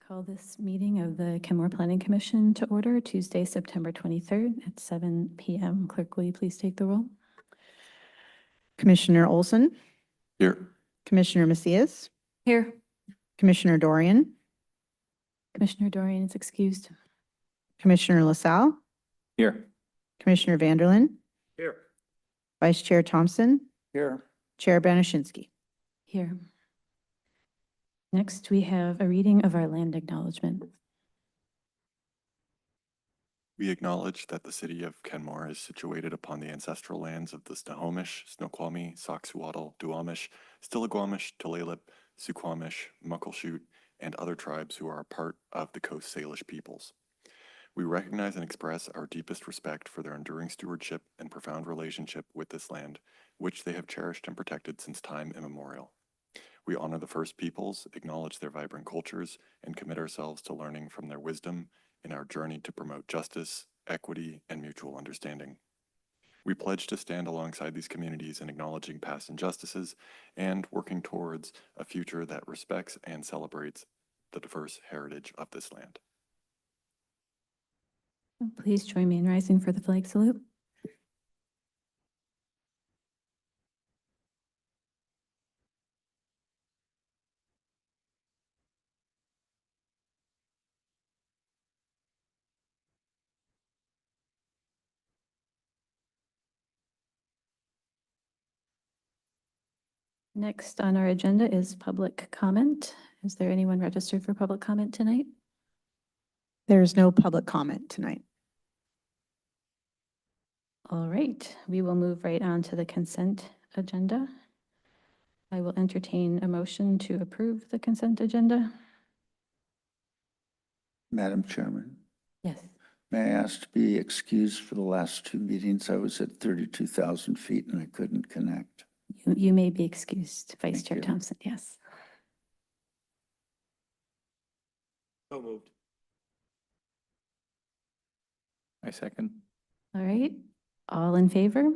Call this meeting of the Kenmore Planning Commission to order Tuesday, September 23rd at 7 p.m. Clerk, will you please take the roll? Commissioner Olson. Here. Commissioner Macias. Here. Commissioner Dorian. Commissioner Dorian is excused. Commissioner LaSalle. Here. Commissioner Vanderlyn. Here. Vice Chair Thompson. Here. Chair Banashinsky. Here. Next, we have a reading of our land acknowledgement. We acknowledge that the city of Kenmore is situated upon the ancestral lands of the Snohomish, Snoqualmie, Soxhawtl, Duwamish, Stillaguamish, Tulalip, Suquamish, Muckleshoot, and other tribes who are a part of the Coast Salish peoples. We recognize and express our deepest respect for their enduring stewardship and profound relationship with this land, which they have cherished and protected since time immemorial. We honor the First Peoples, acknowledge their vibrant cultures, and commit ourselves to learning from their wisdom in our journey to promote justice, equity, and mutual understanding. We pledge to stand alongside these communities in acknowledging past injustices and working towards a future that respects and celebrates the diverse heritage of this land. Please join me in rising for the flag salute. Next on our agenda is public comment. Is there anyone registered for public comment tonight? There is no public comment tonight. All right, we will move right on to the consent agenda. I will entertain a motion to approve the consent agenda. Madam Chairman, Yes. may I ask to be excused for the last two meetings? I was at 32,000 feet and I couldn't connect. You may be excused, Vice Thank Chair you. Thompson. Yes. So moved. I second. All right. All in favor?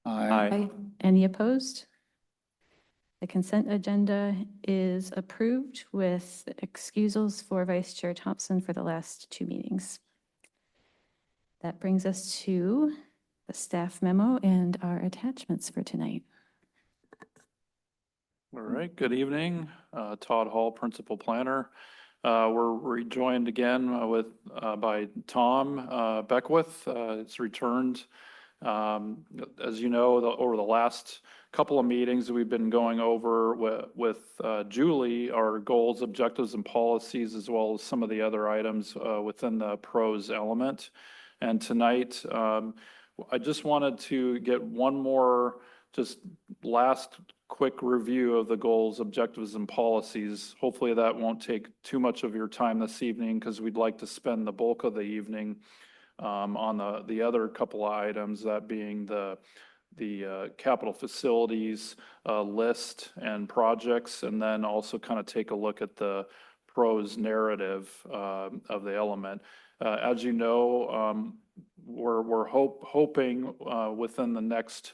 Aye. Any opposed? The consent agenda is approved with excusals for Vice Chair Thompson for the last two meetings. That brings us to the staff memo and our attachments for tonight. All right, good evening. Todd Hall, Principal Planner. We're rejoined again by Tom Beckwith. It's returned. As you know, over the last couple of meetings, we've been going over with Julie our goals, objectives, and policies, as well as some of the other items within the PROS element. And tonight, I just wanted to get one more last quick review of the goals, objectives, and policies. Hopefully that won't take too much of your time this evening, because we'd like to spend the bulk of the evening on the other couple of items, that being the capital facilities list and projects, and then also kind of take a look at the PROS narrative of the element. As you know, we're hoping within the next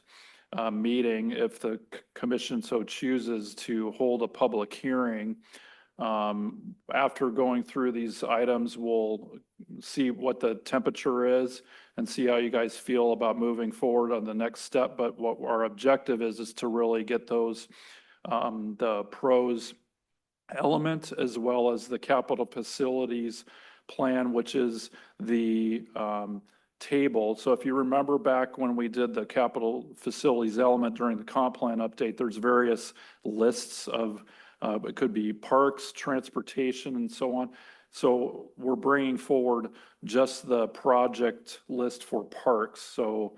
meeting, if the commission so chooses, to hold a public hearing. After going through these items, we'll see what the temperature is and see how you guys feel about moving forward on the next step. But what our objective is to really get those, the PROS element, as well as the capital facilities plan, which is the table. So if you remember back when we did the capital facilities element during the comp plan update, there's various lists of, it could be parks, transportation, and so on. So we're bringing forward just the project list for parks. So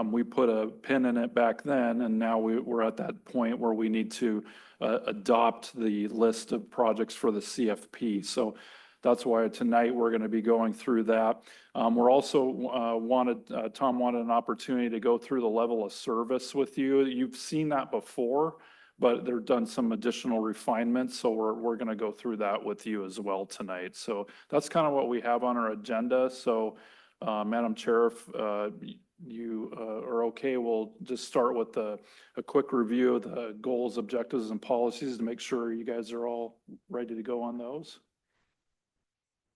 we put a pin in it back then, and now we're at that point where we need to adopt the list of projects for the CFP. So that's why tonight we're going to be going through that. We're also Tom wanted an opportunity to go through the level of service with you. You've seen that before, but they've done some additional refinements. So we're going to go through that with you as well tonight. So that's kind of what we have on our agenda. So Madam Chair, if you are okay, we'll just start with a quick review of the goals, objectives, and policies to make sure you guys are all ready to go on those.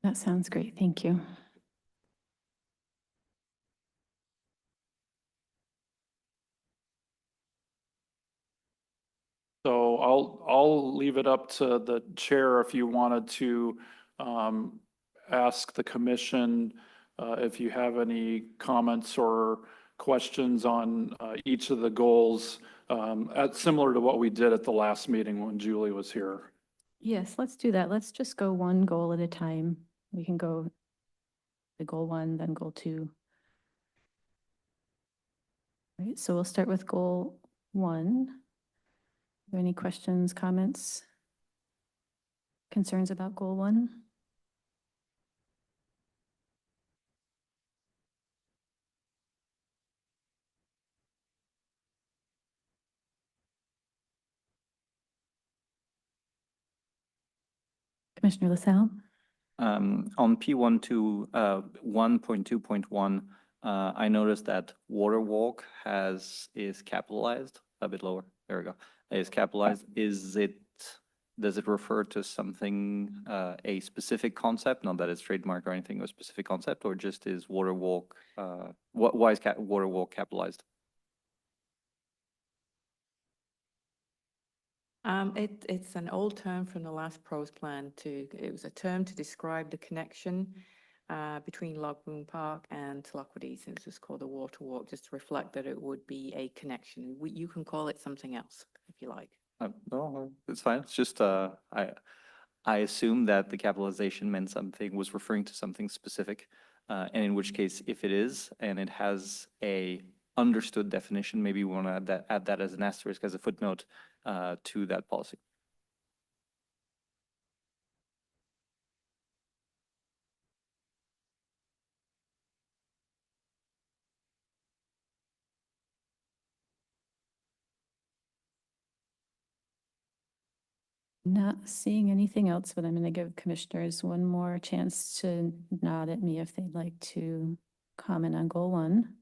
That sounds great. Thank you. So I'll leave it up to the chair if you wanted to ask the commission if you have any comments or questions on each of the goals, similar to what we did at the last meeting when Julie was here. Yes, let's do that. Let's just go one goal at a time. We can go the goal one, then goal two. All right, so we'll start with goal one. Are there any questions, comments, concerns about goal one? Commissioner LaSalle? On P1 to 1.2.1, I noticed that water walk is capitalized a bit lower. There we go. Is capitalized. Does it refer to something, a specific concept? Not that it's trademark or anything, a specific concept, or just is water walk, why is water walk capitalized? It's an old term from the last pros plan it was a term to describe the connection between Logboon Park and Tloquidis. It was just called a water walk, just to reflect that it would be a connection. You can call it something else if you like. No, it's fine. It's just, I assume that the capitalization meant something, was referring to something specific. And in which case, if it is, and it has a understood definition, maybe we want to add that as an asterisk, as a footnote to that policy. Not seeing anything else, but I'm going to give commissioners one more chance to nod at me if they'd like to comment on goal one.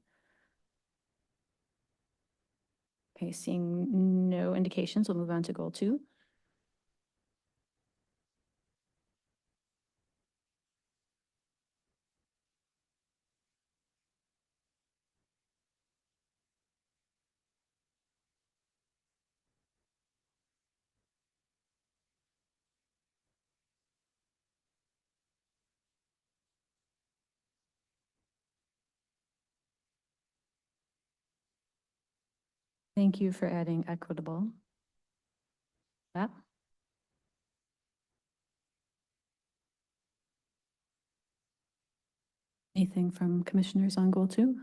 Okay, seeing no indications, we'll move on to goal two. Thank you for adding equitable. Yeah. Anything from commissioners on goal two?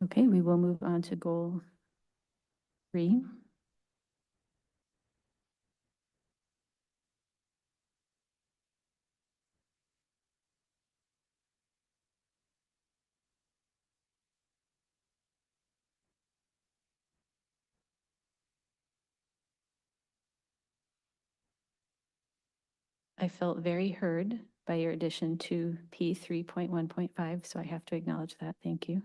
Okay, we will move on to goal three. I felt very heard by your addition to P 3.1.5, so I have to acknowledge that. Thank you.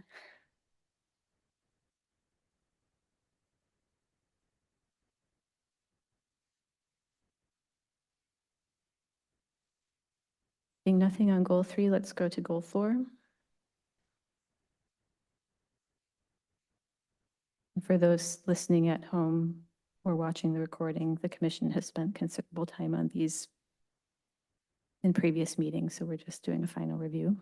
Seeing nothing on goal three, let's go to goal four. For those listening at home or watching the recording, the commission has spent considerable time on these in previous meetings, so we're just doing a final review.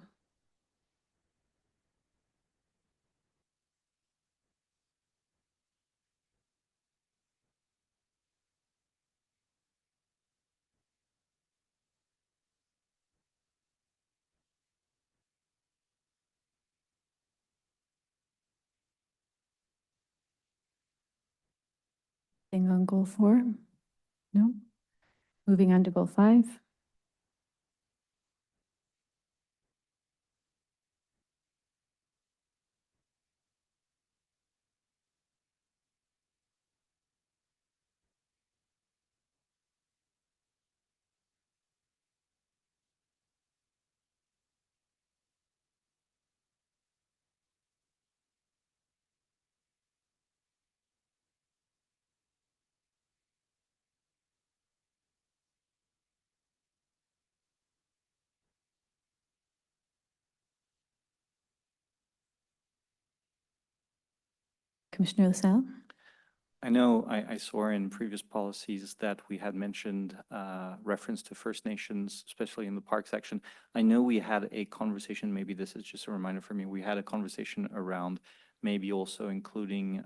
Thing on goal four? No. Moving on to goal five. Commissioner LaSalle? I know I saw in previous policies that we had mentioned reference to First Nations, especially in the park section. I know we had a conversation, maybe this is just a reminder for me, we had a conversation around maybe also including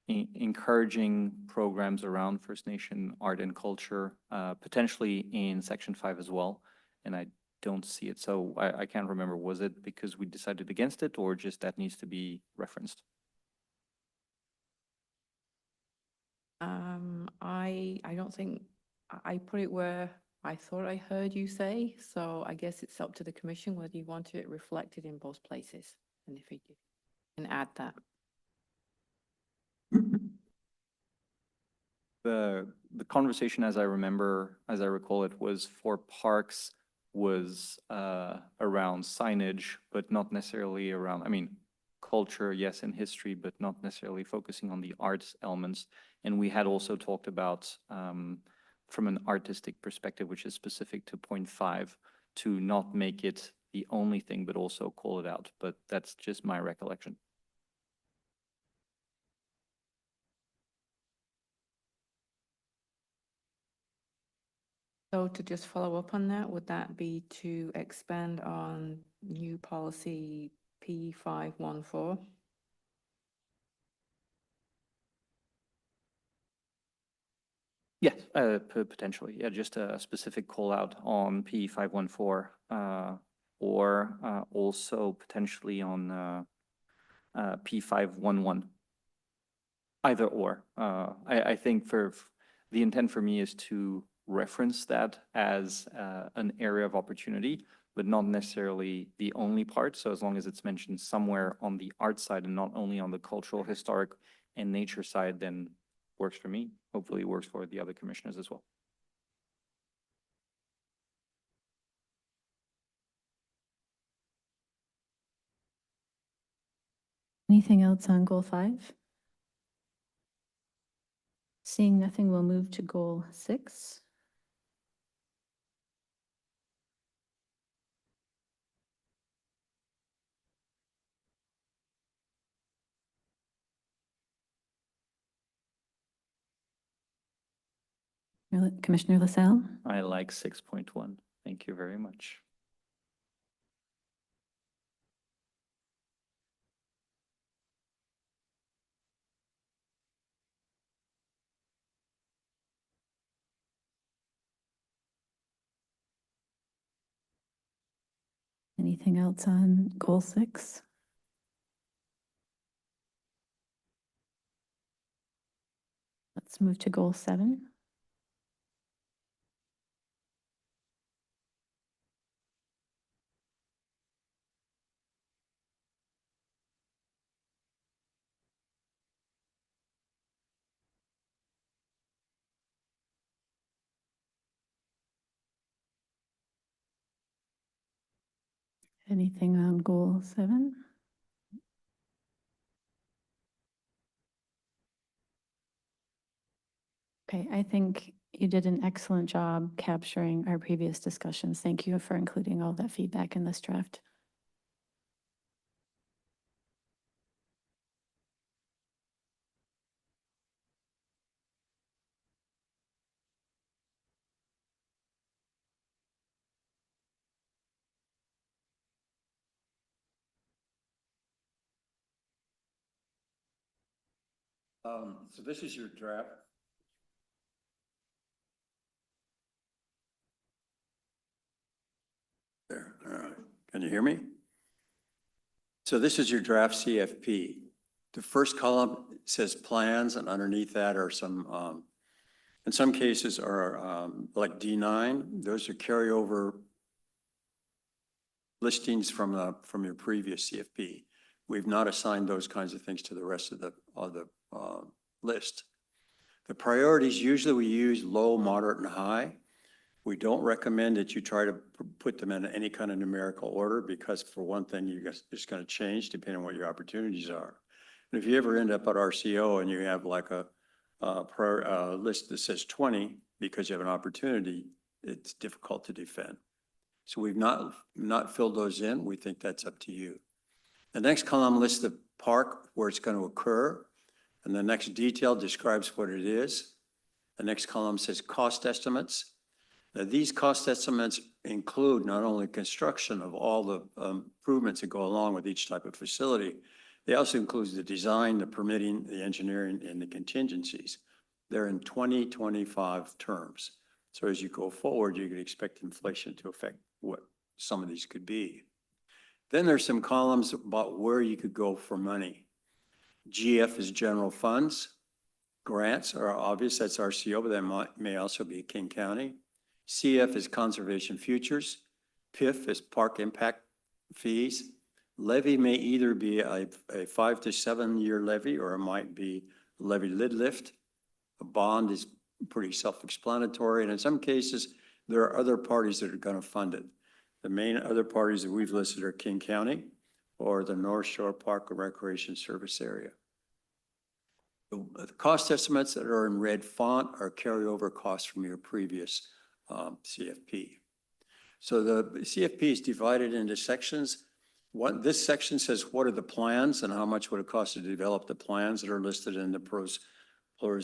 encouraging programs around First Nation art and culture, potentially in Section 5 as well, and I don't see it. So I can't remember, was it because we decided against it or just that needs to be referenced? I don't think, I put it where I thought I heard you say, so I guess it's up to the commission whether you want it reflected in both places. And if you can add that. The conversation, as I remember, as I recall it, was for parks was around signage, but not necessarily around, I mean, culture, yes, and history, but not necessarily focusing on the arts elements. And we had also talked about, from an artistic perspective, which is specific to point 5, to not make it the only thing, but also call it out. But that's just my recollection. So to just follow up on that, would that be to expand on new policy P514? Yes, potentially. Yeah, just a specific call out on P514, or also potentially on P511. Either or. I think the intent for me is to reference that as an area of opportunity, but not necessarily the only part. So as long as it's mentioned somewhere on the art side and not only on the cultural, historic, and nature side, then works for me. Hopefully it works for the other commissioners as well. Anything else on goal 5? Seeing nothing, we'll move to goal 6. Commissioner LaSalle? I like 6.1. Thank you very much. Anything else on goal 6? Let's move to goal 7. Anything on goal 7? Okay, I think you did an excellent job capturing our previous discussions. Thank you for including all that feedback in this draft. So this is your draft. There, all right. Can you hear me? So this is your draft CFP. The first column says plans, and underneath that are some, in some cases are like D9. Those are carryover listings from your previous CFP. We've not assigned those kinds of things to the rest of the list. The priorities, usually we use low, moderate, and high. We don't recommend that you try to put them in any kind of numerical order because for one thing, it's going to change depending on what your opportunities are. And if you ever end up at RCO and you have like a list that says 20 because you have an opportunity, it's difficult to defend. So we've not filled those in. We think that's up to you. The next column lists park where it's going to occur. And the next detail describes what it is. The next column says cost estimates. Now, these cost estimates include not only construction of all the improvements that go along with each type of facility, they also include the design, the permitting, the engineering, and the contingencies. They're in 2025 terms. So as you go forward, you could expect inflation to affect what some of these could be. Then there's some columns about where you could go for money. GF is general funds. Grants are obvious, that's RCO, but that may also be King County. CF is conservation futures. PIF is park impact fees. Levy may either be a 5 to 7 year levy, or it might be levy lid lift. A bond is pretty self-explanatory, and in some cases, there are other parties that are going to fund it. The main other parties that we've listed are King County or the North Shore Park and Recreation Service Area. The cost estimates that are in red font are carryover costs from your previous CFP. So the CFP is divided into sections. This section says what are the plans and how much would it cost to develop the plans that are listed in the PROS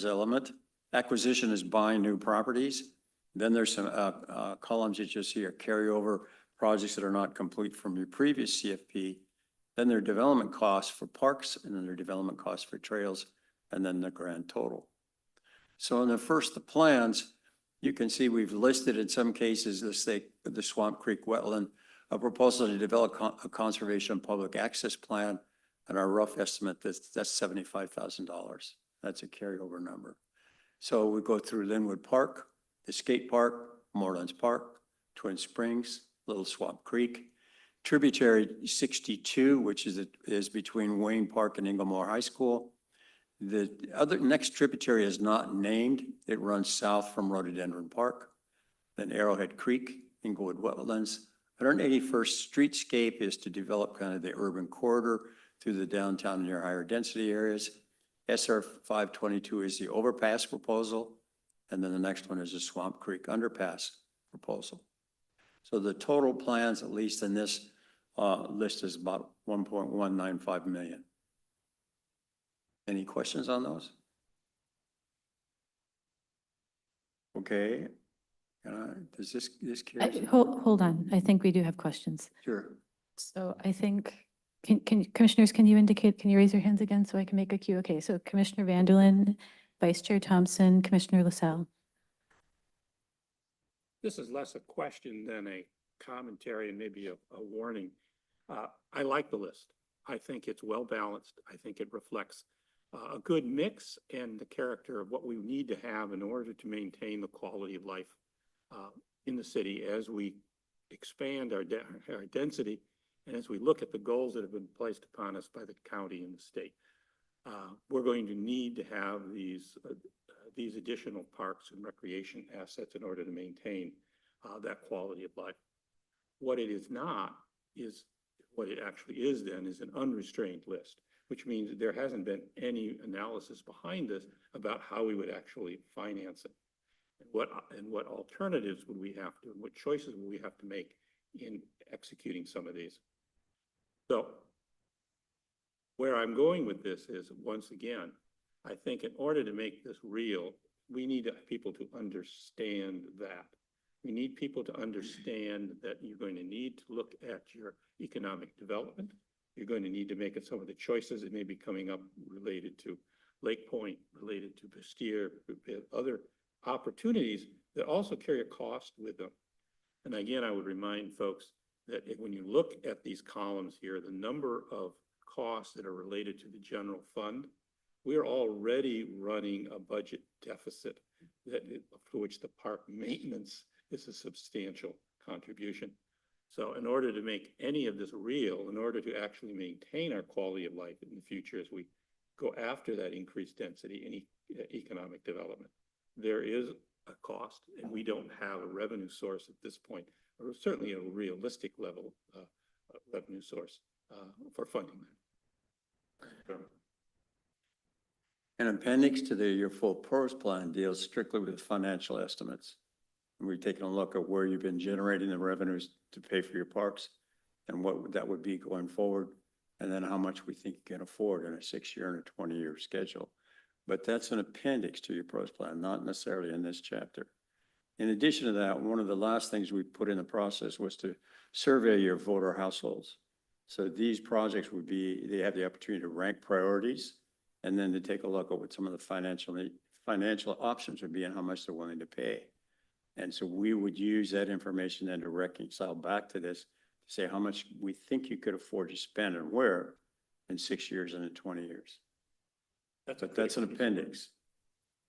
element. Acquisition is buying new properties. Then there's some columns that you'll see are carryover projects that are not complete from your previous CFP. Then there are development costs for parks, and then there are development costs for trails, and then the grand total. So in the plans, you can see we've listed in some cases, the Swamp Creek wetland, a proposal to develop a conservation public access plan, and our rough estimate that's $75,000. That's a carryover number. So we go through Linwood Park, the skate park, Moorlands Park, Twin Springs, Little Swamp Creek, Tributary 62, which is between Wayne Park and Inglemore High School. The next tributary is not named. It runs south from Rhododendron Park. Then Arrowhead Creek, Inglewood Wetlands. 181st Streetscape is to develop kind of the urban corridor through the downtown near higher density areas. SR 522 is the overpass proposal. And then the next one is the Swamp Creek underpass proposal. So the total plans, at least in this list, is about 1.195 million. Any questions on those? Okay. Does this carry? Hold on, I think we do have questions. Sure. So I think, Commissioners, can you raise your hands again so I can make a cue? Okay, so Commissioner Vanderlyn, Vice Chair Thompson, Commissioner LaSalle. This is less a question than a commentary and maybe a warning. I like the list. I think it's well balanced. I think it reflects a good mix and the character of what we need to have in order to maintain the quality of life in the city as we expand our density and as we look at the goals that have been placed upon us by the county and the state. We're going to need to have these additional parks and recreation assets in order to maintain that quality of life. What it is not is what it actually is then is an unrestrained list, which means that there hasn't been any analysis behind this about how we would actually finance it. And what alternatives would we have to, and what choices would we have to make in executing some of these? So where I'm going with this is, once again, I think in order to make this real, we need people to understand that. We need people to understand that you're going to need to look at your economic development. You're going to need to make some of the choices that may be coming up related to Lake Point, related to Bastyr, other opportunities that also carry a cost with them. And again, I would remind folks that when you look at these columns here, the number of costs that are related to the general fund, we're already running a budget deficit for which the park maintenance is a substantial contribution. So in order to make any of this real, in order to actually maintain our quality of life in the future as we go after that increased density and economic development, there is a cost, and we don't have a revenue source at this point, or certainly a realistic level revenue source for funding that. An appendix to your full PROS plan deals strictly with financial estimates. And we've taken a look at where you've been generating the revenues to pay for your parks and what that would be going forward. and then how much we think you can afford in a 6-year and a 20-year schedule. But that's an appendix to your pros plan, not necessarily in this chapter. In addition to that, one of the last things we put in the process was to survey your voter households. So these projects would be, they have the opportunity to rank priorities and then to take a look at what some of the financial options would be and how much they're willing to pay. And so we would use that information then to reconcile back to this, to say how much we think you could afford to spend and where in 6 years and in 20 years. That's But that's an appendix.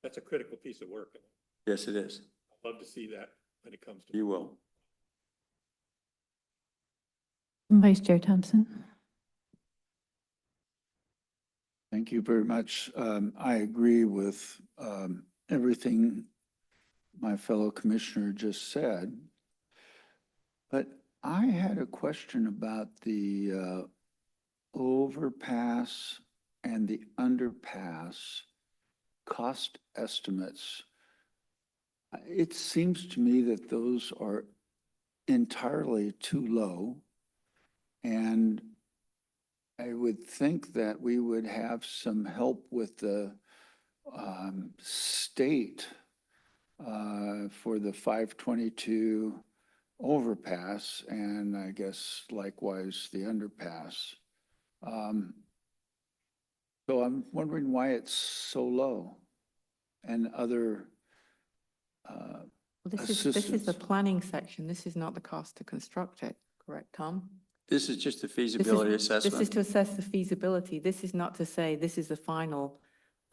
That's a critical piece of work. Yes, it is. I'd love to see that when it comes to. You will. Vice Chair Thompson. Thank you very much. I agree with everything my fellow commissioner just said. But I had a question about the overpass and the underpass cost estimates. It seems to me that those are entirely too low. And I would think that we would have some help with the state for the 522 overpass, and I guess likewise the underpass. So I'm wondering why it's so low and other Well, this is the assistance. planning section. This is not the cost to construct it, correct, Tom? This is just a This is- feasibility This is assessment. to assess the feasibility. This is not to say this is the final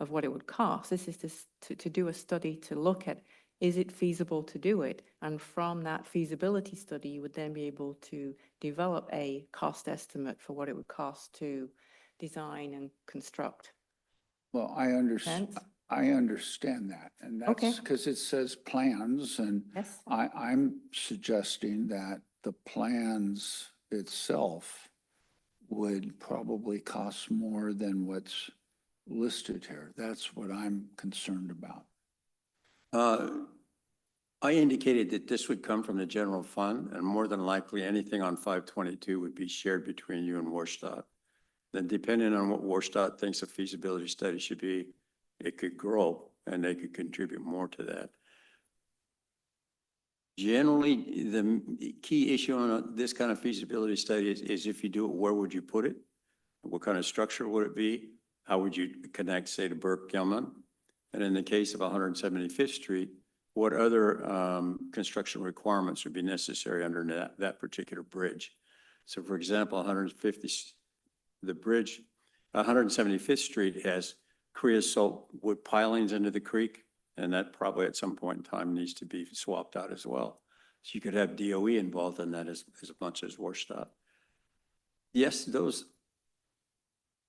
of what it would cost. This is to do a study to look at, is it feasible to do it? And from that feasibility study, you would then be able to develop a cost estimate for what it would cost to design and construct. Well, Sense? I understand that, and Okay. that's because it says plans, and Yes? I'm suggesting that the plans itself would probably cost more than what's listed here. That's what I'm concerned about. I indicated that this would come from the general fund, and more than likely, anything on 522 would be shared between you and Warstadt. Then depending on what Warstadt thinks a feasibility study should be, it could grow and they could contribute more to that. Generally, the key issue on this kind of feasibility study is if you do it, where would you put it? What kind of structure would it be? How would you connect, say, to Burke Gilman? And in the case of 175th Street, what other construction requirements would be necessary under that particular bridge? So for example, the bridge, 175th Street has creosote wood pilings into the creek, and that probably at some point in time needs to be swapped out as well. So you could have DOE involved in that as much as Warstadt. Yes,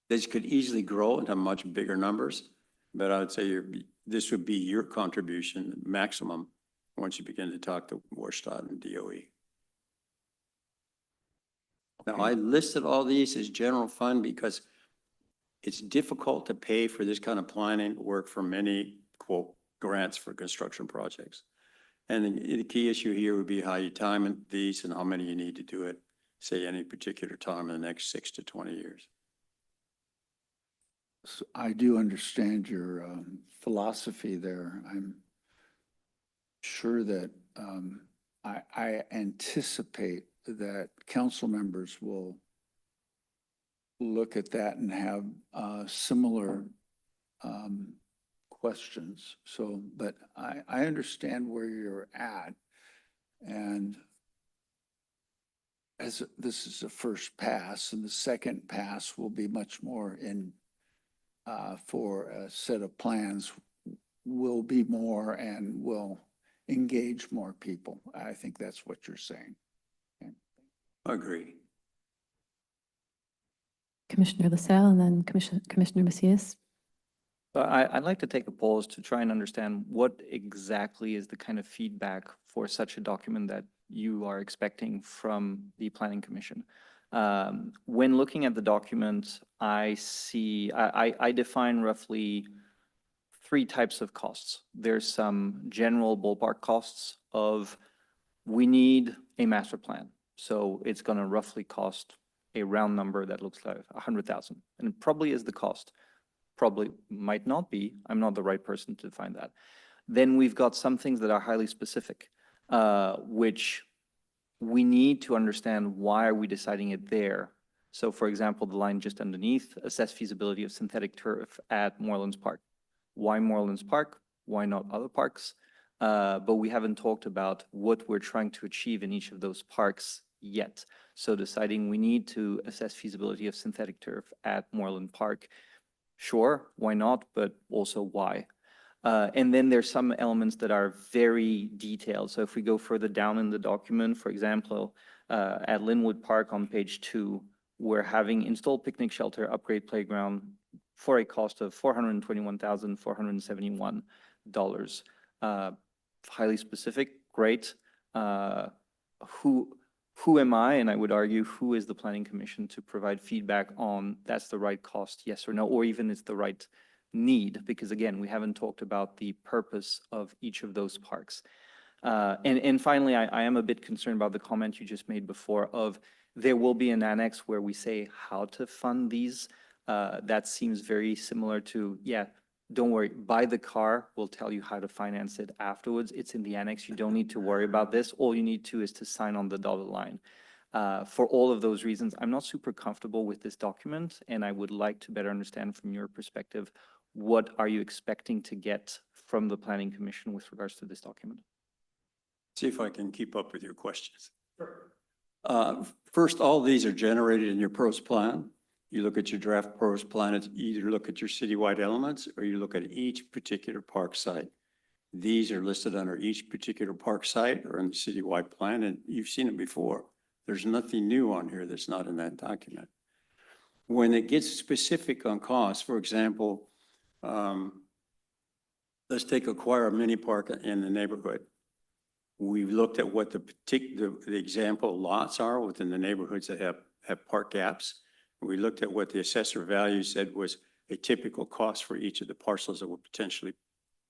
these could easily grow into much bigger numbers, but I would say this would be your contribution maximum once you begin to talk to Warstadt and DOE. Now, I listed all these as general fund because it's difficult to pay for this kind of planning work for many, quote, grants for construction projects. And the key issue here would be how you time these and how many you need to do it, say any particular time in the next 6 to 20 years. So I do understand your philosophy there. I'm sure that I anticipate that council members will look at that and have similar questions. So, but I understand where you're at. And as this is a first pass, and the second pass will be much more in for a set of plans, will be more and will engage more people. I think that's what you're saying. Agree. Commissioner LaSalle and then Commissioner Macias. I'd like to take a pause to try and understand what exactly is the kind of feedback for such a document that you are expecting from the Planning Commission. When looking at the document, I define roughly 3 types of costs. There's some general ballpark costs of we need a master plan. So it's going to roughly cost a round number that looks like 100,000, and it probably is the cost. Probably might not be. I'm not the right person to find that. Then we've got some things that are highly specific, which we need to understand why are we deciding it there. So for example, the line just underneath, assess feasibility of synthetic turf at Morelands Park. Why Morelands Park? Why not other parks? But we haven't talked about what we're trying to achieve in each of those parks yet. So deciding we need to assess feasibility of synthetic turf at Moreland Park. Sure, why not? But also why? And then there's some elements that are very detailed. So if we go further down in the document, for example, at Linwood Park on page 2, we're having installed picnic shelter, upgrade playground for a cost of $421,471. Highly specific, great. Who am I? And I would argue, who is the Planning Commission to provide feedback on that's the right cost, yes or no, or even it's the right need, because again, we haven't talked about the purpose of each of those parks. And finally, I am a bit concerned about the comment you just made before of there will be an annex where we say how to fund these. That seems very similar to, yeah, don't worry, buy the car, we'll tell you how to finance it afterwards. It's in the annex, you don't need to worry about this. All you need to is to sign on the dotted line. For all of those reasons, I'm not super comfortable with this document, and I would like to better understand from your perspective, what are you expecting to get from the Planning Commission with regards to this document? See if I can keep up with your questions. First, all these are generated in your pros plan. You look at your draft pros plan, it's either look at your citywide elements or you look at each particular park site. These are listed under each particular park site or in the citywide plan, and you've seen it before. There's nothing new on here that's not in that document. When it gets specific on costs, for example, let's take Acquire a mini park in the neighborhood. We've looked at what the example lots are within the neighborhoods that have park gaps. We looked at what the assessor value said was a typical cost for each of the parcels that would potentially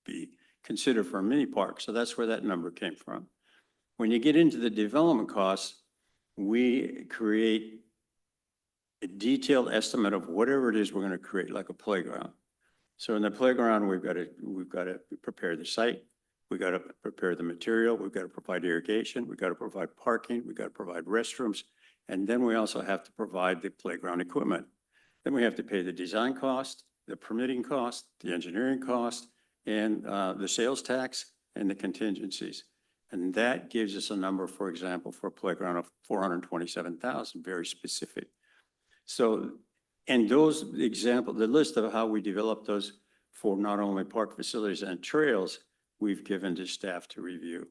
be considered for a mini park. So that's where that number came from. When you get into the development costs, we create a detailed estimate of whatever it is we're going to create, like a playground. So in the playground, we've got to prepare the site. We've got to prepare the material. We've got to provide irrigation. We've got to provide parking. We've got to provide restrooms. And then we also have to provide the playground equipment. Then we have to pay the design cost, the permitting cost, the engineering cost, and the sales tax and the contingencies. And that gives us a number, for example, for a playground of $427,000, very specific. So, and those examples, the list of how we develop those for not only park facilities and trails, we've given to staff to review.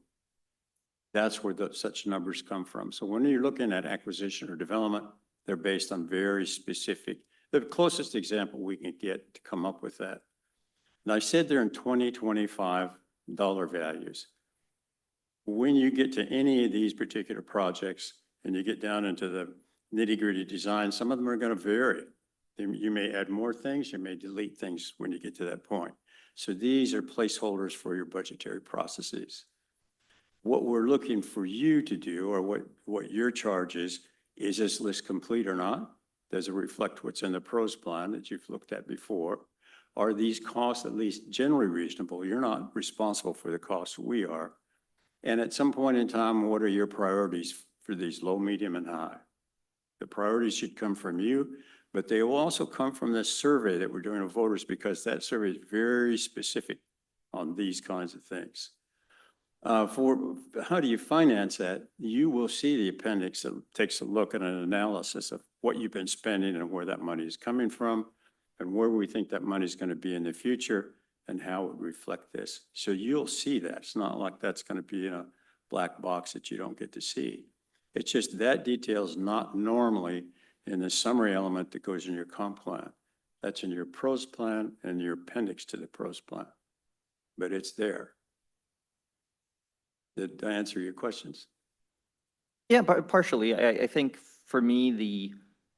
That's where such numbers come from. So when you're looking at acquisition or development, they're based on very specific, the closest example we can get to come up with that. And I said they're in 2025 dollar values. When you get to any of these particular projects and you get down into the nitty-gritty design, some of them are going to vary. You may add more things, you may delete things when you get to that point. So these are placeholders for your budgetary processes. What we're looking for you to do, or what your charge is this list complete or not? Does it reflect what's in the pros plan that you've looked at before? Are these costs at least generally reasonable? You're not responsible for the costs, we are. And at some point in time, what are your priorities for these low, medium, and high? The priorities should come from you, but they will also come from this survey that we're doing of voters, because that survey is very specific on these kinds of things. For how do you finance that? You will see the appendix that takes a look at an analysis of what you've been spending and where that money is coming from and where we think that money is going to be in the future and how it would reflect this. So you'll see that. It's not like that's going to be in a black box that you don't get to see. It's just that detail is not normally in the summary element that goes in your comp plan. That's in your pros plan and your appendix to the pros plan, but it's there. Did I answer your questions? Yeah, partially. I think for me,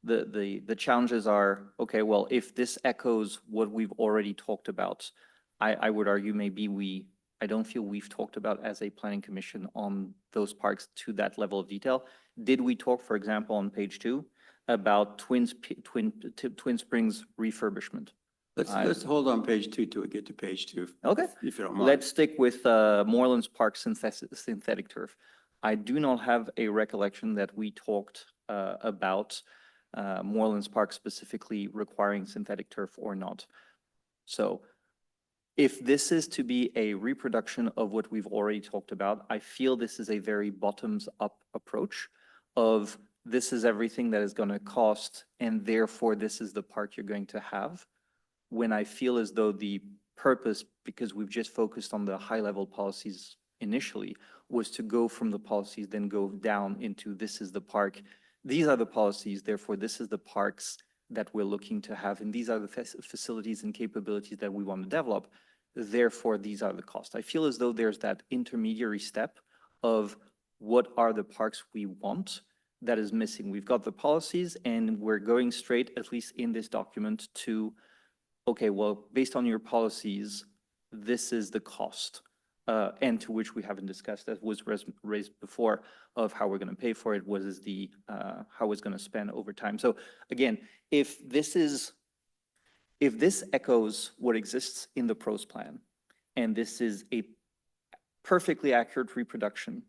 the challenges are, okay, well, if this echoes what we've already talked about, I would argue maybe I don't feel we've talked about as a planning commission on those parks to that level of detail. Did we talk, for example, on page 2, about Twin Springs refurbishment. Let's hold on page 2 till we get to page 2. Okay. If you don't mind. Let's stick with Morelands Park synthetic turf. I do not have a recollection that we talked about Morelands Park specifically requiring synthetic turf or not. So if this is to be a reproduction of what we've already talked about, I feel this is a very bottoms-up approach of this is everything that is going to cost, and therefore this is the park you're going to have. When I feel as though the purpose, because we've just focused on the high-level policies initially, was to go from the policies, then go down into this is the park. These are the policies, therefore this is the parks that we're looking to have, and these are the facilities and capabilities that we want to develop. Therefore, these are the costs. I feel as though there's that intermediary step of what are the parks we want that is missing. We've got the policies, and we're going straight, at least in this document, to okay, well, based on your policies, this is the cost, and to which we haven't discussed, that was raised before, of how we're going to pay for it, what is the, how it's going to spend over time. So again, if this echoes what exists in the pros plan, and this is a perfectly accurate reproduction,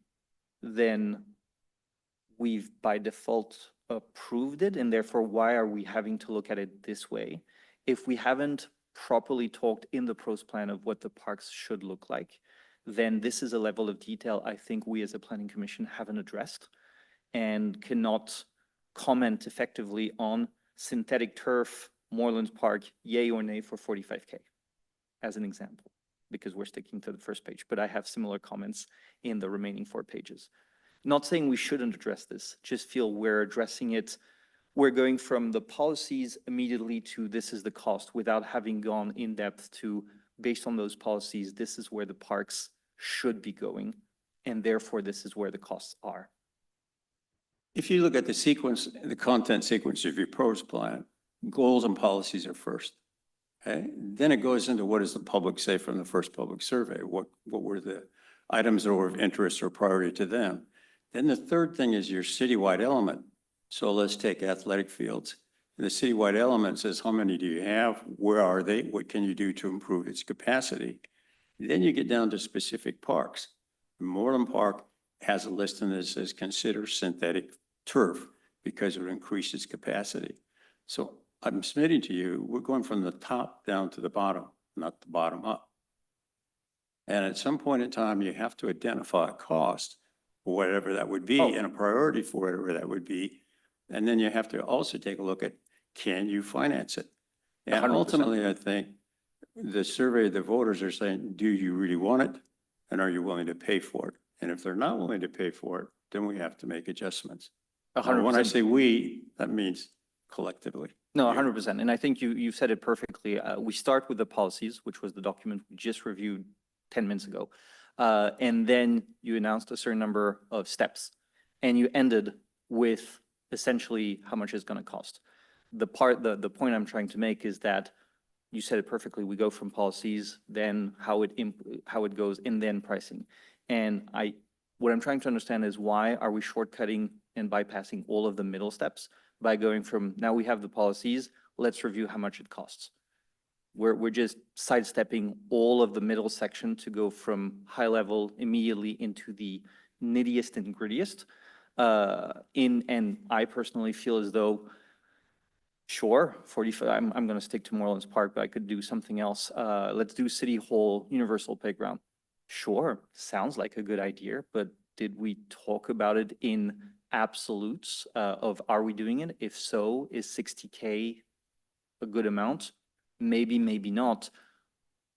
then we've by default approved it, and therefore why are we having to look at it this way? If we haven't properly talked in the pros plan of what the parks should look like, then this is a level of detail I think we as a planning commission haven't addressed and cannot comment effectively on synthetic turf, Morelands Park, yay or nay for 45K, as an example, because we're sticking to the first page, but I have similar comments in the remaining 4 pages. Not saying we shouldn't address this, just feel we're addressing it. We're going from the policies immediately to this is the cost without having gone in depth to, based on those policies, this is where the parks should be going, and therefore this is where the costs are. If you look at the sequence, the content sequence of your pros plan, goals and policies are first. Okay, then it goes into what does the public say from the first public survey? What were the items that were of interest or priority to them? Then the third thing is your citywide element. So let's take athletic fields. The citywide element says, how many do you have? Where are they? What can you do to improve its capacity? Then you get down to specific parks. Moreland Park has a list in that says consider synthetic turf because it would increase its capacity. So I'm submitting to you, we're going from the top down to the bottom, not the bottom up. And at some point in time, you have to identify a cost, whatever that would be, and a priority for whatever that would be. And then you have to also take a look at, can you finance it? And 100%. ultimately, I think the survey of the voters are saying, do you really want it? And are you willing to pay for it? And if they're not willing to pay for it, then we have to make adjustments. 100%. When I say we, that means collectively. No, You. 100%. And I think you said it perfectly. We start with the policies, which was the document we just reviewed 10 minutes ago. And then you announced a certain number of steps. And you ended with essentially how much it's going to cost. The point I'm trying to make is that you said it perfectly. We go from policies, then how it goes, and then pricing. And what I'm trying to understand is why are we shortcutting and bypassing all of the middle steps by going from now we have the policies, let's review how much it costs. We're just sidestepping all of the middle section to go from high level immediately into the nittiest and grittiest. And I personally feel as though, sure, 45, I'm going to stick to Morelands Park, but I could do something else. Let's do City Hall Universal Playground. Sure, sounds like a good idea, but did we talk about it in absolutes of are we doing it? If so, is 60K a good amount? Maybe, maybe not.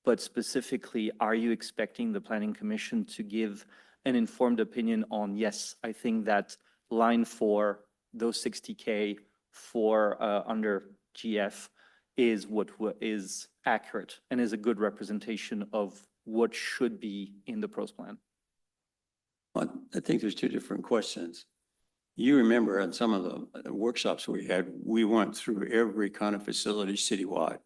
But specifically, are you expecting the Planning Commission to give an informed opinion on, yes, I think that line 4, those 60K for under GF is what is accurate and is a good representation of what should be in the pros plan? Well, I think there's 2 different questions. You remember on some of the workshops we had, we went through every kind of facility citywide.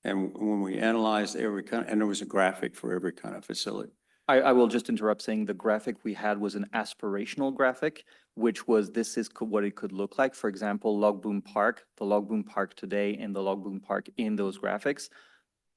And when we analyzed every kind, and there was a graphic for every kind of facility. I will just interrupt saying the graphic we had was an aspirational graphic, which was this is what it could look like. For example, Log Boom Park, the Log Boom Park today and the Log Boom Park in those graphics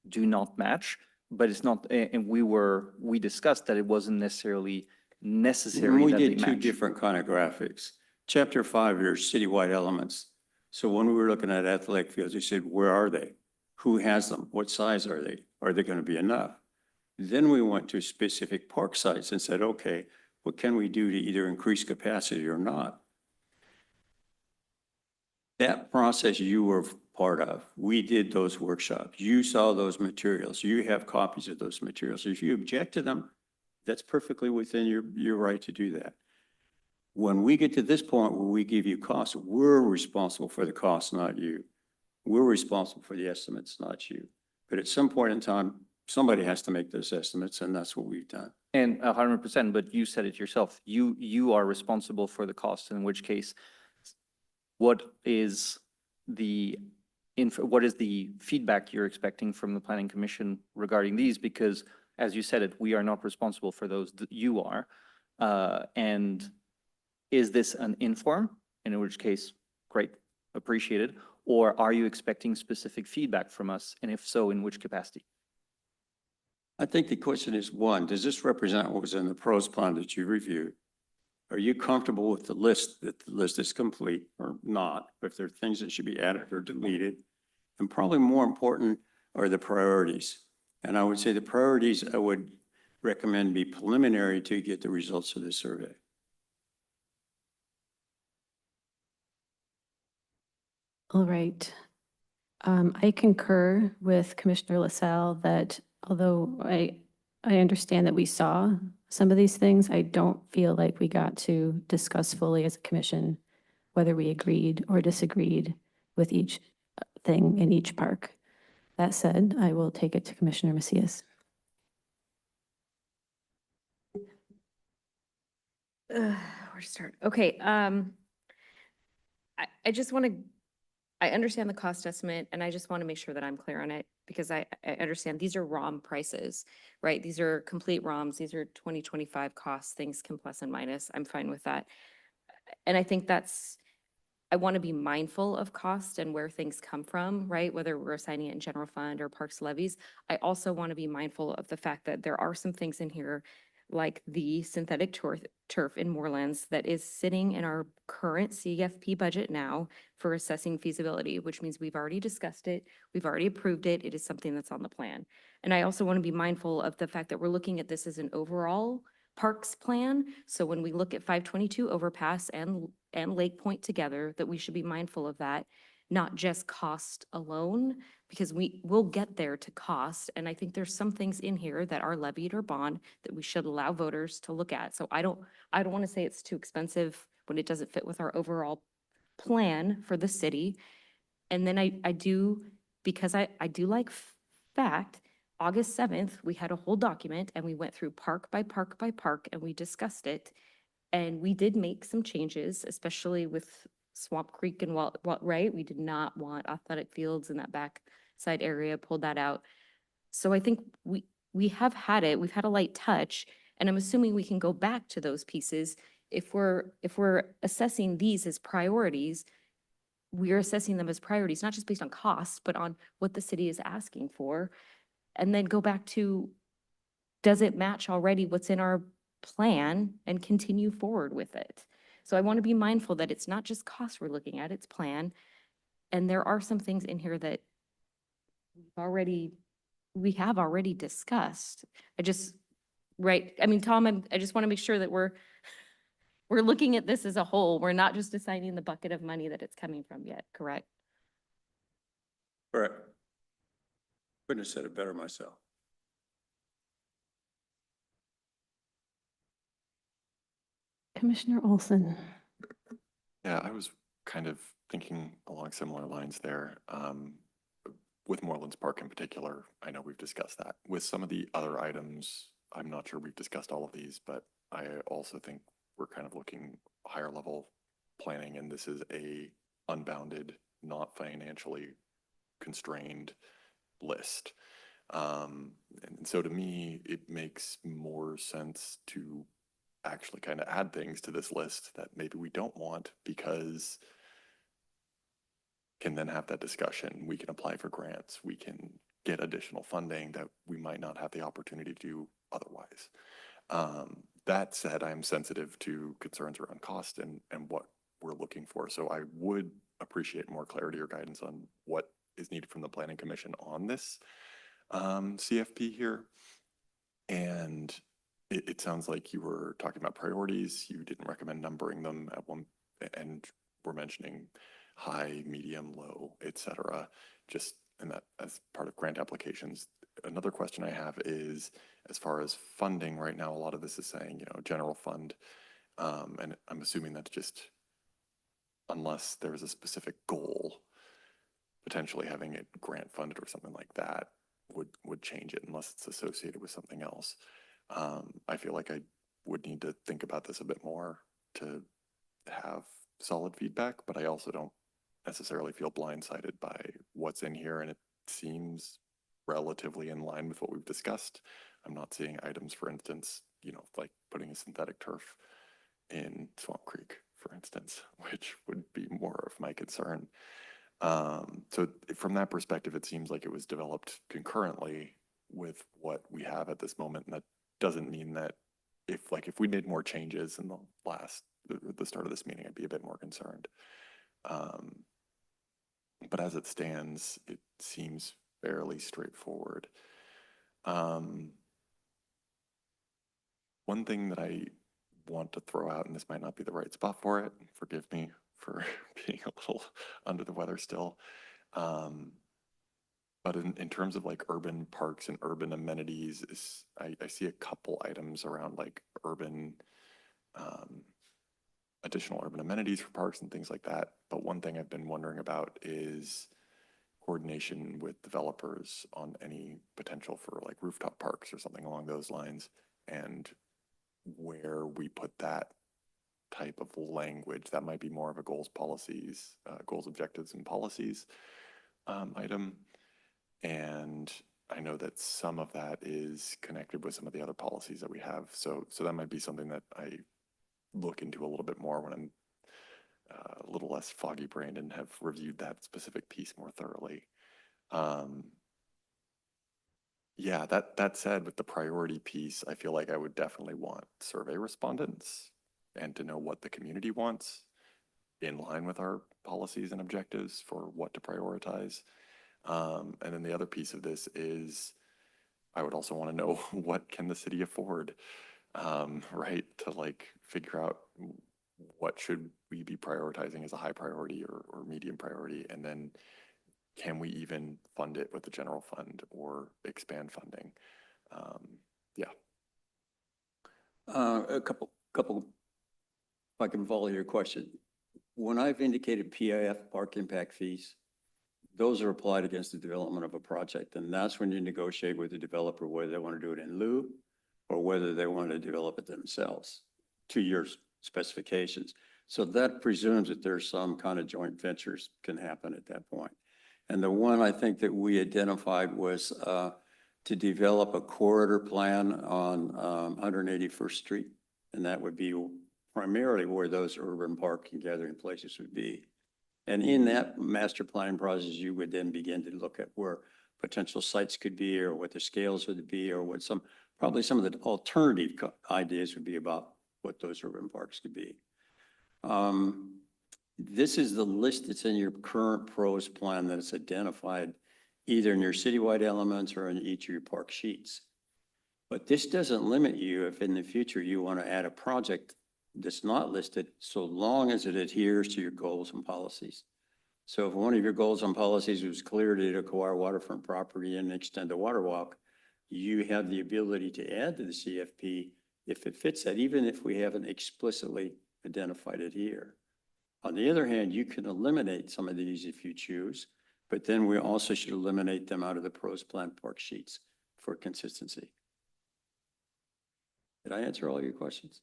do not match, but it's not, and we discussed that it wasn't necessarily necessary We that they did two match. different kind of graphics. Chapter 5, are citywide elements. So when we were looking at athletic fields, we said, where are they? Who has them? What size are they? Are they going to be enough? Then we went to specific park sites and said, okay, what can we do to either increase capacity or not? That process you were part of, we did those workshops. You saw those materials. You have copies of those materials. If you object to them, that's perfectly within your right to do that. When we get to this point where we give you costs, we're responsible for the costs, not you. We're responsible for the estimates, not you. But at some point in time, somebody has to make those estimates, and that's what we've done. And 100%, but you said it yourself. You are responsible for the cost, in which case, what is the feedback you're expecting from the Planning Commission regarding these? Because as you said it, we are not responsible for those, you are. And is this an inform, in which case, great, appreciated, or are you expecting specific feedback from us? And if so, in which capacity? I think the question is, one, does this represent what was in the pros plan that you reviewed? Are you comfortable with the list, that the list is complete or not? If there are things that should be added or deleted? And probably more important are the priorities. And I would say the priorities I would recommend be preliminary to get the results of the survey. All right. I concur with Commissioner LaSalle that although I understand that we saw some of these things, I don't feel like we got to discuss fully as a commission whether we agreed or disagreed with each thing in each park. That said, I will take it to Commissioner Macias. Where to start? Okay, I just want to, I understand the cost estimate and I just want to make sure that I'm clear on it because I understand these are ROM prices, right? These are complete ROMs. These are 2025 costs. Things can plus and minus. I'm fine with that. And I think I want to be mindful of cost and where things come from, right? Whether we're assigning it in general fund or parks levies. I also want to be mindful of the fact that there are some things in here like the synthetic turf in Moorlands that is sitting in our current CFP budget now for assessing feasibility, which means we've already discussed it, we've already approved it, it is something that's on the plan. And I also want to be mindful of the fact that we're looking at this as an overall parks plan. So when we look at 522 overpass and Lake Point together, that we should be mindful of that, not just cost alone, because we will get there to cost. And I think there's some things in here that are levied or bond that we should allow voters to look at. So I don't want to say it's too expensive when it doesn't fit with our overall plan for the city. And then I do, because I do like fact, August 7th, we had a whole document and we went through park by park by park and we discussed it. And we did make some changes, especially with Swamp Creek and right? We did not want athletic fields in that back side area, pulled that out. So I think we have had it, we've had a light touch, and I'm assuming we can go back to those pieces. If we're assessing these as priorities, we're assessing them as priorities, not just based on cost, but on what the city is asking for. And then go back to, does it match already what's in our plan and continue forward with it? So I want to be mindful that it's not just cost we're looking at, it's plan. And there are some things in here that we have already discussed. Right, I mean, Tom, I just want to make sure that we're looking at this as a whole. We're not just assigning the bucket of money that it's coming from yet, correct? Correct. Couldn't have said it better myself. Commissioner Olson. Yeah, I was kind of thinking along similar lines there. With Morelands Park in particular, I know we've discussed that. With some of the other items, I'm not sure we've discussed all of these, but I also think we're kind of looking higher level planning, and this is a unbounded, not financially constrained list. And so to me, it makes more sense to actually kind of add things to this list that maybe we don't want, because can then have that discussion. We can apply for grants. We can get additional funding that we might not have the opportunity to do otherwise. That said, I'm sensitive to concerns around cost and what we're looking for. So I would appreciate more clarity or guidance on what is needed from the Planning Commission on this CFP here. And it sounds like you were talking about priorities. You didn't recommend numbering them at one, and we're mentioning high, medium, low, et cetera, just in that as part of grant applications. Another question I have is, as far as funding right now, a lot of this is saying, you know, general fund. And I'm assuming that's just, unless there's a specific goal, potentially having it grant funded or something like that would change it, unless it's associated with something else. I feel like I would need to think about this a bit more to have solid feedback, but I also don't necessarily feel blindsided by what's in here, and it seems relatively in line with what we've discussed. I'm not seeing items, for instance, you know, like putting a synthetic turf in Swamp Creek, for instance, which would be more of my concern. So from that perspective, it seems like it was developed concurrently with what we have at this moment. And that doesn't mean that if we made more changes in the start of this meeting, I'd be a bit more concerned. But as it stands, it seems fairly straightforward. One thing that I want to throw out, and this might not be the right spot for it, forgive me for being a little under the weather still. But in terms of like urban parks and urban amenities, I see a couple items around like additional urban amenities for parks and things like that. But one thing I've been wondering about is coordination with developers on any potential for like rooftop parks or something along those lines, and where we put that type of language. That might be more of a goals, objectives, and policies item. And I know that some of that is connected with some of the other policies that we have. So that might be something that I look into a little bit more when I'm a little less foggy brained and have reviewed that specific piece more thoroughly. Yeah, that said, with the priority piece, I feel like I would definitely want survey respondents and to know what the community wants in line with our policies and objectives for what to prioritize. And then the other piece of this is I would also want to know what can the city afford, right? To like figure out what should we be prioritizing as a high priority or medium priority, and then can we even fund it with the general fund or expand funding? Yeah. A couple, if I can follow your question. When I've indicated PIF, park impact fees, those are applied against the development of a project. And that's when you negotiate with the developer whether they want to do it in lieu or whether they want to develop it themselves to your specifications. So that presumes that there's some kind of joint ventures can happen at that point. And the one I think that we identified was to develop a corridor plan on 181st Street. And that would be primarily where those urban park and gathering places would be. And in that master planning process, you would then begin to look at where potential sites could be or what the scales would be or what probably some of the alternative ideas would be about what those urban parks could be. This is the list that's in your current PROS plan that is identified either in your citywide elements or in each of your park sheets. But this doesn't limit you if in the future you want to add a project that's not listed, so long as it adheres to your goals and policies. So if one of your goals and policies was clear to acquire waterfront property and extend the water walk, you have the ability to add to the CFP if it fits that, even if we haven't explicitly identified it here. On the other hand, you can eliminate some of these if you choose, but then we also should eliminate them out of the PROS plan park sheets for consistency. Did I answer all your questions?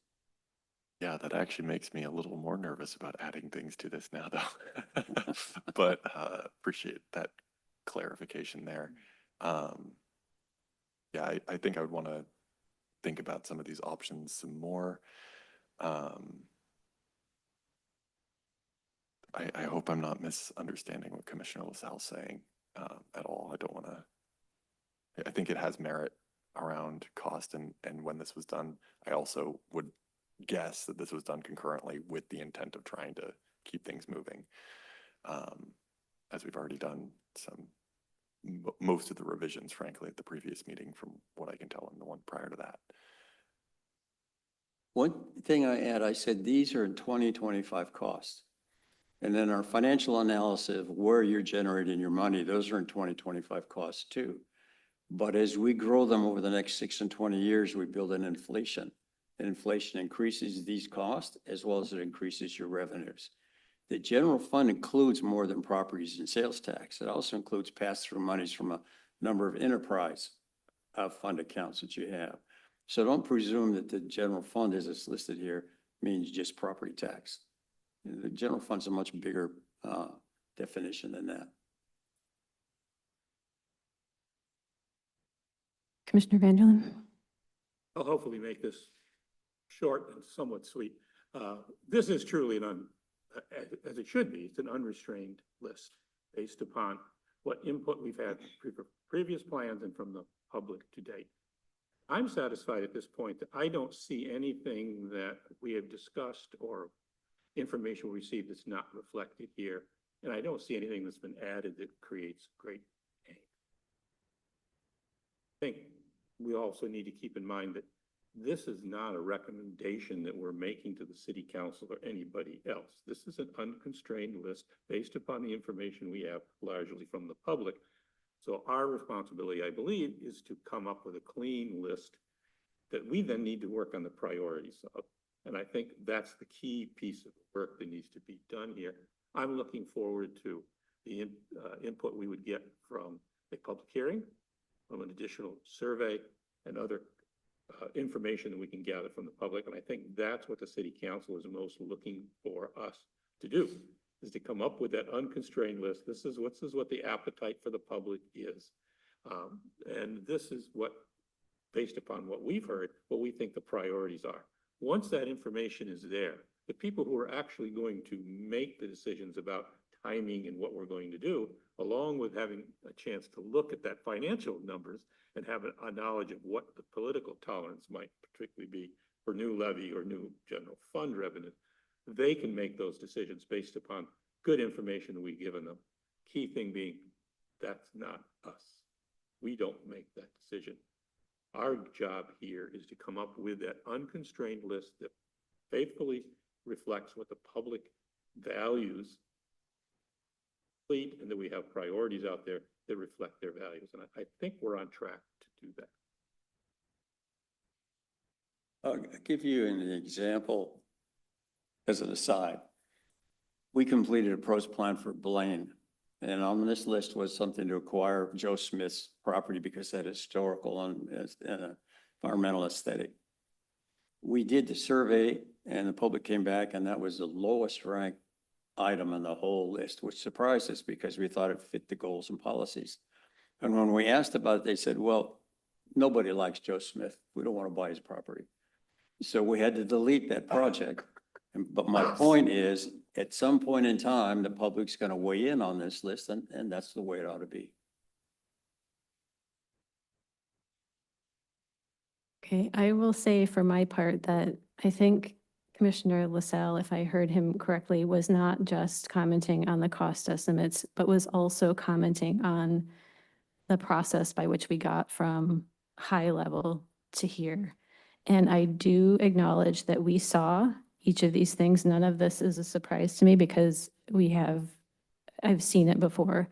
Yeah, that actually makes me a little more nervous about adding things to this now, though. But appreciate that clarification there. yeah, I think I would want to think about some of these options some more. I hope I'm not misunderstanding what Commissioner LaSalle's saying at all. I don't want to, I think it has merit around cost and when this was done. I also would guess that this was done concurrently with the intent of trying to keep things moving. As we've already done most of the revisions, frankly, at the previous meeting from what I can tell and the one prior to that. One thing I add, I said, these are in 2025 costs. And then our financial analysis of where you're generating your money, those are in 2025 costs too. But as we grow them over the next 6 and 20 years, we build in inflation. And inflation increases these costs as well as it increases your revenues. The general fund includes more than properties and sales tax. It also includes pass-through monies from a number of enterprise fund accounts that you have. So don't presume that the general fund, as it's listed here, means just property tax. The general fund's a much bigger definition than that. Commissioner Vanderlyn? I'll hopefully make this short and somewhat sweet. This is truly as it should be, it's an unrestrained list based upon what input we've had from previous plans and from the public to date. I'm satisfied at this point that I don't see anything that we have discussed or information we received that's not reflected here. And I don't see anything that's been added that creates great angst. I think we also need to keep in mind that this is not a recommendation that we're making to the city council or anybody else. This is an unconstrained list based upon the information we have largely from the public. So our responsibility, I believe, is to come up with a clean list that we then need to work on the priorities of. And I think that's the key piece of work that needs to be done here. I'm looking forward to the input we would get from a public hearing, from an additional survey, and other information that we can gather from the public. And I think that's what the city council is most looking for us to do, is to come up with that unconstrained list. This is what the appetite for the public is. And this is what, based upon what we've heard, what we think the priorities are. Once that information is there, the people who are actually going to make the decisions about timing and what we're going to do, along with having a chance to look at that financial numbers and have a knowledge of what the political tolerance might particularly be for new levy or new general fund revenue, they can make those decisions based upon good information that we've given them. Key thing being, that's not us. We don't make that decision. Our job here is to come up with that unconstrained list that faithfully reflects what the public values, and that we have priorities out there that reflect their values. And I think we're on track to do that. I'll give you an example as an aside. We completed a pros plan for Blaine, and on this list was something to acquire Joe Smith's property because that historical and environmental aesthetic. We did the survey and the public came back and that was the lowest ranked item on the whole list, which surprised us because we thought it fit the goals and policies. And when we asked about it, they said, well, nobody likes Joe Smith. We don't want to buy his property. So we had to delete that project. But my point is, at some point in time, the public's going to weigh in on this list, and that's the way it ought to be. Okay, I will say for my part that I think Commissioner LaSalle, if I heard him correctly, was not just commenting on the cost estimates, but was also commenting on the process by which we got from high level to here. And I do acknowledge that we saw each of these things. None of this is a surprise to me because I've seen it before.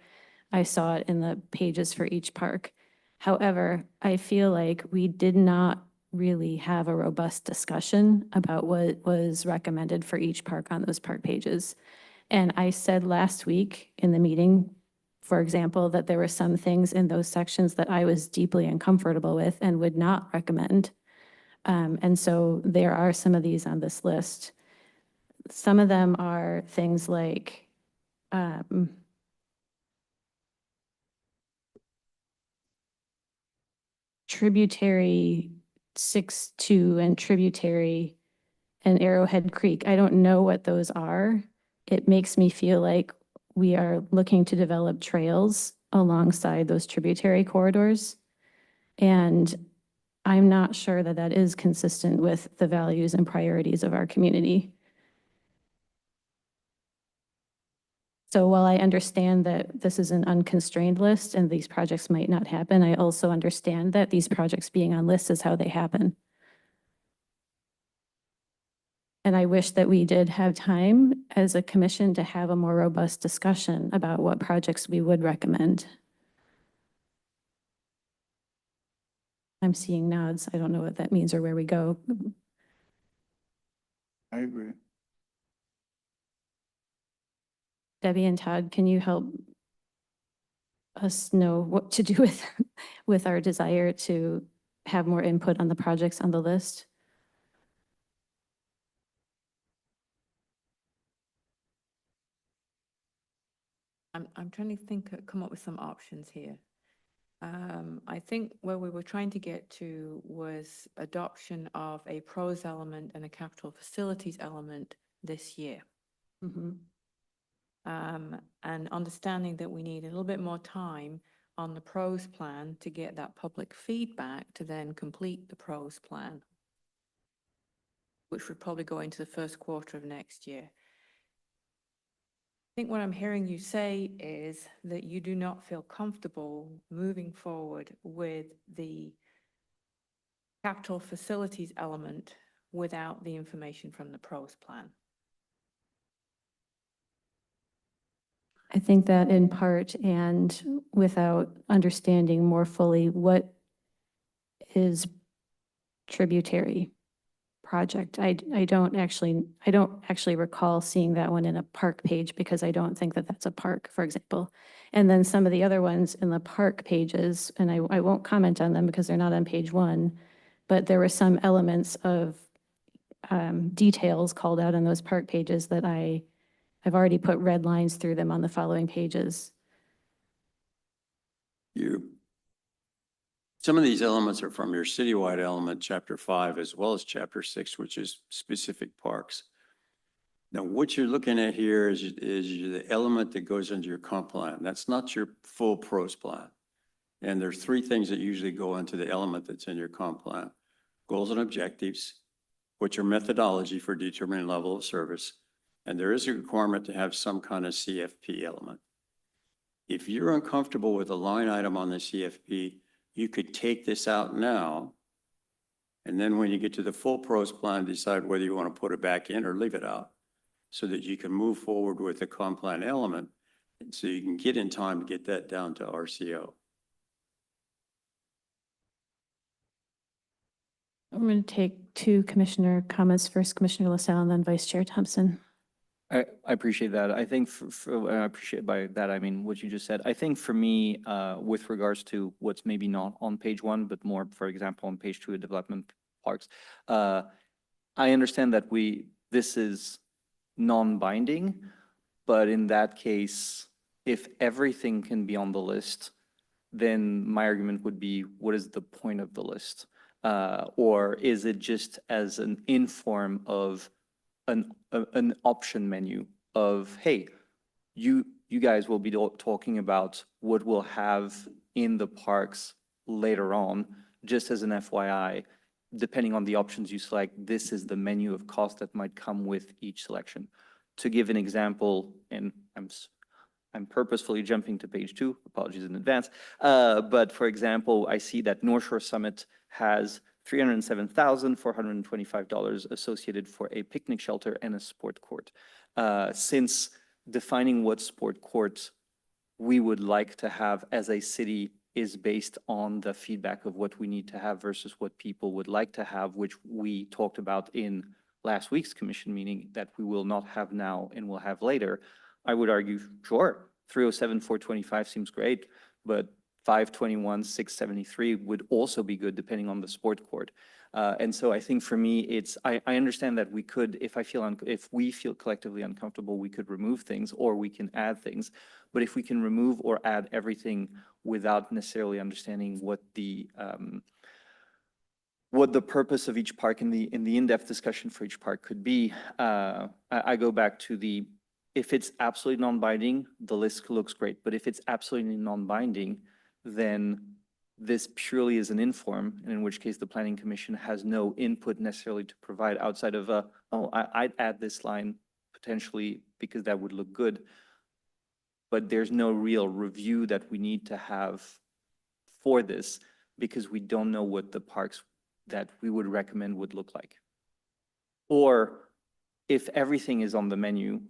I saw it in the pages for each park. However, I feel like we did not really have a robust discussion about what was recommended for each park on those park pages. And I said last week in the meeting, for example, that there were some things in those sections that I was deeply uncomfortable with and would not recommend. And so there are some of these on this list. Some of them are things like tributary 6-2 and tributary and Arrowhead Creek. I don't know what those are. It makes me feel like we are looking to develop trails alongside those tributary corridors. And I'm not sure that that is consistent with the values and priorities of our community. So while I understand that this is an unconstrained list and these projects might not happen, I also understand that these projects being on lists is how they happen. And I wish that we did have time as a commission to have a more robust discussion about what projects we would recommend. I'm seeing nods. I don't know what that means or where we go. I agree. Debbie and Todd, can you help us know what to do with, with our desire to have more input on the projects on the list? I'm trying to think, come up with some options here. I think where we were trying to get to was adoption of a pros element and a capital facilities element this year. And understanding that we need a little bit more time on the pros plan to get that public feedback to then complete the pros plan, which would probably go into the first quarter of next year. I think what I'm hearing you say is that you do not feel comfortable moving forward with the capital facilities element without the information from the pros plan. I think that in part, and without understanding more fully what is tributary project. I don't actually recall seeing that one in a park page because I don't think that that's a park, for example. And then some of the other ones in the park pages, and I won't comment on them because they're not on page 1, but there were some elements of details called out on those park pages that I've already put red lines through them on the following pages. Some of these elements are from your citywide element, chapter 5, as well as chapter 6, which is specific parks. Now, what you're looking at here is the element that goes into your comp plan. That's not your full pros plan. And there's 3 things that usually go into the element that's in your comp plan: goals and objectives, which are methodology for determining level of service. And there is a requirement to have some kind of CFP element. If you're uncomfortable with a line item on the CFP, you could take this out now, and then when you get to the full pros plan, decide whether you want to put it back in or leave it out, so that you can move forward with the comp plan element, and so you can get in time to get that down to RCO. I'm going to take 2 commissioner comments first, Commissioner LaSalle, and then Vice Chair Thompson. I appreciate that. I think I appreciate by that, I mean, what you just said. I think for me, with regards to what's maybe not on page 1, but more, for example, on page 2 of development parks, I understand that this is non-binding, but in that case, if everything can be on the list, then my argument would be, what is the point of the list? Or is it just as an inform of an option menu of, hey, you guys will be talking about what we'll have in the parks later on, just as an FYI, depending on the options you select, this is the menu of cost that might come with each selection. To give an example, and I'm purposefully jumping to page 2, apologies in advance. But for example, I see that North Shore Summit has $307,425 associated for a picnic shelter and a sport court. Since defining what sport court we would like to have as a city is based on the feedback of what we need to have versus what people would like to have, which we talked about in last week's commission meeting that we will not have now and will have later, I would argue, sure, 307,425 seems great, but 521,673 would also be good depending on the sport court. And so I think for me, I understand that we could, if we feel collectively uncomfortable, we could remove things or we can add things. But if we can remove or add everything without necessarily understanding what the what the purpose of each park in the in-depth discussion for each park could be. I go back to if it's absolutely non-binding, the list looks great. But if it's absolutely non-binding, then this purely is an inform, and in which case the planning commission has no input necessarily to provide outside of I'd add this line potentially because that would look good. But there's no real review that we need to have for this because we don't know what the parks that we would recommend would look like. Or if everything is on the menu,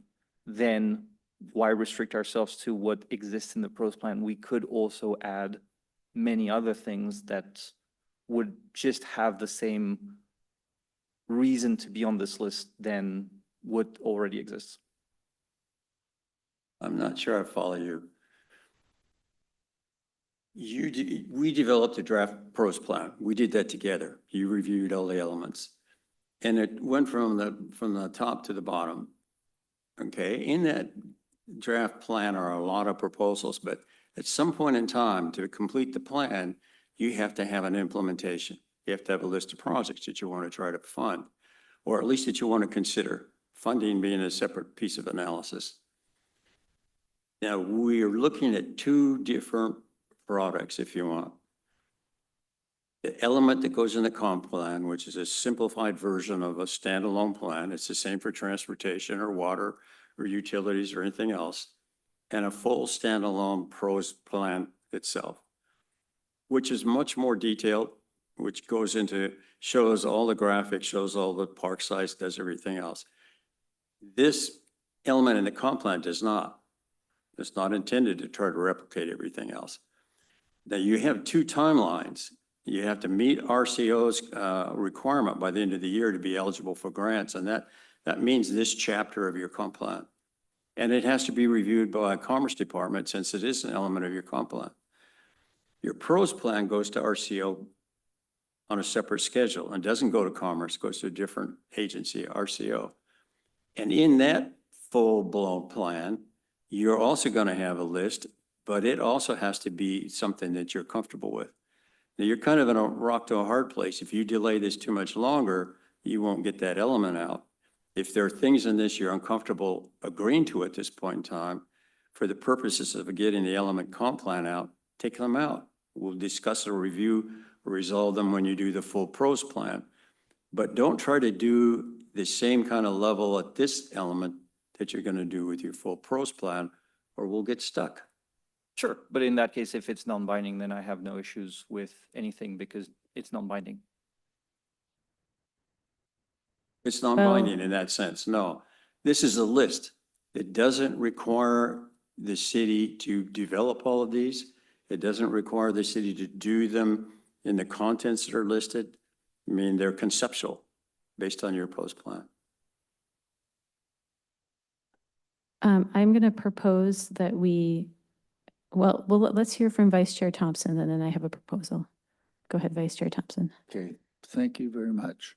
then why restrict ourselves to what exists in the pros plan? We could also add many other things that would just have the same reason to be on this list than what already exists. I'm not sure I follow you. We developed a draft pros plan. We did that together. You reviewed all the elements. And it went from the top to the bottom. Okay, in that draft plan are a lot of proposals, but at some point in time to complete the plan, you have to have an implementation. You have to have a list of projects that you want to try to fund, or at least that you want to consider, funding being a separate piece of analysis. Now, we are looking at two different products, if you want. The element that goes in the comp plan, which is a simplified version of a standalone plan. It's the same for transportation or water or utilities or anything else. And a full standalone pros plan itself, which is much more detailed, which goes into, shows all the graphics, shows all the park size, does everything else. This element in the comp plan does not. It's not intended to try to replicate everything else. Now you have two timelines. You have to meet RCO's requirement by the end of the year to be eligible for grants. And that means this chapter of your comp plan. And it has to be reviewed by a Commerce Department since it is an element of your comp plan. Your pros plan goes to RCO on a separate schedule and doesn't go to Commerce, goes to a different agency, RCO. And in that full-blown plan, you're also going to have a list, but it also has to be something that you're comfortable with. Now, you're kind of in a rock to a hard place. If you delay this too much longer, you won't get that element out. If there are things in this you're uncomfortable agreeing to at this point in time, for the purposes of getting the element comp plan out, take them out. We'll discuss or review or resolve them when you do the full pros plan. But don't try to do the same kind of level at this element that you're going to do with your full pros plan, or we'll get stuck. Sure, but in that case, if it's non-binding, then I have no issues with anything because it's non-binding. It's non-binding in that sense, no. This is a list. It doesn't require the city to develop all of these. It doesn't require the city to do them in the contents that are listed. I mean, they're conceptual based on your post plan. I'm going to propose that let's hear from Vice Chair Thompson, and then I have a proposal. Go ahead, Vice Chair Thompson. Okay, thank you very much.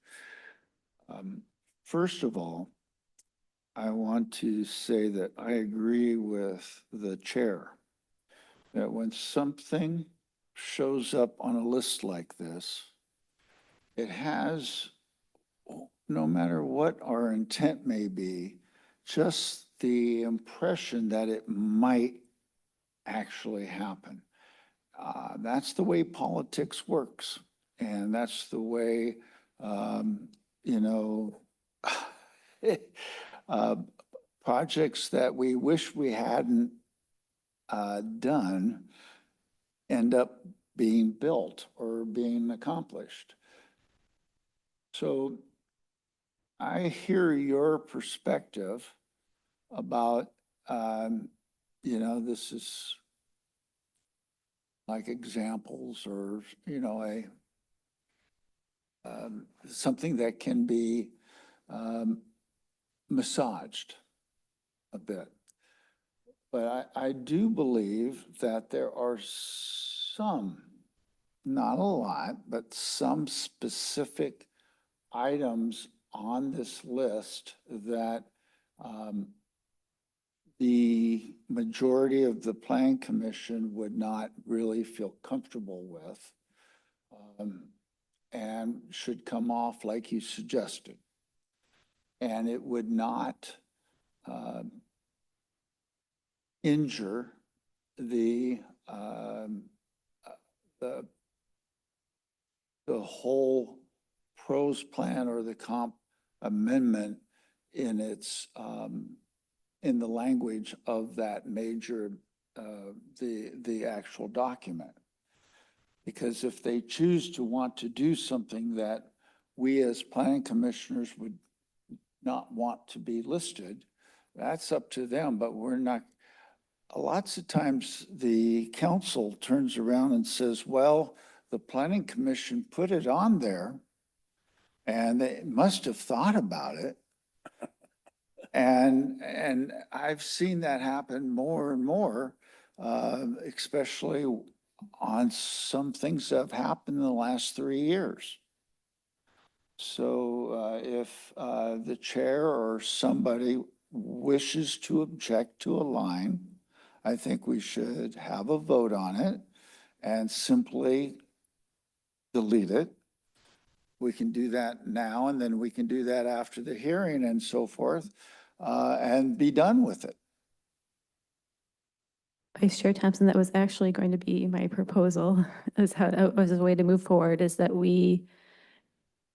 First of all, I want to say that I agree with the chair that when something shows up on a list like this, it has, no matter what our intent may be, just the impression that it might actually happen. That's the way politics works. And that's the way, projects that we wish we hadn't done end up being built or being accomplished. So I hear your perspective about, this is like examples or, something that can be massaged a bit. But I do believe that there are some, not a lot, but some specific items on this list that the majority of the Plan Commission would not really feel comfortable with. and should come off like you suggested. And it would not injure the, the, the whole pros plan or the comp amendment in its, in the language of that major, the actual document. Because if they choose to want to do something that we as planning commissioners would not want to be listed, that's up to them, but we're not. Lots of times the council turns around and says, well, the planning commission put it on there and they must have thought about it. And I've seen that happen more and more, especially on some things that have happened in the last 3 years. So if the chair or somebody wishes to object to a line, I think we should have a vote on it and simply delete it. We can do that now, and then we can do that after the hearing and so forth, and be done with it. Vice Chair Thompson, that was actually going to be my proposal as a way to move forward, is that we,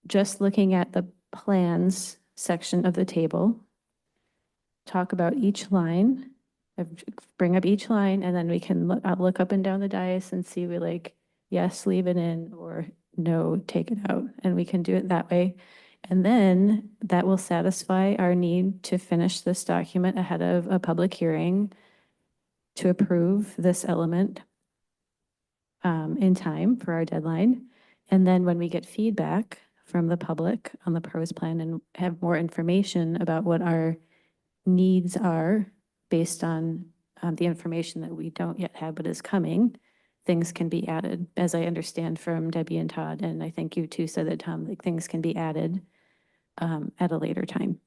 just looking at the plans section of the table, talk about each line, bring up each line, and then we can look up and down the dais and see, we like, yes, leave it in, or no, take it out. And we can do it that way. And then that will satisfy our need to finish this document ahead of a public hearing to approve this element in time for our deadline. And then when we get feedback from the public on the pros plan and have more information about what our needs are based on the information that we don't yet have but is coming, things can be added, as I understand from Debbie and Todd, and I think you too said that, Tom, like things can be added at a later time.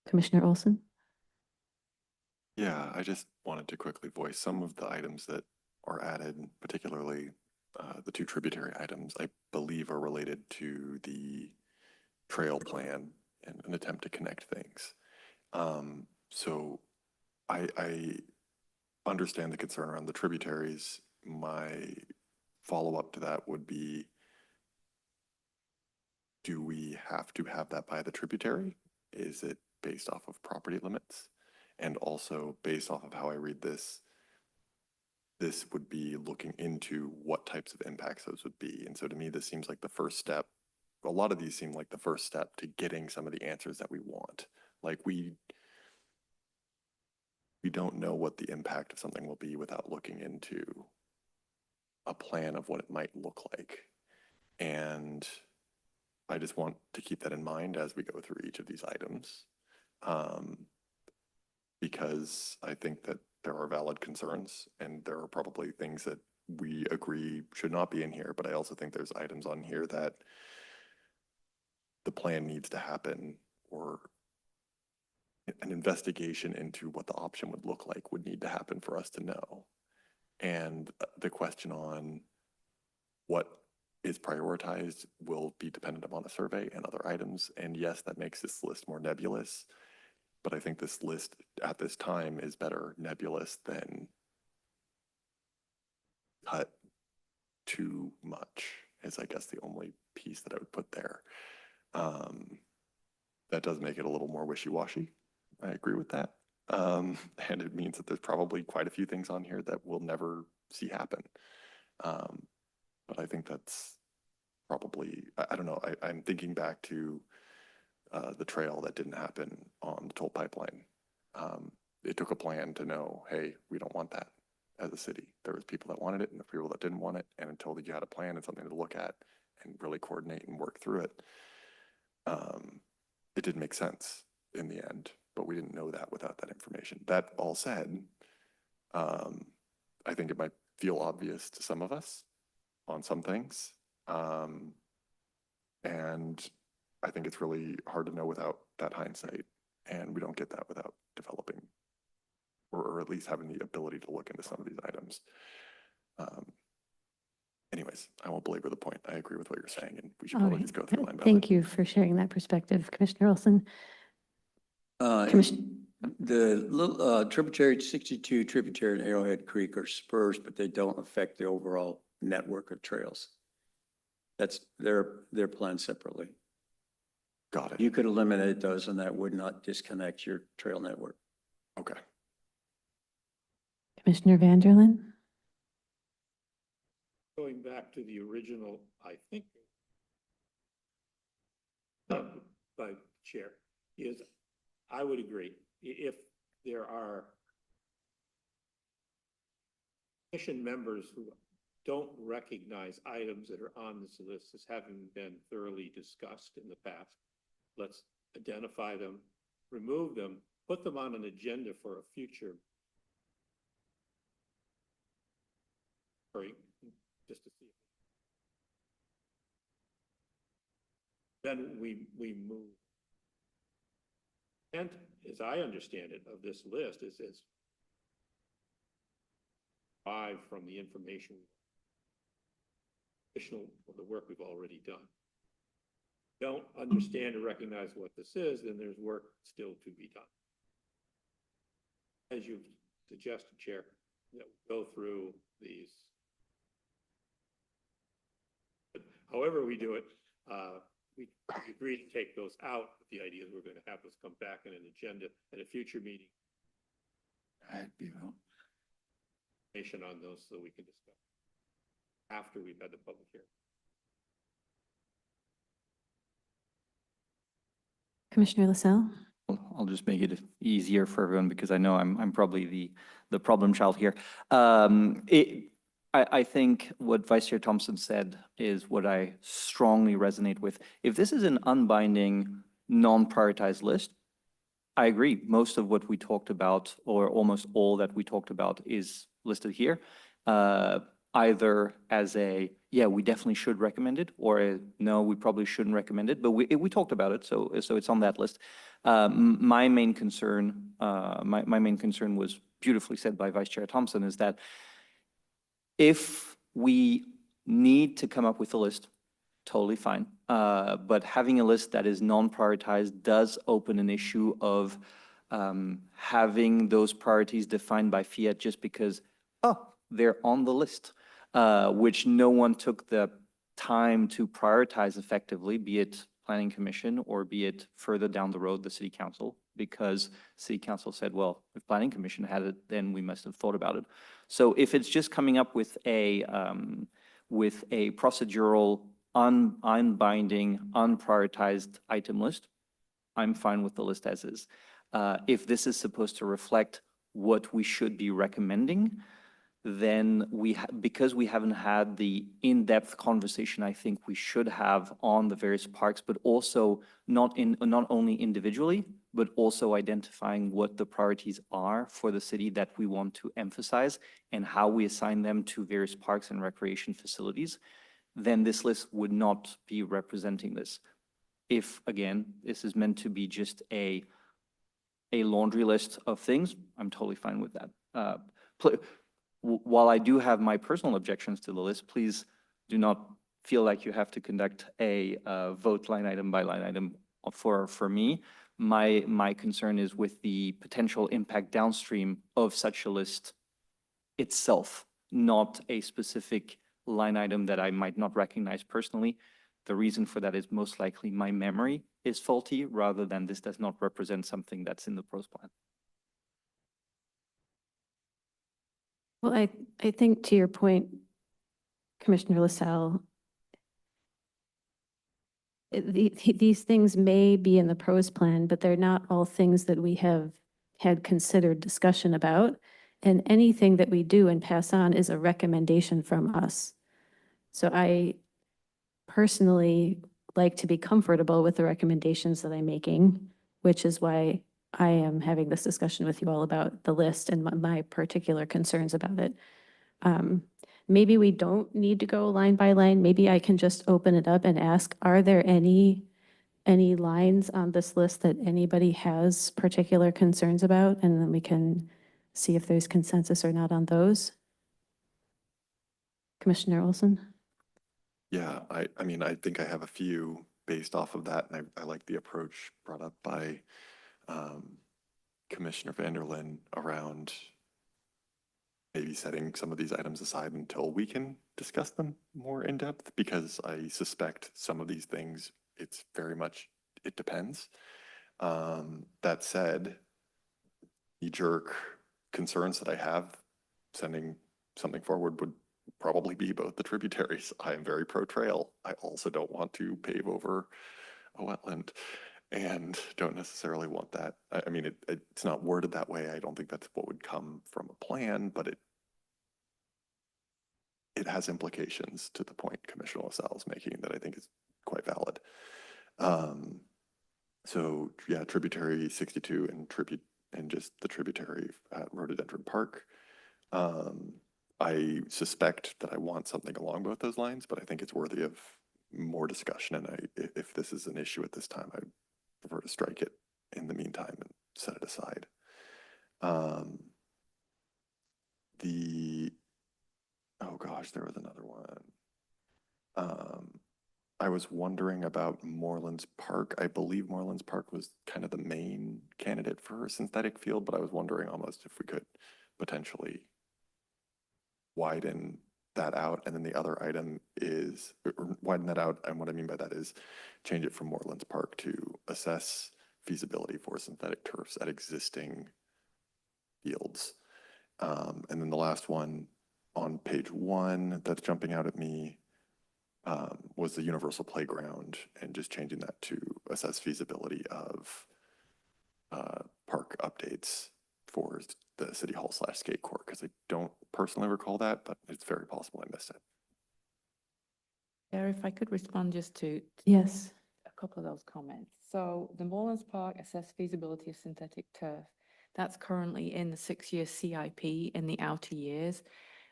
Commissioner Olson? Yeah, I just wanted to quickly voice some of the items that are added, particularly the 2 tributary items, I believe are related to the trail plan and an attempt to connect things. So I understand the concern around the tributaries. My follow-up to that would be, do we have to have that by the tributary? Is it based off of property limits? And also based off of how I read this, this would be looking into what types of impacts those would be. And so to me, this seems like the first step. A lot of these seem like the first step to getting some of the answers that we want. Like we don't know what the impact of something will be without looking into a plan of what it might look like. And I just want to keep that in mind as we go through each of these items. Because I think that there are valid concerns and there are probably things that we agree should not be in here, but I also think there's items on here that the plan needs to happen, or an investigation into what the option would look like would need to happen for us to know. And the question on what is prioritized will be dependent upon a survey and other items. And yes, that makes this list more nebulous, but I think this list at this time is better nebulous than cut too much, is I guess the only piece that I would put there. That does make it a little more wishy-washy. I agree with that. And it means that there's probably quite a few things on here that we'll never see happen. But I think that's probably, I don't know, I'm thinking back to the trail that didn't happen on the toll pipeline. It took a plan to know, hey, we don't want that as a city. There was people that wanted it and the people that didn't want it. And until you had a plan and something to look at and really coordinate and work through it, it didn't make sense in the end, but we didn't know that without that information. That all said, I think it might feel obvious to some of us on some things. And I think it's really hard to know without that hindsight. And we don't get that without developing, or at least having the ability to look into some of these items. anyways, I won't belabor the point. I agree with what you're saying, and we should All probably right. just go through line by line. Thank you for sharing that perspective, Commissioner Olson. Commission- The little, tributary, 62 tributary and Arrowhead Creek are spurs, but they don't affect the overall network of trails. They're planned separately. Got it. You could eliminate those and that would not disconnect your trail network. Okay. Commissioner Vanderlin? Going back to the original, I think, by chair, is I would agree. If there are commission members who don't recognize items that are on this list as having been thoroughly discussed in the past, let's identify them, remove them, put them on an agenda for a future. Sorry, just to see. Then we move. And as I understand it, of this list is from the information, additional of the work we've already done. Don't understand or recognize what this is, then there's work still to be done. As you've suggested, Chair, that we go through these. But however we do it, we agree to take those out. The idea is we're going to have those come back in an agenda at a future meeting. Information on those so we can discuss after we've had the public hearing. Commissioner LaSalle? I'll just make it easier for everyone because I know I'm probably the problem child here. I think what Vice Chair Thompson said is what I strongly resonate with. If this is an unbinding, non-prioritized list, I agree. Most of what we talked about, or almost all that we talked about, is listed here. Either as a, yeah, we definitely should recommend it, or a, no, we probably shouldn't recommend it, but we talked about it, so it's on that list. My main concern was beautifully said by Vice Chair Thompson, is that if we need to come up with a list, totally fine. But having a list that is non-prioritized does open an issue of having those priorities defined by Fiat just because, oh, they're on the list, which no one took the time to prioritize effectively, be it Planning Commission or be it further down the road, the City Council, because City Council said, well, if Planning Commission had it, then we must have thought about it. So if it's just coming up with a procedural, unbinding, unprioritized item list, I'm fine with the list as is. If this is supposed to reflect what we should be recommending, then because we haven't had the in-depth conversation I think we should have on the various parks, but also not only individually, but also identifying what the priorities are for the city that we want to emphasize and how we assign them to various parks and recreation facilities, then this list would not be representing this. If, again, this is meant to be just a laundry list of things, I'm totally fine with that. While I do have my personal objections to the list, please do not feel like you have to conduct a vote line item by line item for me. My concern is with the potential impact downstream of such a list itself, not a specific line item that I might not recognize personally. The reason for that is most likely my memory is faulty rather than this does not represent something that's in the pros plan. Well, I think to your point, Commissioner LaSalle, these things may be in the pros plan, but they're not all things that we have had considered discussion about. And anything that we do and pass on is a recommendation from us. So I personally like to be comfortable with the recommendations that I'm making, which is why I am having this discussion with you all about the list and my particular concerns about it. Maybe we don't need to go line by line. Maybe I can just open it up and ask, are there any lines on this list that anybody has particular concerns about? And then we can see if there's consensus or not on those. Commissioner Olson? Yeah, I mean, I think I have a few based off of that, and I like the approach brought up by Commissioner Vanderlyn around maybe setting some of these items aside until we can discuss them more in depth, because I suspect some of these things, it's very much, it depends. That said, knee-jerk concerns that I have, sending something forward would probably be both the tributaries. I am very pro-trail. I also don't want to pave over a wetland and don't necessarily want that. I mean, it's not worded that way. I don't think that's what would come from a plan, but it has implications to the point Commissioner LaSalle is making that I think is quite valid. So yeah, tributary 62 and just the tributary at Rhododendron Park. I suspect that I want something along both those lines, but I think it's worthy of more discussion. And if this is an issue at this time, I prefer to strike it in the meantime and set it aside. Oh gosh, there was another one. I was wondering about Morelands Park. I believe Morelands Park was kind of the main candidate for a synthetic field, but I was wondering almost if we could potentially widen that out. And then the other item is widen that out. And what I mean by that is change it from Morelands Park to assess feasibility for synthetic turfs at existing fields. And then the last one on page 1 that's jumping out at me was the universal playground, and just changing that to assess feasibility of park updates for the city hall / skate court, because I don't personally recall that, but it's very possible I missed it. Chair, if I could respond just to Yes. a couple of those comments. So the Morelands Park assess feasibility of synthetic turf. That's currently in the 6-year CIP in the outer years.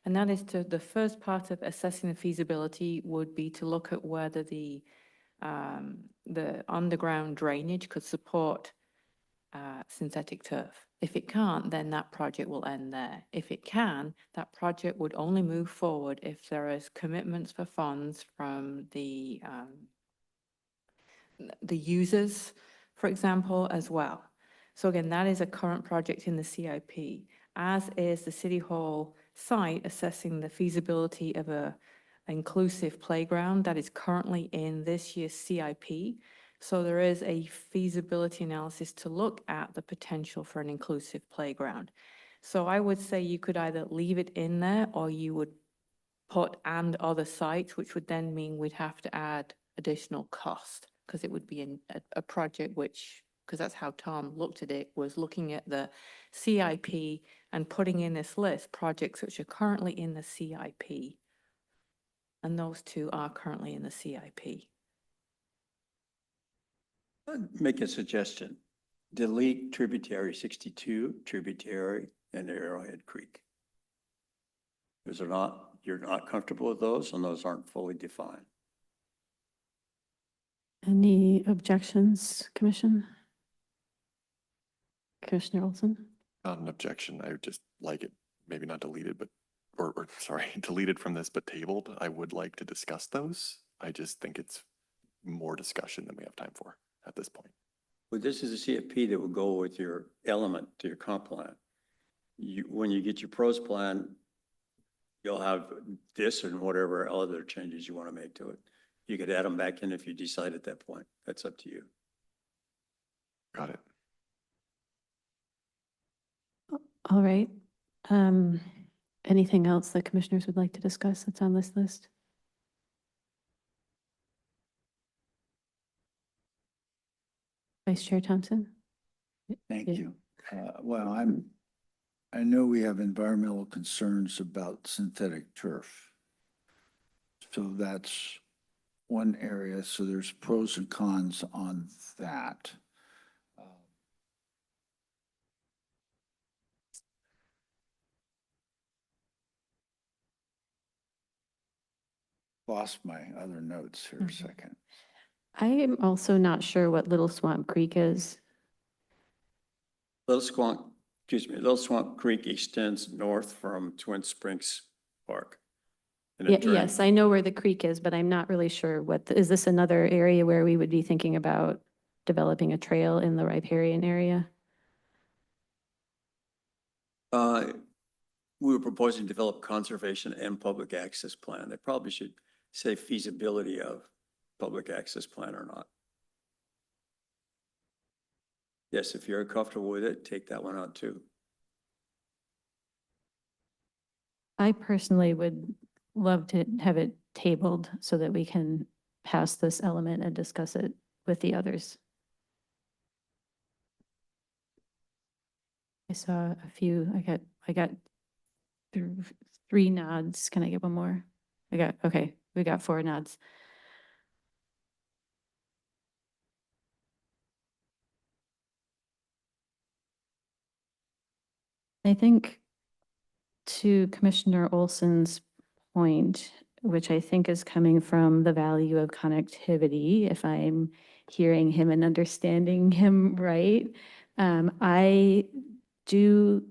And that is to the first part of assessing the feasibility would be to look at whether the underground drainage could support synthetic turf. If it can't, then that project will end there. If it can, that project would only move forward if there is commitments for funds from the users, for example, as well. So again, that is a current project in the CIP, as is the City Hall site assessing the feasibility of a inclusive playground that is currently in this year's CIP. So there is a feasibility analysis to look at the potential for an inclusive playground. So I would say you could either leave it in there, or you would put and other sites, which would then mean we'd have to add additional cost, because it would be a project which, because that's how Tom looked at it, was looking at the CIP and putting in this list projects which are currently in the CIP. And those two are currently in the CIP. I'd make a suggestion. Delete tributary 62, tributary, and Arrowhead Creek. Because you're not comfortable with those, and those aren't fully defined. Any objections, Commission? Commissioner Olson? Not an objection. I would just like it, maybe not deleted, but, or sorry, deleted from this, but tabled. I would like to discuss those. I just think it's more discussion than we have time for at this point. Well, this is a CFP that will go with your element to your comp plan. When you get your pros plan, you'll have this and whatever other changes you want to make to it. You could add them back in if you decide at that point. That's up to you. Got it. All right. Anything else that commissioners would like to discuss that's on this list? Vice Chair Thompson? Thank Yeah. you. Well, I know we have environmental concerns about synthetic turf. So that's one area. So there's pros and cons on that. Lost my other notes here a second. I am also not sure what Little Swamp Creek is. Little Swamp Creek extends north from Twin Springs Park. and a drain. Yes, I know where the creek is, but I'm not really sure is this another area where we would be thinking about developing a trail in the riparian area? We were proposing to develop conservation and public access plan. They probably should say feasibility of public access plan or not. Yes, if you're comfortable with it, take that one out too. I personally would love to have it tabled so that we can pass this element and discuss it with the others. I saw a few, I got three nods. Can I get one more? Okay, we got 4 nods. I think to Commissioner Olson's point, which I think is coming from the value of connectivity, if I'm hearing him and understanding him right, I do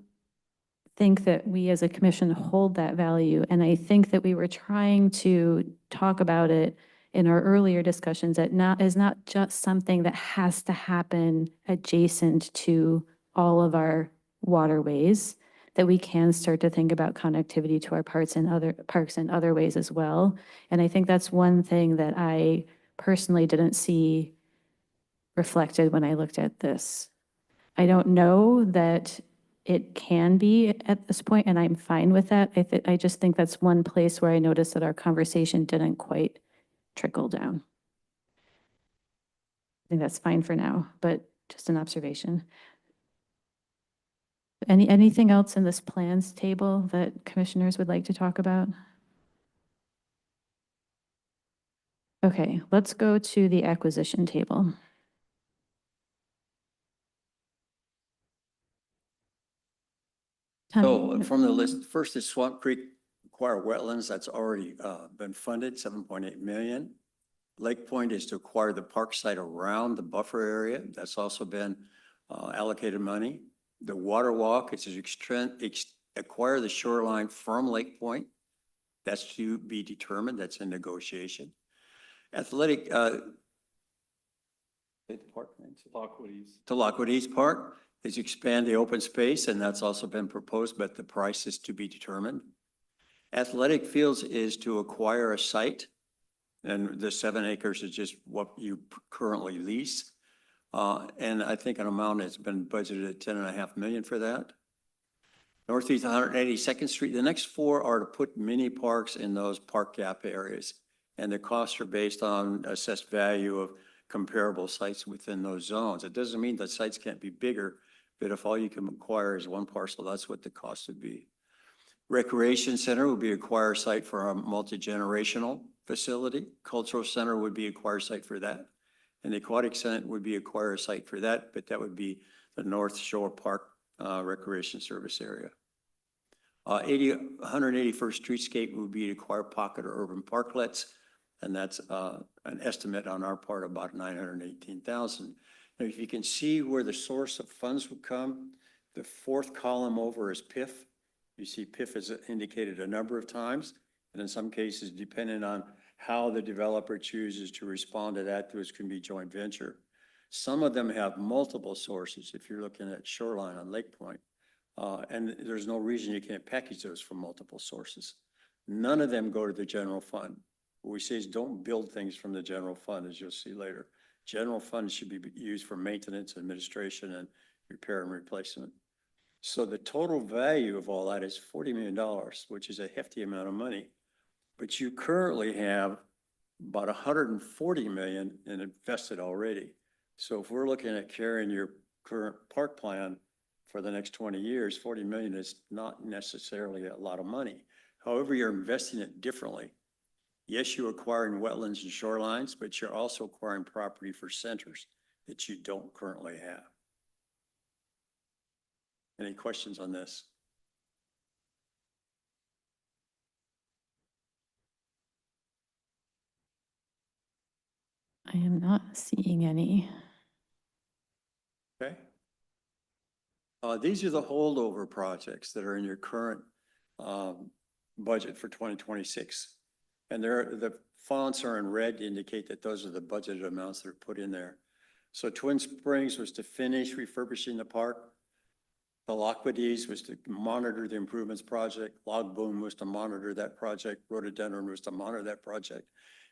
think that we as a commission hold that value. And I think that we were trying to talk about it in our earlier discussions that is not just something that has to happen adjacent to all of our waterways, that we can start to think about connectivity to our parks and other ways as well. And I think that's one thing that I personally didn't see reflected when I looked at this. I don't know that it can be at this point, and I'm fine with that. I just think that's one place where I noticed that our conversation didn't quite trickle down. I think that's fine for now, but just an observation. Anything else in this plans table that commissioners would like to talk about? Okay, let's go to the acquisition table. So from the list, first is Swamp Creek acquire wetlands. That's already been funded, 7.8 million. Lake Point is to acquire the park site around the buffer area. That's also been allocated money. The water walk, it's to acquire the shoreline from Lake Point. That's to be determined. That's in negotiation. Athletic, park names? To Lockwood East Park is expand the open space, and that's also been proposed, but the price is to be determined. Athletic fields is to acquire a site, and the 7 acres is just what you currently lease. And I think an amount has been budgeted at 10.5 million for that. Northeast 182nd Street, the next 4 are to put mini parks in those park gap areas. And the costs are based on assessed value of comparable sites within those zones. It doesn't mean that sites can't be bigger, but if all you can acquire is one parcel, that's what the cost would be. Recreation center would be acquire site for a multi-generational facility. Cultural center would be acquire site for that. And the aquatic center would be acquire a site for that, but that would be the North Shore Park Recreation Service area. 181st Streetscape would be acquire pocket or urban parklets. And that's an estimate on our part about 918,000. Now, if you can see where the source of funds would come, the 4th column over is PIF. You see PIF is indicated a number of times, and in some cases, depending on how the developer chooses to respond to that, those can be joint venture. Some of them have multiple sources. If you're looking at Shoreline on Lake Point, and there's no reason you can't package those from multiple sources. None of them go to the general fund. What we say is don't build things from the general fund, as you'll see later. General funds should be used for maintenance, administration, and repair and replacement. So the total value of all that is $40 million, which is a hefty amount of money. But you currently have about 140 million invested already. So if we're looking at carrying your current park plan for the next 20 years, 40 million is not necessarily a lot of money. However, you're investing it differently. Yes, you're acquiring wetlands and shorelines, but you're also acquiring property for centers that you don't currently have. Any questions on this? I am not seeing any. Okay. These are the holdover projects that are in your current budget for 2026. And the fonts are in red to indicate that those are the budgeted amounts that are put in there. So Twin Springs was to finish refurbishing the park. The Lockwoodies was to monitor the improvements project. Log Boom was to monitor that project. Rhododendron was to monitor that project.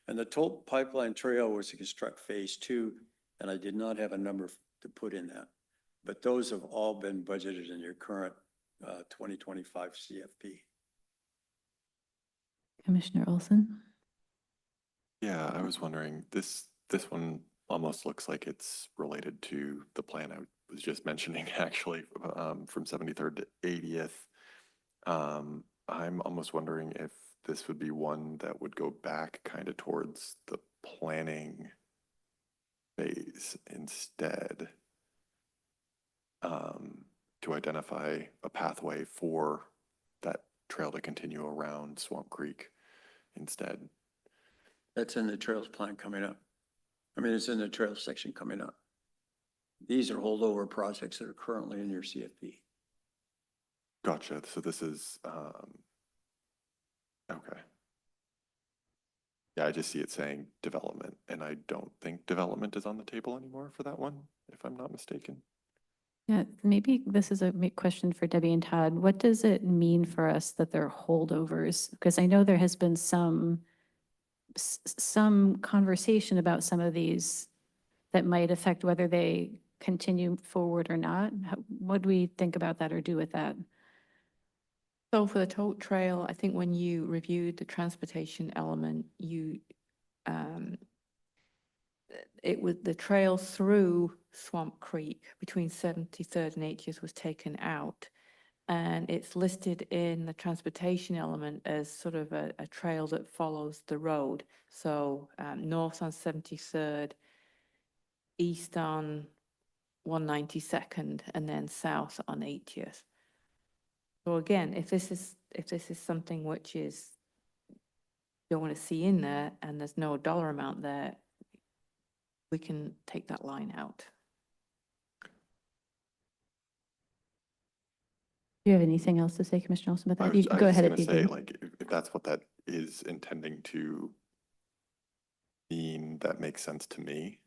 And the Toll Pipeline Trail was to construct phase 2, and I did not have a number to put in that. But those have all been budgeted in your current 2025 CFP. Commissioner Olson? Yeah, I was wondering, this one almost looks like it's related to the plan I was just mentioning, actually, from 73rd to 80th. I'm almost wondering if this would be one that would go back kind of towards the planning phase instead, to identify a pathway for that trail to continue around Swamp Creek instead. That's in the trails plan coming up. I mean, it's in the trails section coming up. These are holdover projects that are currently in your CFP. Gotcha. So this is, okay. Yeah, I just see it saying development, and I don't think development is on the table anymore for that one, if I'm not mistaken. Yeah, maybe this is a question for Debbie and Todd. What does it mean for us that they're holdovers? Because I know there has been some conversation about some of these that might affect whether they continue forward or not. What do we think about that or do with that? So for the tote trail, I think when you reviewed the transportation element, it was the trail through Swamp Creek between 73rd and 80th was taken out. And it's listed in the transportation element as sort of a trail that follows the road. So north on 73rd, east on 192nd, and then south on 80th. So again, if this is something which is you don't want to see in there and there's no dollar amount there, we can take that line out. Do you have anything else to say, Commissioner Olson, about I that? was You can go ahead just if you gonna say, do. like, if that's what that is intending to mean, that makes sense to me.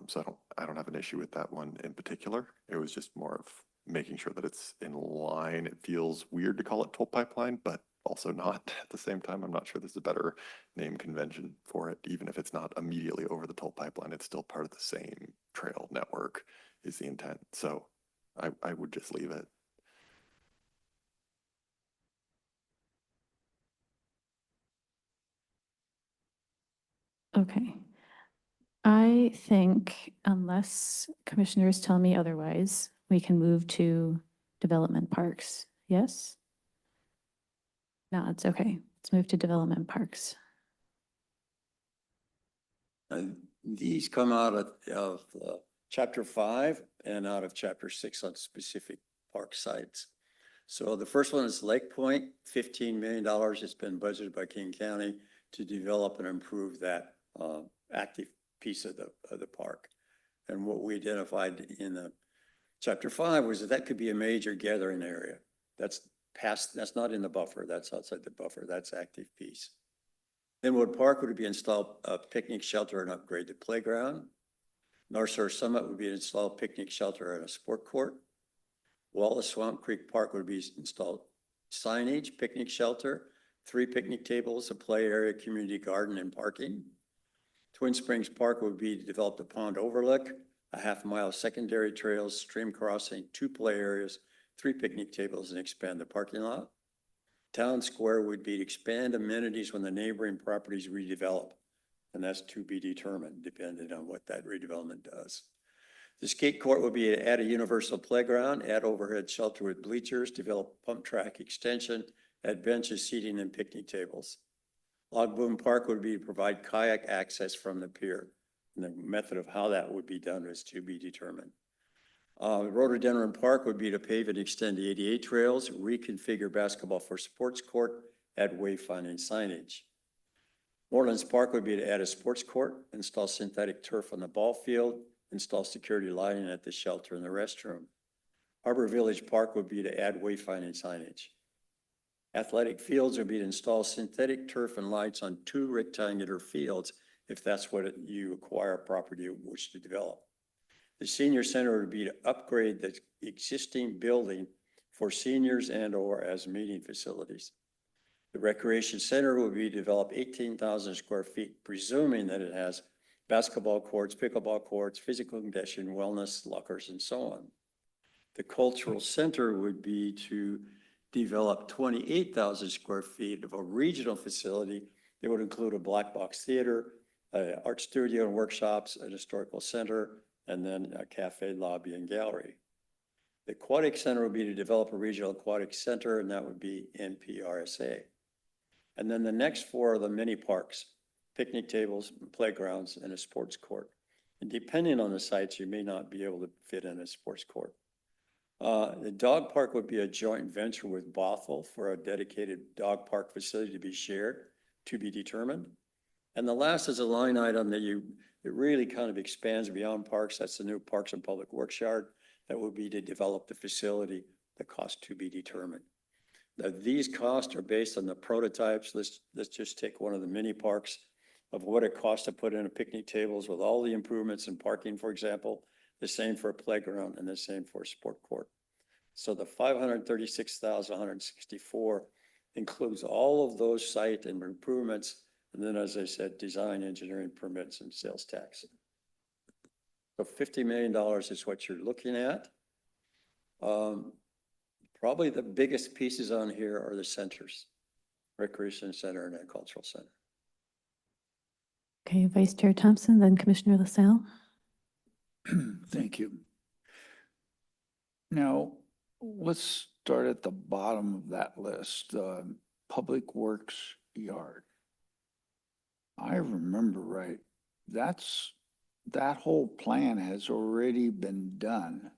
So I don't have an issue with that one in particular. It was just more of making sure that it's in line. It feels weird to call it toll pipeline, but also not at the same time. I'm not sure there's a better name convention for it. Even if it's not immediately over the toll pipeline, it's still part of the same trail network is the intent. So I would just leave it. Okay. I think unless commissioners tell me otherwise, we can move to development parks. Yes? No, it's okay. Let's move to development parks. These come out of chapter 5 and out of chapter 6 on specific park sites. So the first one is Lake Point, $15 million has been budgeted by King County to develop and improve that active piece of the park. And what we identified in the chapter 5 was that could be a major gathering area. That's not in the buffer, that's outside the buffer, that's active piece. Inwood Park would be installed a picnic shelter and upgraded playground. North Shore Summit would be installed picnic shelter and a sport court. Wallace Swamp Creek Park would be installed signage, picnic shelter, 3 picnic tables, a play area, community garden, and parking. Twin Springs Park would be developed a pond overlook, a half-mile secondary trails, stream crossing, 2 play areas, 3 picnic tables, and expand the parking lot. Town Square would be to expand amenities when the neighboring properties redevelop. And that's to be determined, depending on what that redevelopment does. The skate court would be to add a universal playground, add overhead shelter with bleachers, develop pump track extension, add benches, seating, and picnic tables. Log Boom Park would be to provide kayak access from the pier. And the method of how that would be done is to be determined. Rhododendron Park would be to pave and extend the 88 trails, reconfigure basketball for sports court, add wayfinding signage. Morelands Park would be to add a sports court, install synthetic turf on the ball field, install security lighting at the shelter and the restroom. Harbor Village Park would be to add wayfinding signage. Athletic fields would be to install synthetic turf and lights on 2 rectangular fields if that's what you acquire a property you wish to develop. The senior center would be to upgrade the existing building for seniors and/or as meeting facilities. The recreation center will be developed 18,000 square feet, presuming that it has basketball courts, pickleball courts, physical conditioning, wellness, lockers, and so on. The cultural center would be to develop 28,000 square feet of a regional facility that would include a black box theater, art studio and workshops, an historical center, and then a cafe, lobby, and gallery. The aquatic center would be to develop a regional aquatic center, and that would be NPRSA. And then the next 4 are the mini parks, picnic tables, playgrounds, and a sports court. And depending on the sites, you may not be able to fit in a sports court. The dog park would be a joint venture with Bothell for a dedicated dog park facility to be shared, to be determined. And the last is a line item that it really kind of expands beyond parks. That's the new Parks and Public Works Yard. That would be to develop the facility, the cost to be determined. Now, these costs are based on the prototypes. Let's just take one of the mini parks of what it costs to put in a picnic tables with all the improvements in parking, for example, the same for a playground and the same for a sport court. So the 536,164 includes all of those site and improvements. And then, as I said, design, engineering, permits, and sales tax. So $50 million is what you're looking at. Probably the biggest pieces on here are the centers, Recreation Center and a Cultural Center. Okay, Vice Chair Thompson, then Commissioner LaSalle. Thank you. Now, let's start at the bottom of that list, Public Works Yard. I remember right, that whole plan has already been done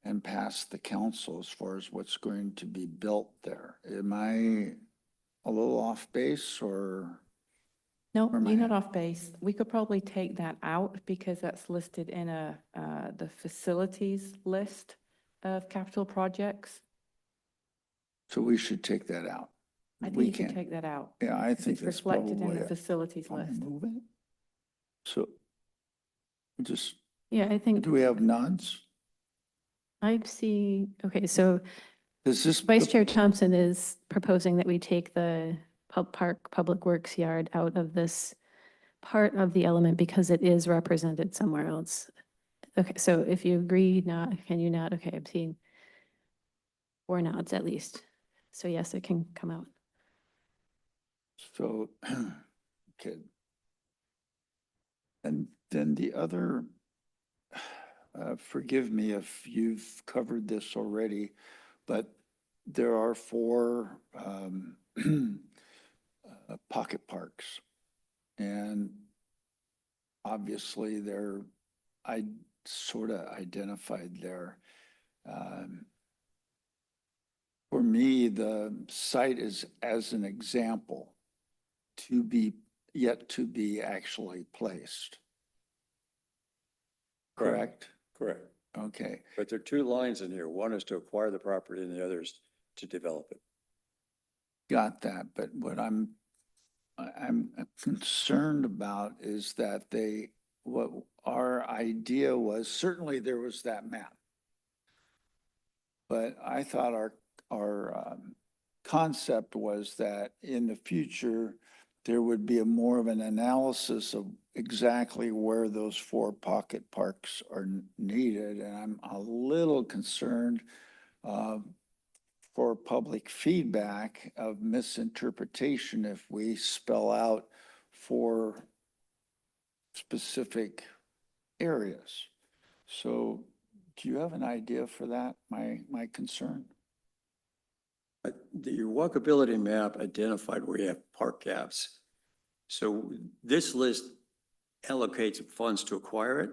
and passed the council as far as what's going to be built there. Am I a little off base or? No, Where am I you're not at? off base. We could probably take that out because that's listed in the facilities list of capital projects. So we should take that out. I think We you can can't. take that out. Yeah, I 'Cause think it's that's reflected in probably the it. facilities I'll list. remove it. So just, Yeah, I think do we have nods? I see, okay, so Does this? Vice Chair Thompson is proposing that we take the Public Works Yard out of this part of the element because it is represented somewhere else. Okay, so if you agree, not, can you not? Okay, I'm seeing 4 nods at least. So yes, it can come out. So, okay. And then the other, forgive me if you've covered this already, but there are 4 pocket parks. And obviously I sort of identified there. For me, the site is as an example to be yet to be actually placed. Correct? Correct. Okay. But there are 2 lines in here. One is to acquire the property and the other is to develop it. Got that, but what I'm concerned about is that what our idea was, certainly there was that map. But I thought our concept was that in the future, there would be more of an analysis of exactly where those 4 pocket parks are needed. And I'm a little concerned for public feedback of misinterpretation if we spell out 4 specific areas. So do you have an idea for that, my concern? The walkability map identified where you have park gaps. So this list allocates funds to acquire it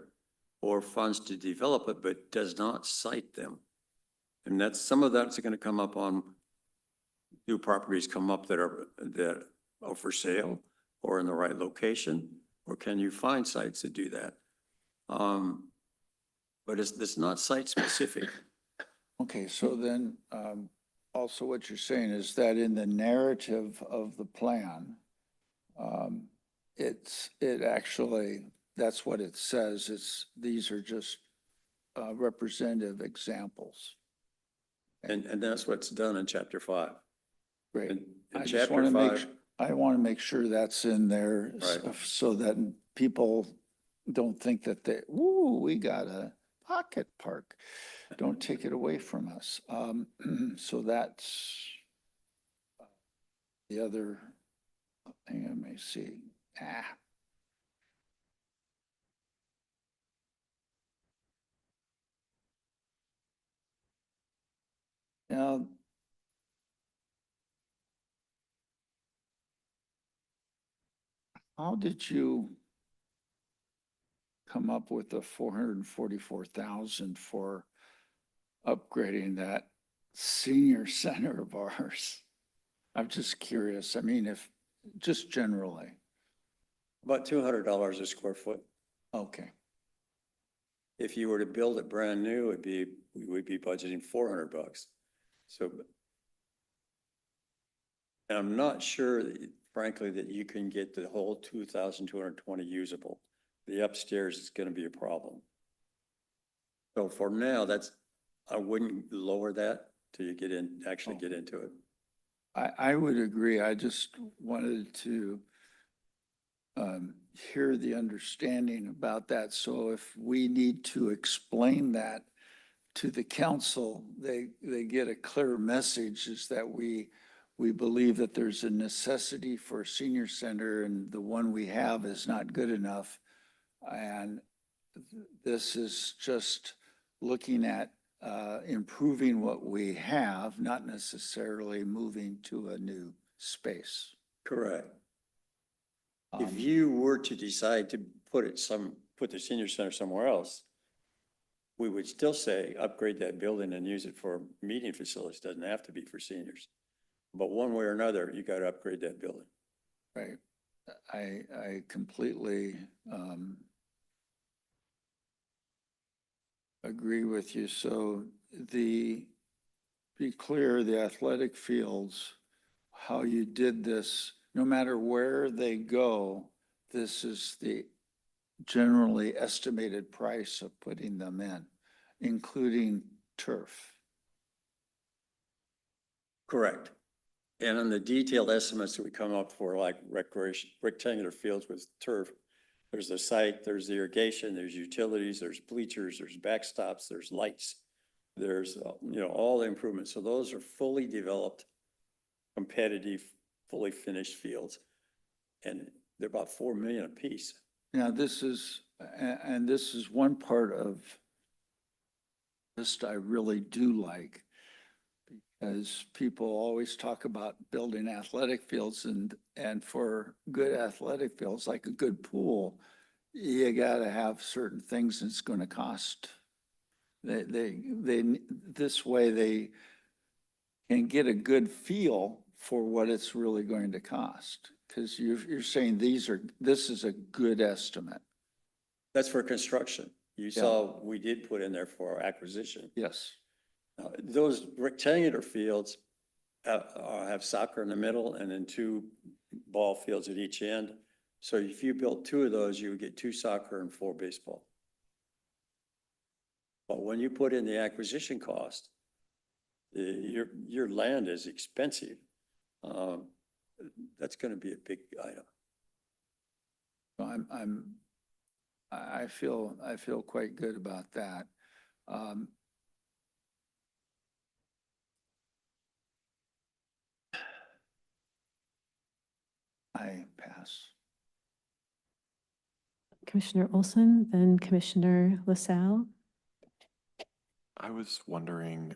or funds to develop it, but does not cite them. And some of that's going to come up on new properties come up that are for sale or in the right location, or can you find sites that do that? But it's not site specific. Okay, so then also what you're saying is that in the narrative of the plan, it actually, that's what it says. These are just representative examples. And that's what's done in chapter 5. Great. In I just chapter want to make, 5, I want to make sure that's in there Right. so that people don't think that we got a pocket park. Don't take it away from us. So that's the other thing I may see. Now, how did you come up with the 444,000 for upgrading that senior center of ours? I'm just curious. I mean, just generally. about $200 a square foot. Okay, If you were to build it brand new, we would be budgeting $400. So, and I'm not sure, frankly, that you can get the whole 2,220 usable. The upstairs is going to be a problem. So for now, I wouldn't lower that till you actually get into it. I would agree. I just wanted to hear the understanding about that. So if we need to explain that to the council, they get a clear message is that we believe that there's a necessity for a senior center and the one we have is not good enough. And this is just looking at improving what we have, not necessarily moving to a new space. Correct. If Um, you were to decide to put the senior center somewhere else, we would still say upgrade that building and use it for meeting facilities. Doesn't have to be for seniors. But one way or another, you got to upgrade that building. Right. I completely agree with you. So be clear, the athletic fields, how you did this, no matter where they go, this is the generally estimated price of putting them in, including turf. Correct. And on the detailed estimates that we come up for, like rectangular fields with turf, there's the site, there's the irrigation, there's utilities, there's bleachers, there's backstops, there's lights. There's, all the improvements. So those are fully developed, competitive, fully finished fields. And they're about 4 million a piece. Now, this is one part of this I really do like, because people always talk about building athletic fields and for good athletic fields, like a good pool, you gotta have certain things that's gonna cost. This way they can get a good feel for what it's really going to cost. Because you're saying this is a good estimate. That's for construction. You saw we did put in there for acquisition. Yes. Those rectangular fields have soccer in the middle and then 2 ball fields at each end. So if you built 2 of those, you would get 2 soccer and 4 baseball. But when you put in the acquisition cost, your land is expensive. That's going to be a big item. I feel quite good about that. I pass. Commissioner Olson, then Commissioner LaSalle. I was wondering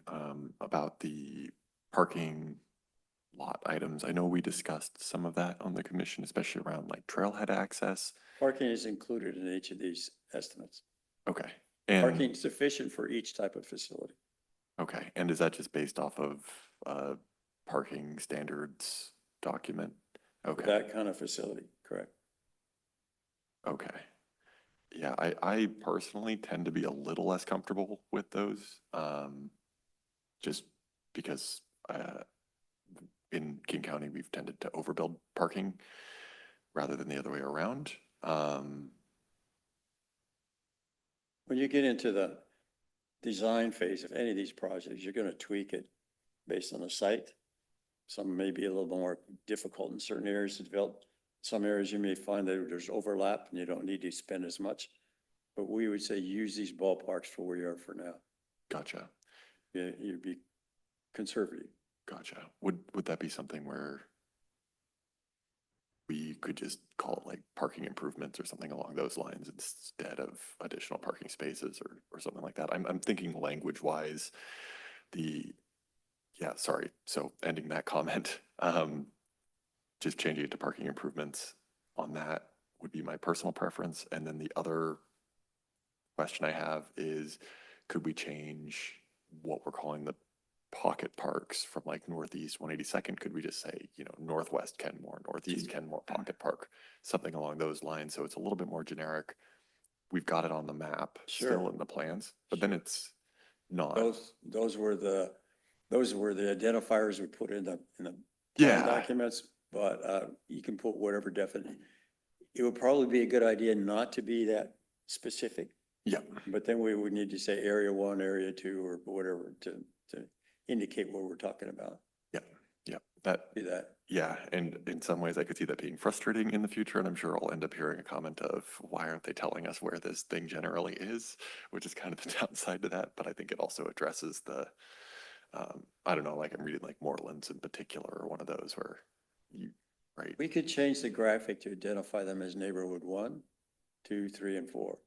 about the parking lot items. I know we discussed some of that on the commission, especially around like trailhead access. Parking is included in each of these estimates. Okay. Parking sufficient for each type of facility. Okay. And is that just based off of parking standards document? For Okay. that kind of facility, correct. Okay. Yeah, I personally tend to be a little less comfortable with those, just because in King County, we've tended to overbuild parking rather than the other way around. When you get into the design phase of any of these projects, you're gonna tweak it based on the site. Some may be a little more difficult in certain areas to develop. Some areas you may find that there's overlap and you don't need to spend as much. But we would say use these ballparks for where you are for now. Gotcha. You'd be conservative. Gotcha. Would that be something where we could just call it like parking improvements or something along those lines instead of additional parking spaces or something like that? I'm thinking language wise, yeah, sorry. So ending that comment, just changing it to parking improvements on that would be my personal preference. And then the other question I have is, could we change what we're calling the pocket parks from like Northeast 182nd? Could we just say, Northwest Kenmore, Northeast Kenmore Pocket Park, something along those lines? So it's a little bit more generic. We've got it on the map still in the plans, but then it's not. Those were the identifiers we put in the Yeah. plan documents, but you can put whatever definition. It would probably be a good idea not to be that specific. Yeah. But then we would need to say area 1, area 2, or whatever to indicate what we're talking about. Yeah. Do that. Yeah. And in some ways I could see that being frustrating in the future. And I'm sure I'll end up hearing a comment of why aren't they telling us where this thing generally is, which is kind of the downside to that. But I think it also addresses I don't know, like I'm reading like Morelands in particular, or one of those where right. We could change the graphic to identify them as neighborhood 1, 2, 3, and 4.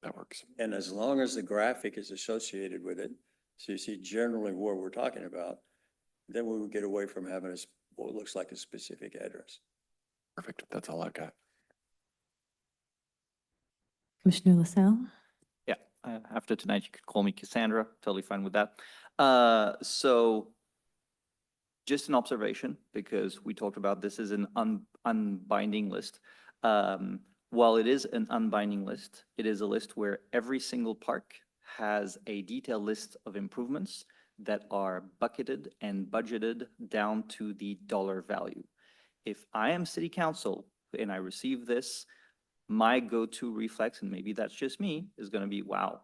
That works. And as long as the graphic is associated with it, so you see generally what we're talking about, then we would get away from having what looks like a specific address. Perfect. That's all I've got. Commissioner LaSalle? Yeah, after tonight, you could call me Cassandra, totally fine with that. So just an observation, because we talked about this is an unbinding list. While it is an unbinding list, it is a list where every single park has a detailed list of improvements that are bucketed and budgeted down to the dollar value. If I am city council and I receive this, my go-to reflex, and maybe that's just me, is going to be, wow,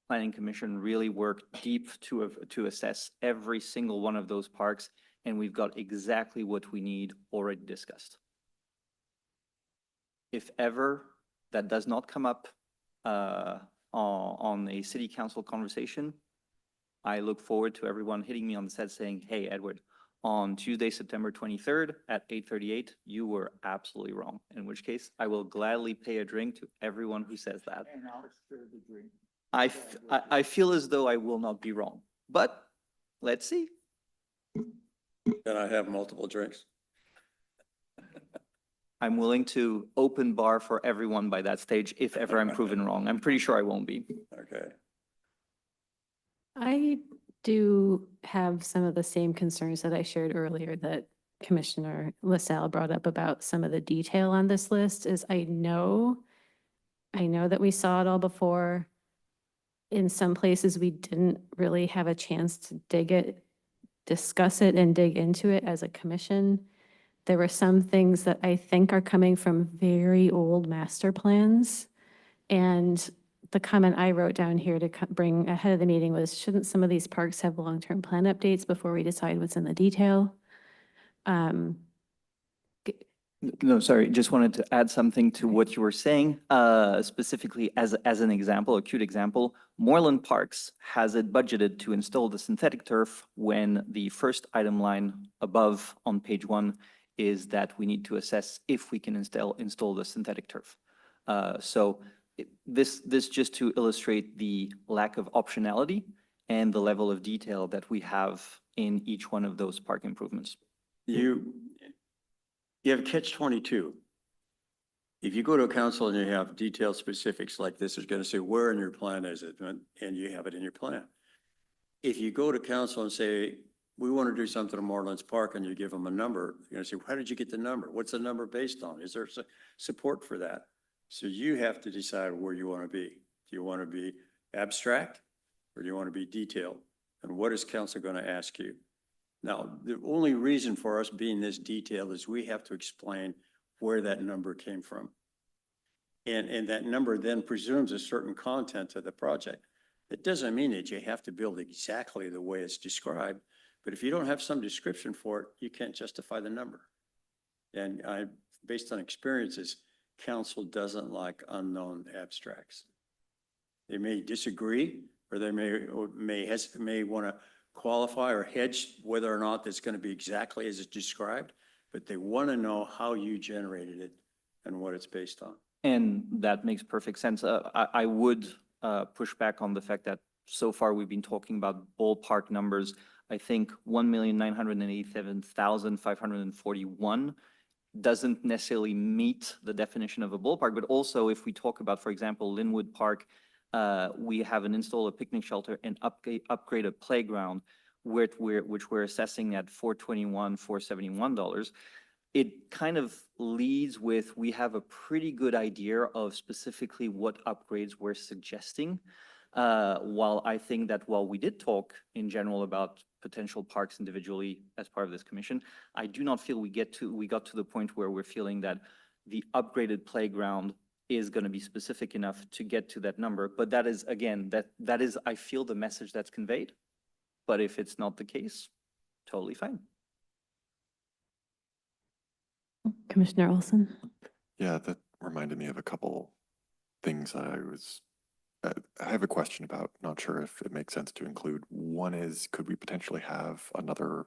Planning Commission really worked deep to assess every single one of those parks, and we've got exactly what we need already discussed. If ever that does not come up on a city council conversation, I look forward to everyone hitting me on the head saying, hey, Edward, on Tuesday, September 23rd at 8:38, you were absolutely wrong. In which case, I will gladly pay a drink to everyone who says that. And I'll stir the drink. I feel as though I will not be wrong, but let's see. Can I have multiple drinks? I'm willing to open bar for everyone by that stage if ever I'm proven wrong. I'm pretty sure I won't be. Okay. I do have some of the same concerns that I shared earlier that Commissioner LaSalle brought up about some of the detail on this list. Is I know that we saw it all before. In some places, we didn't really have a chance to discuss it and dig into it as a commission. There were some things that I think are coming from very old master plans. And the comment I wrote down here to bring ahead of the meeting was, shouldn't some of these parks have long-term plan updates before we decide what's in the detail? No, sorry, just wanted to add something to what you were saying, specifically as an example, a cute example. Moreland Parks has it budgeted to install the synthetic turf when the first item line above on page 1 is that we need to assess if we can install the synthetic turf. This just to illustrate the lack of optionality and the level of detail that we have in each one of those park improvements. You have catch-22. If you go to a council and you have detailed specifics like this, it's going to say, where in your plan is it? And you have it in your plan. If you go to council and say, we want to do something in Morelands Park, and you give them a number, you're going to say, how did you get the number? What's the number based on? Is there support for that? So you have to decide where you want to be. Do you want to be abstract or do you want to be detailed? And what is council going to ask you? Now, the only reason for us being this detailed is we have to explain where that number came from. And that number then presumes a certain content to the project. It doesn't mean that you have to build exactly the way it's described, but if you don't have some description for it, you can't justify the number. And based on experiences, council doesn't like unknown abstracts. They may disagree, or they may want to qualify or hedge whether or not it's going to be exactly as it's described, but they want to know how you generated it and what it's based on. And that makes perfect sense. I would push back on the fact that so far we've been talking about ballpark numbers. I think 1,987,541 doesn't necessarily meet the definition of a ballpark, but also if we talk about, for example, Linwood Park, we have install a picnic shelter and upgrade a playground, which we're assessing at $471 it kind of leads with, we have a pretty good idea of specifically what upgrades we're suggesting. While I think that while we did talk in general about potential parks individually as part of this commission, I do not feel we got to the point where we're feeling that the upgraded playground is going to be specific enough to get to that number. But that is, again, that is, I feel, the message that's conveyed. But if it's not the case, totally fine. Commissioner Olson? Yeah, that reminded me of a couple things I have a question about, not sure if it makes sense to include. One is, could we potentially have another,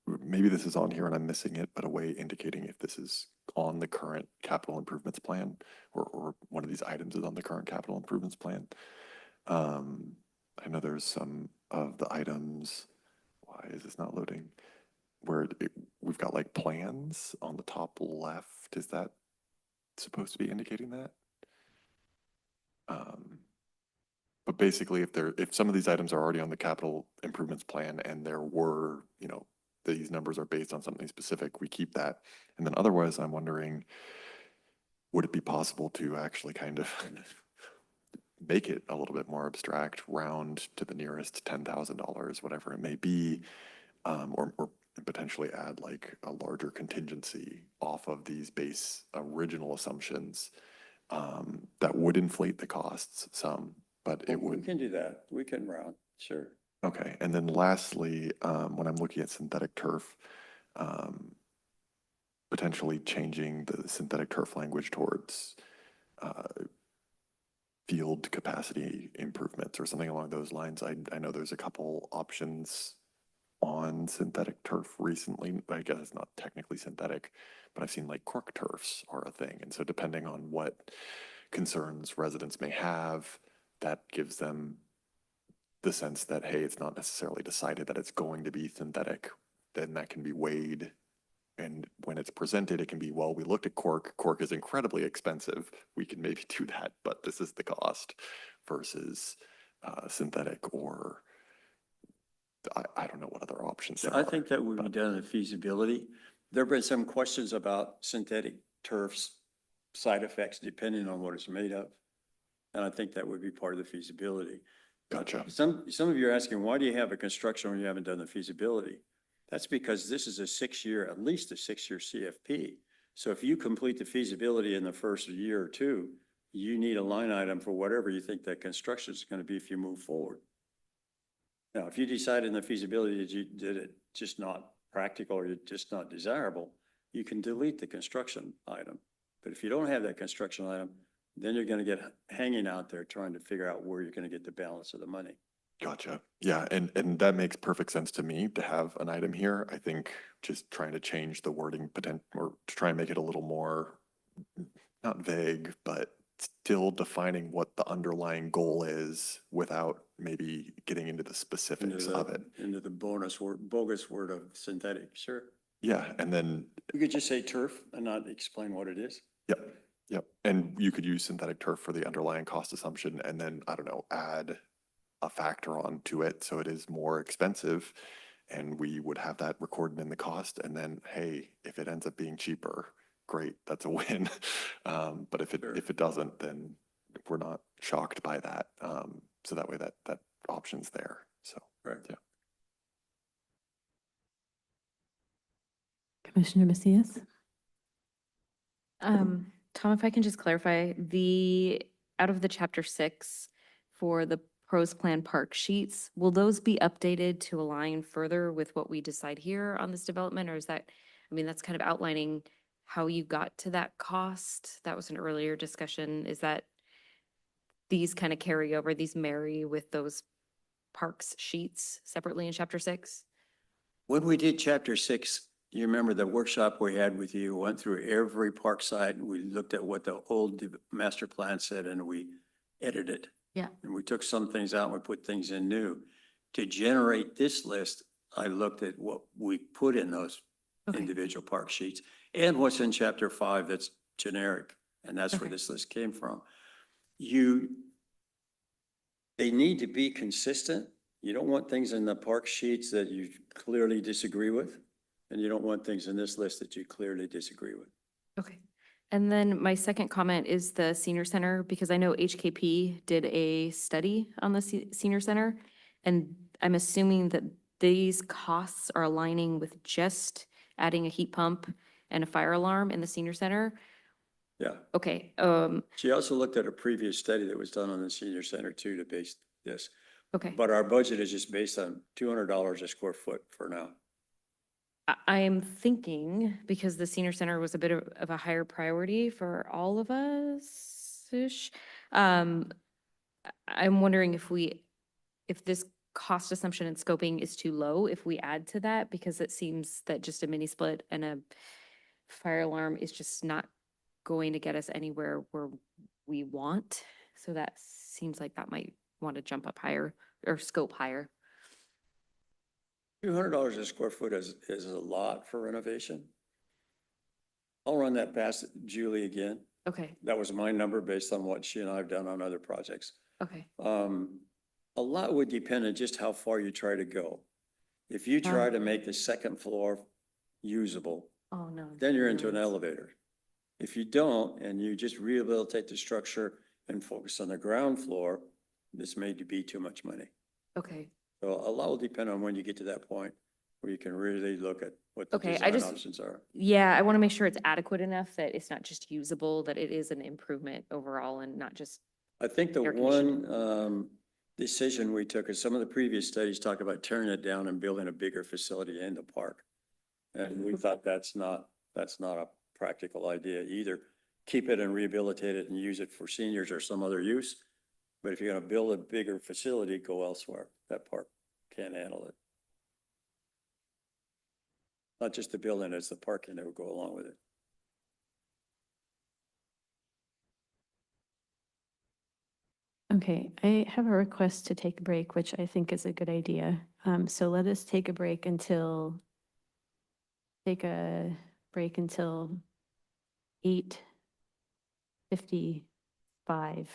maybe this is on here and I'm missing it, but a way indicating if this is on the current capital improvements plan, or one of these items is on the current capital improvements plan. I know there's some of the items, why is this not loading? Where we've got like plans on the top left. Is that supposed to be indicating that? But basically, if some of these items are already on the capital improvements plan and there were, these numbers are based on something specific, we keep that. And then otherwise, I'm wondering, would it be possible to actually kind of make it a little bit more abstract, round to the nearest $10,000, whatever it may be, or potentially add like a larger contingency off of these base original assumptions that would inflate the costs some, but it would. We can do that. We can round, sure. Okay, and then lastly, when I'm looking at synthetic turf, potentially changing the synthetic turf language towards field capacity improvements or something along those lines. I know there's a couple options on synthetic turf recently. I guess it's not technically synthetic, but I've seen like cork turfs are a thing. And so depending on what concerns residents may have, that gives them the sense that, hey, it's not necessarily decided that it's going to be synthetic. Then that can be weighed. And when it's presented, it can be, well, we looked at cork. Cork is incredibly expensive. We can maybe do that, but this is the cost versus synthetic, or I don't know what other options there I are. think that would be done in feasibility. There have been some questions about synthetic turfs, side effects, depending on what it's made of. And I think that would be part of the feasibility. Gotcha. Some of you are asking, why do you have a construction when you haven't done the feasibility? That's because this is at least a 6-year CFP. So if you complete the feasibility in the first year or two, you need a line item for whatever you think that construction is going to be if you move forward. Now, if you decide in the feasibility that it just not practical or just not desirable, you can delete the construction item. But if you don't have that construction item, then you're going to get hanging out there trying to figure out where you're going to get the balance of the money. Gotcha. Yeah, and that makes perfect sense to me to have an item here. I think just trying to change the wording or to try and make it a little more, not vague, but still defining what the underlying goal is without maybe getting into the specifics of it. Into the bogus word of synthetic, sure. Yeah, and then. You could just say turf and not explain what it is. Yep, yep. And you could use synthetic turf for the underlying cost assumption and then, I don't know, add a factor onto it so it is more expensive, and we would have that recorded in the cost. And then, hey, if it ends up being cheaper, great, that's a win. But if it doesn't, then we're not shocked by that. So that way that option's there. So right. Yeah. Commissioner Macias? Tom, if I can just clarify, out of the chapter 6 for the pros plan park sheets, will those be updated to align further with what we decide here on this development? Or is that, I mean, that's kind of outlining how you got to that cost. That was an earlier discussion. Is that these kind of carry over, these marry with those parks sheets separately in chapter 6? When we did chapter 6, you remember the workshop we had with you, went through every park site and we looked at what the old master plan said and we edited. Yeah. And we took some things out and we put things in new. To generate this list, I looked at what we put in those Okay. individual park sheets and what's in chapter 5 that's generic. And that's where Okay. this list came from. They need to be consistent. You don't want things in the park sheets that you clearly disagree with. And you don't want things in this list that you clearly disagree with. Okay. And then my second comment is the senior center, because I know HKP did a study on the senior center. And I'm assuming that these costs are aligning with just adding a heat pump and a fire alarm in the senior center. Yeah. Okay, She also looked at a previous study that was done on the senior center too to base this. okay. But our budget is just based on $200 a square foot for now. I am thinking, because the senior center was a bit of a higher priority for all of us-ish, I'm wondering if this cost assumption and scoping is too low, if we add to that, because it seems that just a mini split and a fire alarm is just not going to get us anywhere where we want. So that seems like that might want to jump up higher or scope higher. $200 a square foot is a lot for renovation. I'll run that past Julie again. Okay, That was my number based on what she and I have done on other projects. okay. A lot would depend on just how far you try to go. If you try to make the second floor usable, Oh, no. then you're into an elevator. If you don't, and you just rehabilitate the structure and focus on the ground floor, this may be too much money. Okay, So a lot will depend on when you get to that point where you can really look at what the Okay, I design just- options are. yeah, I want to make sure it's adequate enough that it's not just usable, that it is an improvement overall and not just, I think the Air conditioning. one decision we took is some of the previous studies talk about tearing it down and building a bigger facility in the park. And we thought that's not a practical idea either. Keep it and rehabilitate it and use it for seniors or some other use. But if you're gonna build a bigger facility, go elsewhere. That park can't handle it. Not just the building, it's the parking that would go along with it. Okay, I have a request to take a break, which I think is a good idea. So let us take a break until 8:55.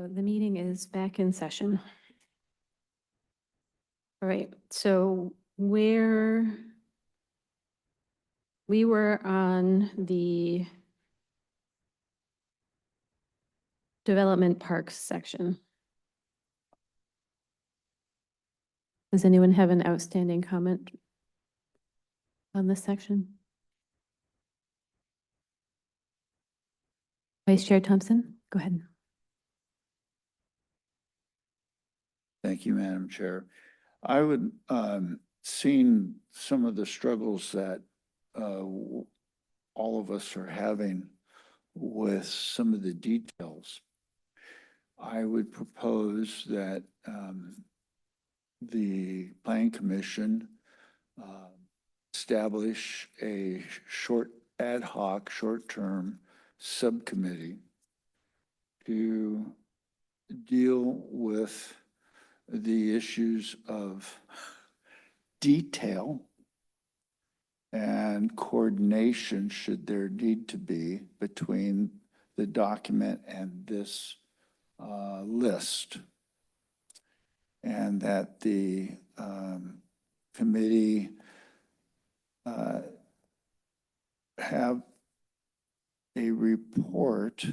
So the meeting is back in session. All right, so we were on the development parks section. Does anyone have an outstanding comment on this section? Vice Chair Thompson, go ahead. Thank you, Madam Chair. I would, seeing some of the struggles that all of us are having with some of the details, I would propose that the Planning Commission establish a ad hoc, short-term subcommittee to deal with the issues of detail and coordination, should there need to be, between the document and this list. And that the committee have a report,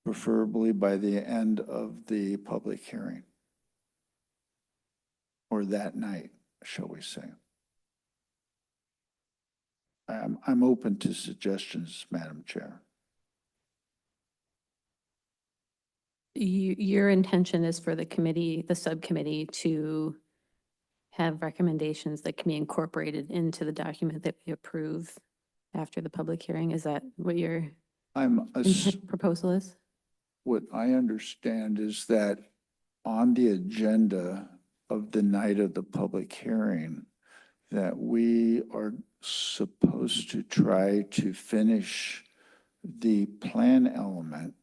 preferably by the end of the public hearing, or that night, shall we say. I'm open to suggestions, Madam Chair. Your intention is for the committee, the subcommittee, to have recommendations that can be incorporated into the document that we approve after the public hearing? Is that what your proposal is? What I understand is that on the agenda of the night of the public hearing, that we are supposed to try to finish the plan element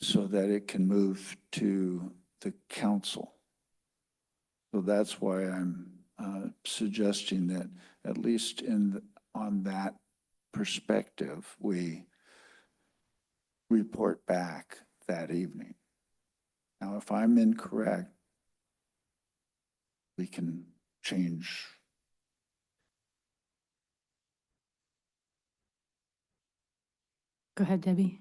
so that it can move to the council. So that's why I'm suggesting that, at least on that perspective, we report back that evening. Now, if I'm incorrect, we can change. Go ahead, Debbie.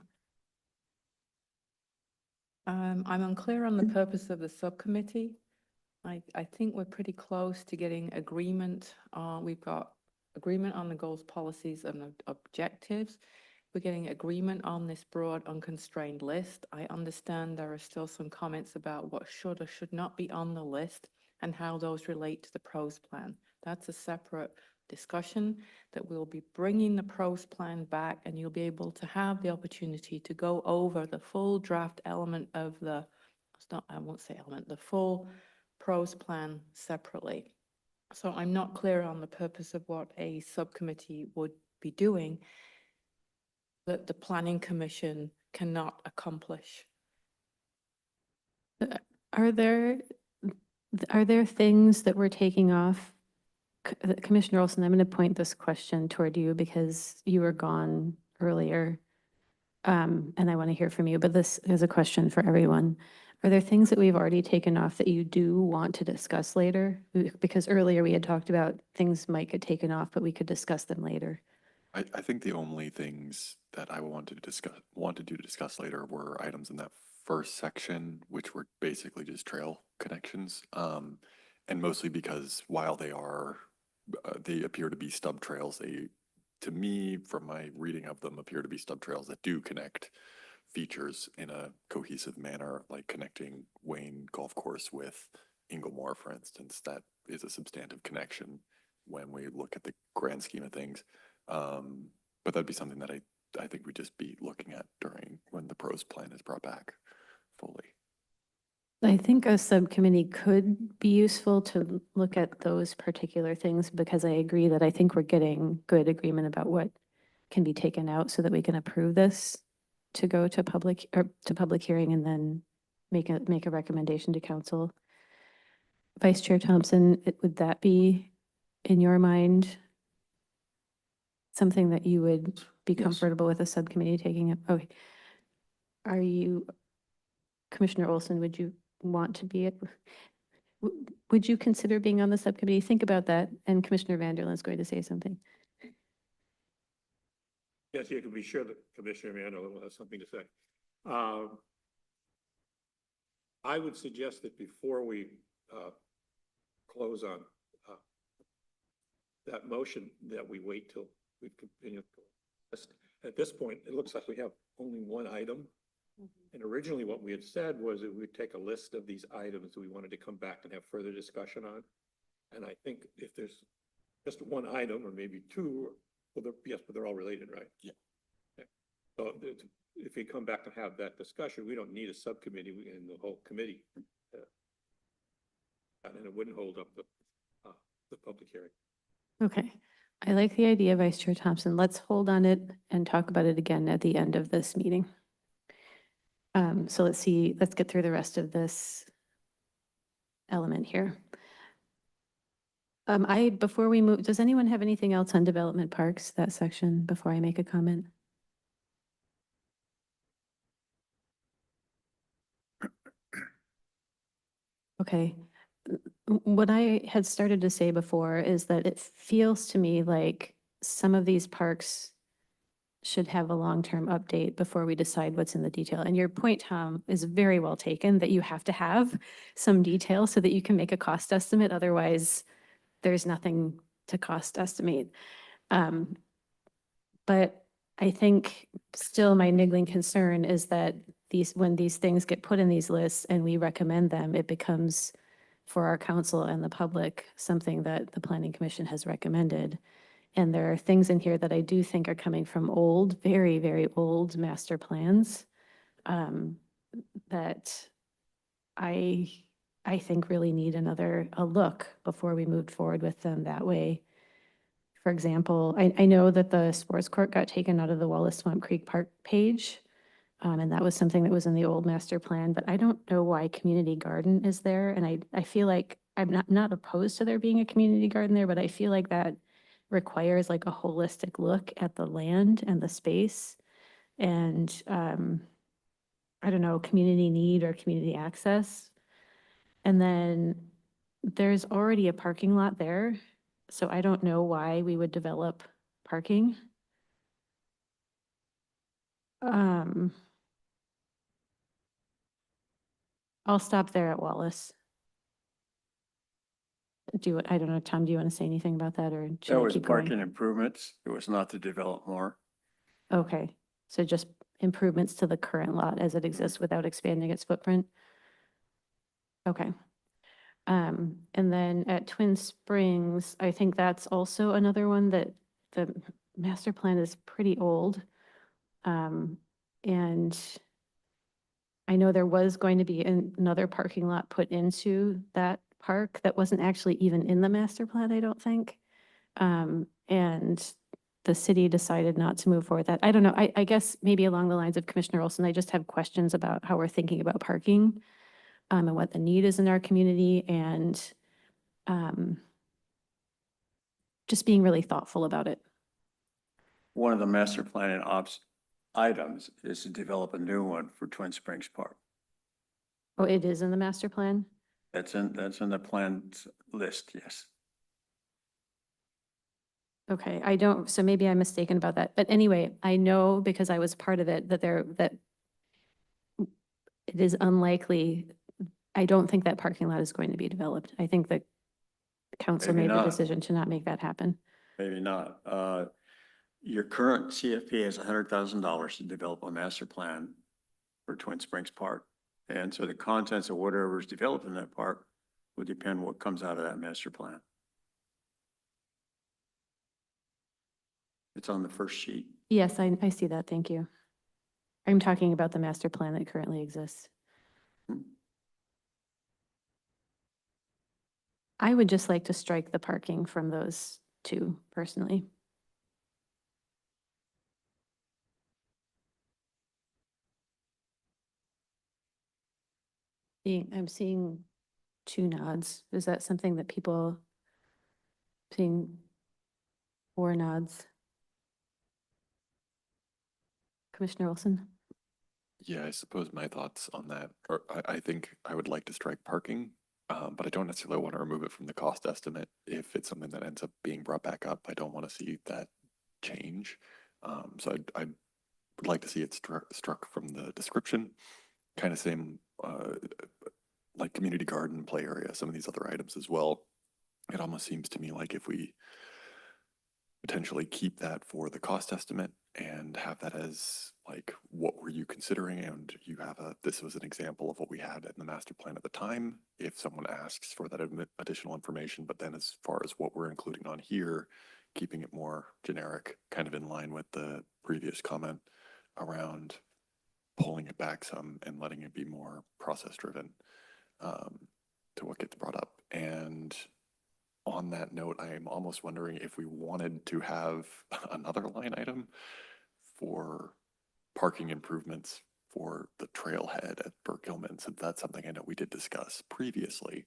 I'm unclear on the purpose of the subcommittee. I think we're pretty close to getting agreement. We've got agreement on the goals, policies, and objectives. We're getting agreement on this broad unconstrained list. I understand there are still some comments about what should or should not be on the list and how those relate to the pros plan. That's a separate discussion that we'll be bringing the pros plan back, and you'll be able to have the opportunity to go over the full draft element of the, I won't say element, the full pros plan separately. So I'm not clear on the purpose of what a subcommittee would be doing that the Planning Commission cannot accomplish. Are there things that we're taking off? Commissioner Olson, I'm going to point this question toward you because you were gone earlier. And I want to hear from you, but this is a question for everyone. Are there things that we've already taken off that you do want to discuss later? Because earlier we had talked about things might get taken off, but we could discuss them later. I think the only things that I wanted to discuss later were items in that first section, which were basically just trail connections. And mostly because while they appear to be stub trails, to me, from my reading of them, appear to be stub trails that do connect features in a cohesive manner, like connecting Wayne Golf Course with Inglemore, for instance. That is a substantive connection when we look at the grand scheme of things. But that'd be something that I think we'd just be looking at when the pros plan is brought back fully. I think a subcommittee could be useful to look at those particular things, because I agree that I think we're getting good agreement about what can be taken out so that we can approve this to go to public hearing and then make a recommendation to council. Vice Chair Thompson, would that be, in your mind, something that you would be Yes. comfortable with a subcommittee taking up? Okay. Commissioner Olson, would you want to be it? Would you consider being on the subcommittee? Think about that. And Commissioner Vanderland is going to say something. Yes, you can be sure that Commissioner Mandel will have something to say. I would suggest that before we close on that motion, that we wait till we've continued. At this point, it looks like we have only one item. And originally what we had said was that we'd take a list of these items we wanted to come back and have further discussion on. And I think if there's just one item or maybe two, well, yes, but they're all related, right? Yeah. So if we come back and have that discussion, we don't need a subcommittee in the whole committee. And it wouldn't hold up the public hearing. Okay. I like the idea, Vice Chair Thompson. Let's hold on it and talk about it again at the end of this meeting. So let's get through the rest of this element here. Before we move, does anyone have anything else on development parks, that section, before I make a comment? Okay. What I had started to say before is that it feels to me like some of these parks should have a long-term update before we decide what's in the detail. And your point, Tom, is very well taken, that you have to have some detail so that you can make a cost estimate. Otherwise, there's nothing to cost estimate. But I think still my niggling concern is that when these things get put in these lists and we recommend them, it becomes for our council and the public something that the Planning Commission has recommended. And there are things in here that I do think are coming from old, very, very old master plans that I think really need a look before we move forward with them that way. For example, I know that the sports court got taken out of the Wallace Swamp Creek Park page, and that was something that was in the old master plan, but I don't know why community garden is there. And I feel like I'm not opposed to there being a community garden there, but I feel like that requires like a holistic look at the land and the space and I don't know, community need or community access. And then there's already a parking lot there, so I don't know why we would develop parking. I'll stop there at Wallace. I don't know, Tom, do you want to say anything about that or should That I was keep going? parking improvements. It was not to develop more. Okay, so just improvements to the current lot as it exists without expanding its footprint? Okay. And then at Twin Springs, I think that's also another one that the master plan is pretty old. And I know there was going to be another parking lot put into that park that wasn't actually even in the master plan, I don't think. And the city decided not to move forward with that. I don't know. I guess maybe along the lines of Commissioner Olson, I just have questions about how we're thinking about parking and what the need is in our community and just being really thoughtful about it. One of the master planning items is to develop a new one for Twin Springs Park. Oh, it is in the master plan? That's in the plans list, yes. Okay, so maybe I'm mistaken about that. But anyway, I know because I was part of it that it is unlikely. I don't think that parking lot is going to be developed. I think the council Maybe made the not. decision to not make that happen. Maybe not. Your current CFP has $100,000 to develop a master plan for Twin Springs Park. And so the contents of whatever is developed in that park will depend what comes out of that master plan. It's on the first sheet. Yes, I see that. Thank you. I'm talking about the master plan that currently exists. I would just like to strike the parking from those two personally. I'm seeing 2 nods. Is that something that people seeing 4 nods? Commissioner Wilson? Yeah, I suppose my thoughts on that are, I think I would like to strike parking, but I don't necessarily want to remove it from the cost estimate. If it's something that ends up being brought back up, I don't want to see that change. So I would like to see it struck from the description, kind of same, like community garden, play area, some of these other items as well. It almost seems to me like if we potentially keep that for the cost estimate and have that as like, what were you considering? And you have this was an example of what we had in the master plan at the time. If someone asks for that additional information, but then as far as what we're including on here, keeping it more generic, kind of in line with the previous comment around pulling it back some and letting it be more process driven, to what gets brought up. And on that note, I am almost wondering if we wanted to have another line item for parking improvements for the trailhead at Burke Gilman, since that's something I know we did discuss previously.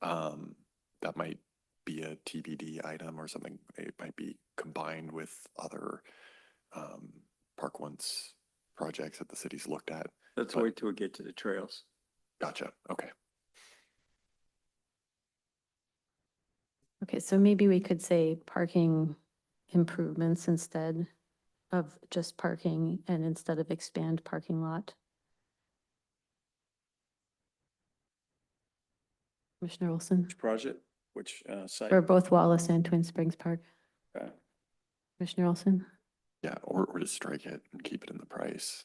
That might be a TBD item or something. It might be combined with other park once projects that the city's looked at. Let's But- wait till we get to the trails. Gotcha. Okay. Okay, so maybe we could say parking improvements instead of just parking and instead of expand parking lot. Commissioner Olson, Which project, which site? for both Wallace and Twin Springs Park. Okay. Commissioner Olson? Yeah, or just strike it and keep it in the price.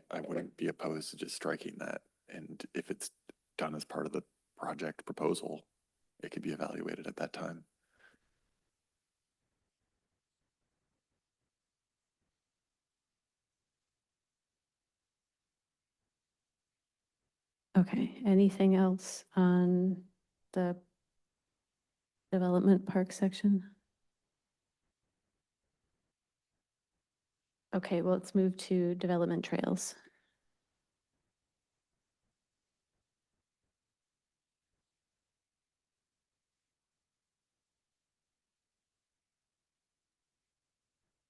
I wouldn't be opposed to just striking that. And if it's done as part of the project proposal, it could be evaluated at that time. Okay, anything else on the development park section? Okay, well, let's move to development trails.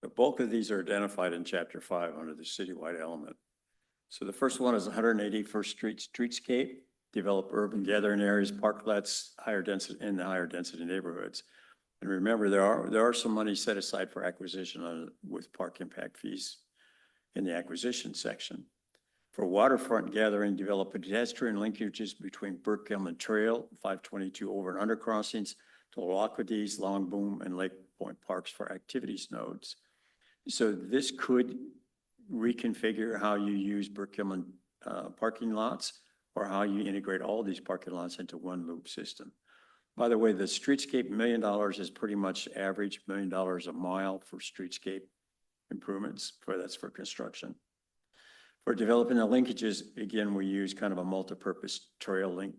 The bulk of these are identified in chapter 5 under the citywide element. So the first one is 181st Street streetscape, develop urban gathering areas, parklets, higher density in the higher density neighborhoods. And remember, there are some money set aside for acquisition with park impact fees in the acquisition section. For waterfront gathering, develop pedestrian linkages between Burke Gilman Trail, 522 over and under crossings, to Lockwoodies, Long Boom, and Lake Point Parks for activities nodes. So this could reconfigure how you use Burke Gilman parking lots, or how you integrate all these parking lots into one loop system. By the way, the streetscape $1 million is pretty much average $1 million a mile for streetscape improvements, that's for construction. For developing the linkages, again, we use kind of a multi-purpose trail link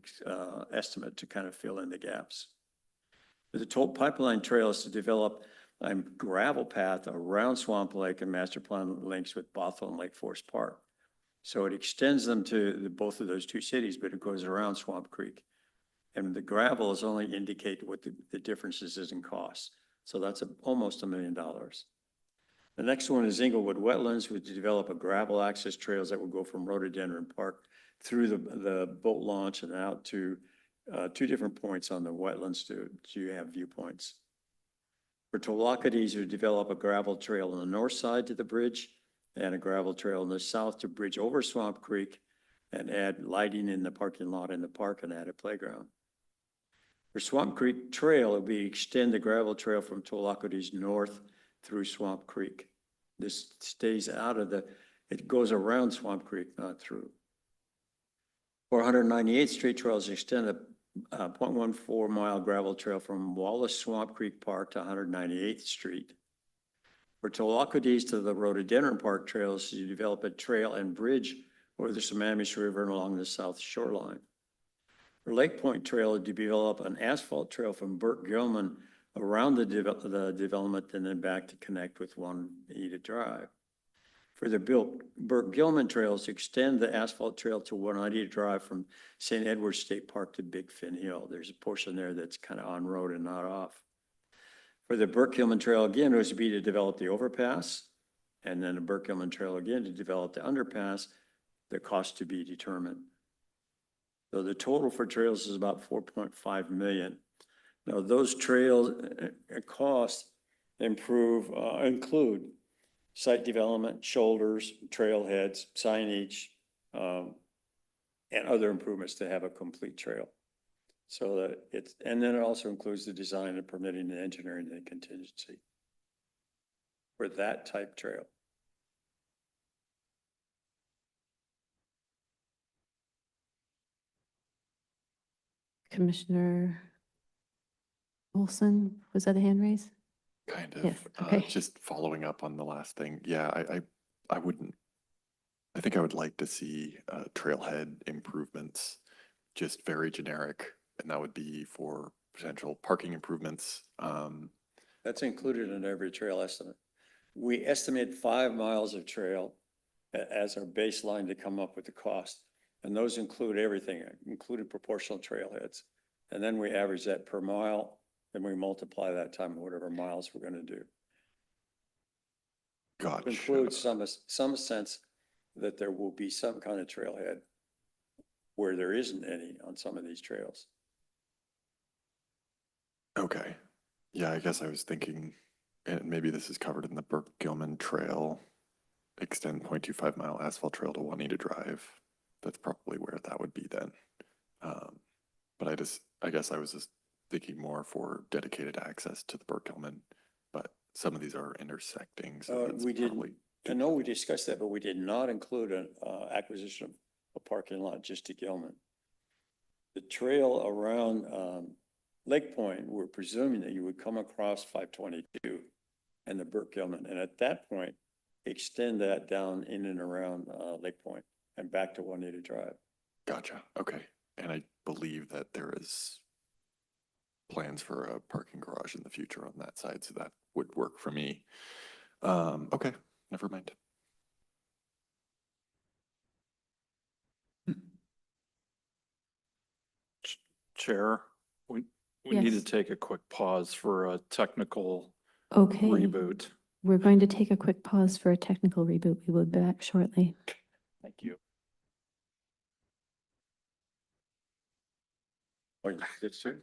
estimate to kind of fill in the gaps. The toll pipeline trail is to develop a gravel path around Swamp Lake and master plan links with Bothell and Lake Forest Park. So it extends them to both of those two cities, but it goes around Swamp Creek. And the gravel is only indicate what the differences is in cost. So that's almost $1 million. The next one is Inglewood Wetlands, which develop a gravel access trails that will go from Rhododendron Park through the boat launch and out to 2 different points on the wetlands to have viewpoints. For Tolocades, we develop a gravel trail on the north side to the bridge and a gravel trail on the south to bridge over Swamp Creek and add lighting in the parking lot in the park and add a playground. For Swamp Creek Trail, we extend the gravel trail from Tolocades north through Swamp Creek. This stays out of it goes around Swamp Creek, not through. 498th Street Trails extend a 0.14 mile gravel trail from Wallace Swamp Creek Park to 198th Street. For Tolocades to the Rhododendron Park trails, you develop a trail and bridge over the Sammamish River and along the south shoreline. For Lake Point Trail, to develop an asphalt trail from Burke Gilman around the development and then back to connect with One Eda Drive. For the Burke Gilman trails, extend the asphalt trail to One Eda Drive from St. Edward State Park to Big Fin Hill. There's a portion there that's kind of on road and not off. For the Burke Gilman Trail, again, it was to be to develop the overpass and then the Burke Gilman Trail again to develop the underpass, the cost to be determined. So the total for trails is about 4.5 million. Now, those trails costs include site development, shoulders, trailheads, signage, and other improvements to have a complete trail. So that it's, and then it also includes the design and permitting and engineering and contingency for that type trail. Commissioner Olson, was that a hand raise? Kind Yes, of, okay. just following up on the last thing. Yeah, I wouldn't, I think I would like to see trailhead improvements, just very generic, and that would be for potential parking improvements. That's included in every trail estimate. We estimate 5 miles of trail as our baseline to come up with the cost. And those include everything, including proportional trailheads. And then we average that per mile, then we multiply that time whatever miles we're gonna do. Gotcha. Includes some sense that there will be some kind of trailhead where there isn't any on some of these trails. Okay. Yeah, I guess I was thinking, and maybe this is covered in the Burke Gilman Trail, extend 0.25 mile asphalt trail to Juanita Drive. That's probably where that would be then. But I guess I was just thinking more for dedicated access to the Burke Gilman, but some of these are intersecting, so that's We didn't, probably. I know we discussed that, but we did not include an acquisition of a parking lot just to Gilman. The trail around Lake Point, we're presuming that you would come across 522 and the Burke Gilman, and at that point, extend that down in and around Lake Point and back to Juanita Drive. Gotcha. Okay. And I believe that there is plans for a parking garage in the future on that side, so that would work for me. Okay, never mind. Chair, we need to Yes. take a quick pause for a technical Okay, reboot. we're going to take a quick pause for a technical reboot. We will be back shortly. Thank you. Oh, you did too?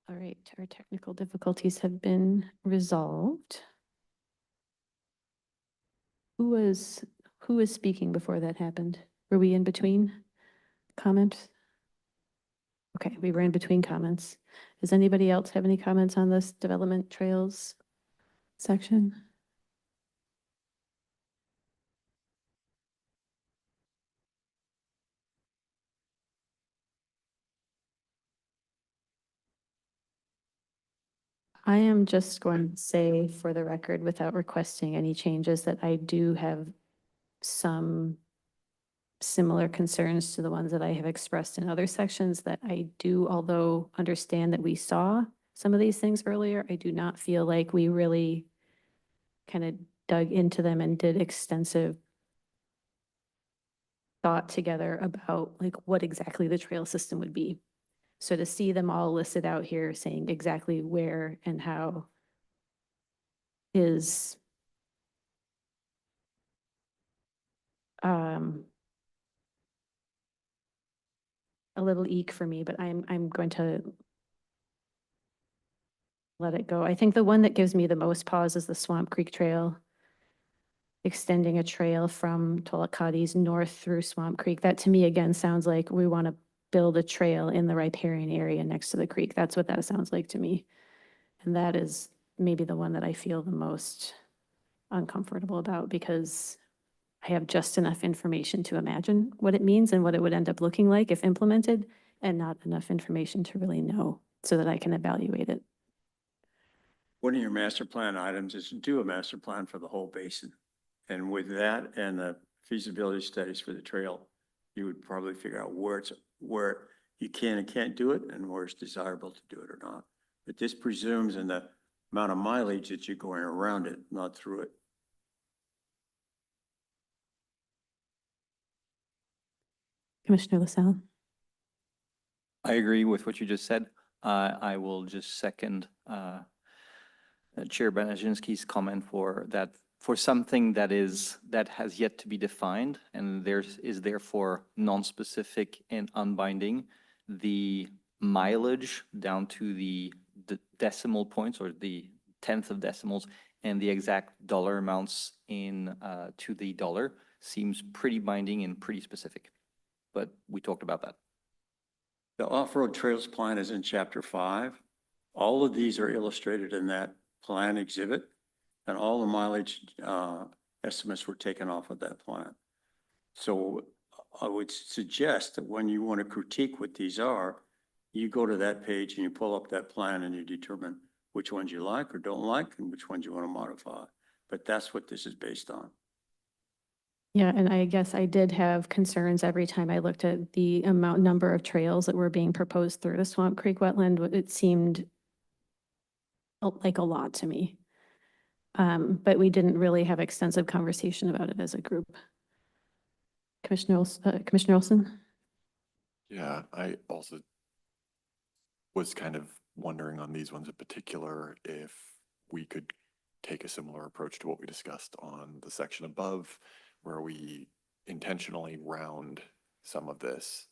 All right, our technical difficulties have been resolved. Who was speaking before that happened? Were we in between comments? Okay, we were in between comments. Does anybody else have any comments on this development trails section? I am just going to say for the record, without requesting any changes, that I do have some similar concerns to the ones that I have expressed in other sections that I do, although understand that we saw some of these things earlier, I do not feel like we really kind of dug into them and did extensive thought together about like what exactly the trail system would be. So to see them all listed out here saying exactly where and how is a little eek for me, but I'm going to let it go. I think the one that gives me the most pause is the Swamp Creek Trail, extending a trail from Tolakades north through Swamp Creek. That to me, again, sounds like we want to build a trail in the riparian area next to the creek. That's what that sounds like to me. And that is maybe the one that I feel the most uncomfortable about, because I have just enough information to imagine what it means and what it would end up looking like if implemented, and not enough information to really know so that I can evaluate it. One of your master plan items is to do a master plan for the whole basin. And with that and the feasibility studies for the trail, you would probably figure out where you can and can't do it and where it's desirable to do it or not. But this presumes in the amount of mileage that you're going around it, not through it. Commissioner LaSalle? I agree with what you just said. I will just second Chair Banazinski's comment for that, for something that has yet to be defined and is therefore non-specific and unbinding. The mileage down to the decimal points or the tenth of decimals and the exact dollar amounts in to the dollar seems pretty binding and pretty specific. But we talked about that. The off-road trails plan is in chapter 5. All of these are illustrated in that plan exhibit, and all the mileage estimates were taken off of that plan. So I would suggest that when you want to critique what these are, you go to that page and you pull up that plan and you determine which ones you like or don't like and which ones you want to modify. But that's what this is based on. Yeah, and I guess I did have concerns every time I looked at the number of trails that were being proposed through the Swamp Creek wetland. It seemed like a lot to me. But we didn't really have extensive conversation about it as a group. Commissioner Olson? Yeah, I also was kind of wondering on these ones in particular if we could take a similar approach to what we discussed on the section above, where we intentionally round some of this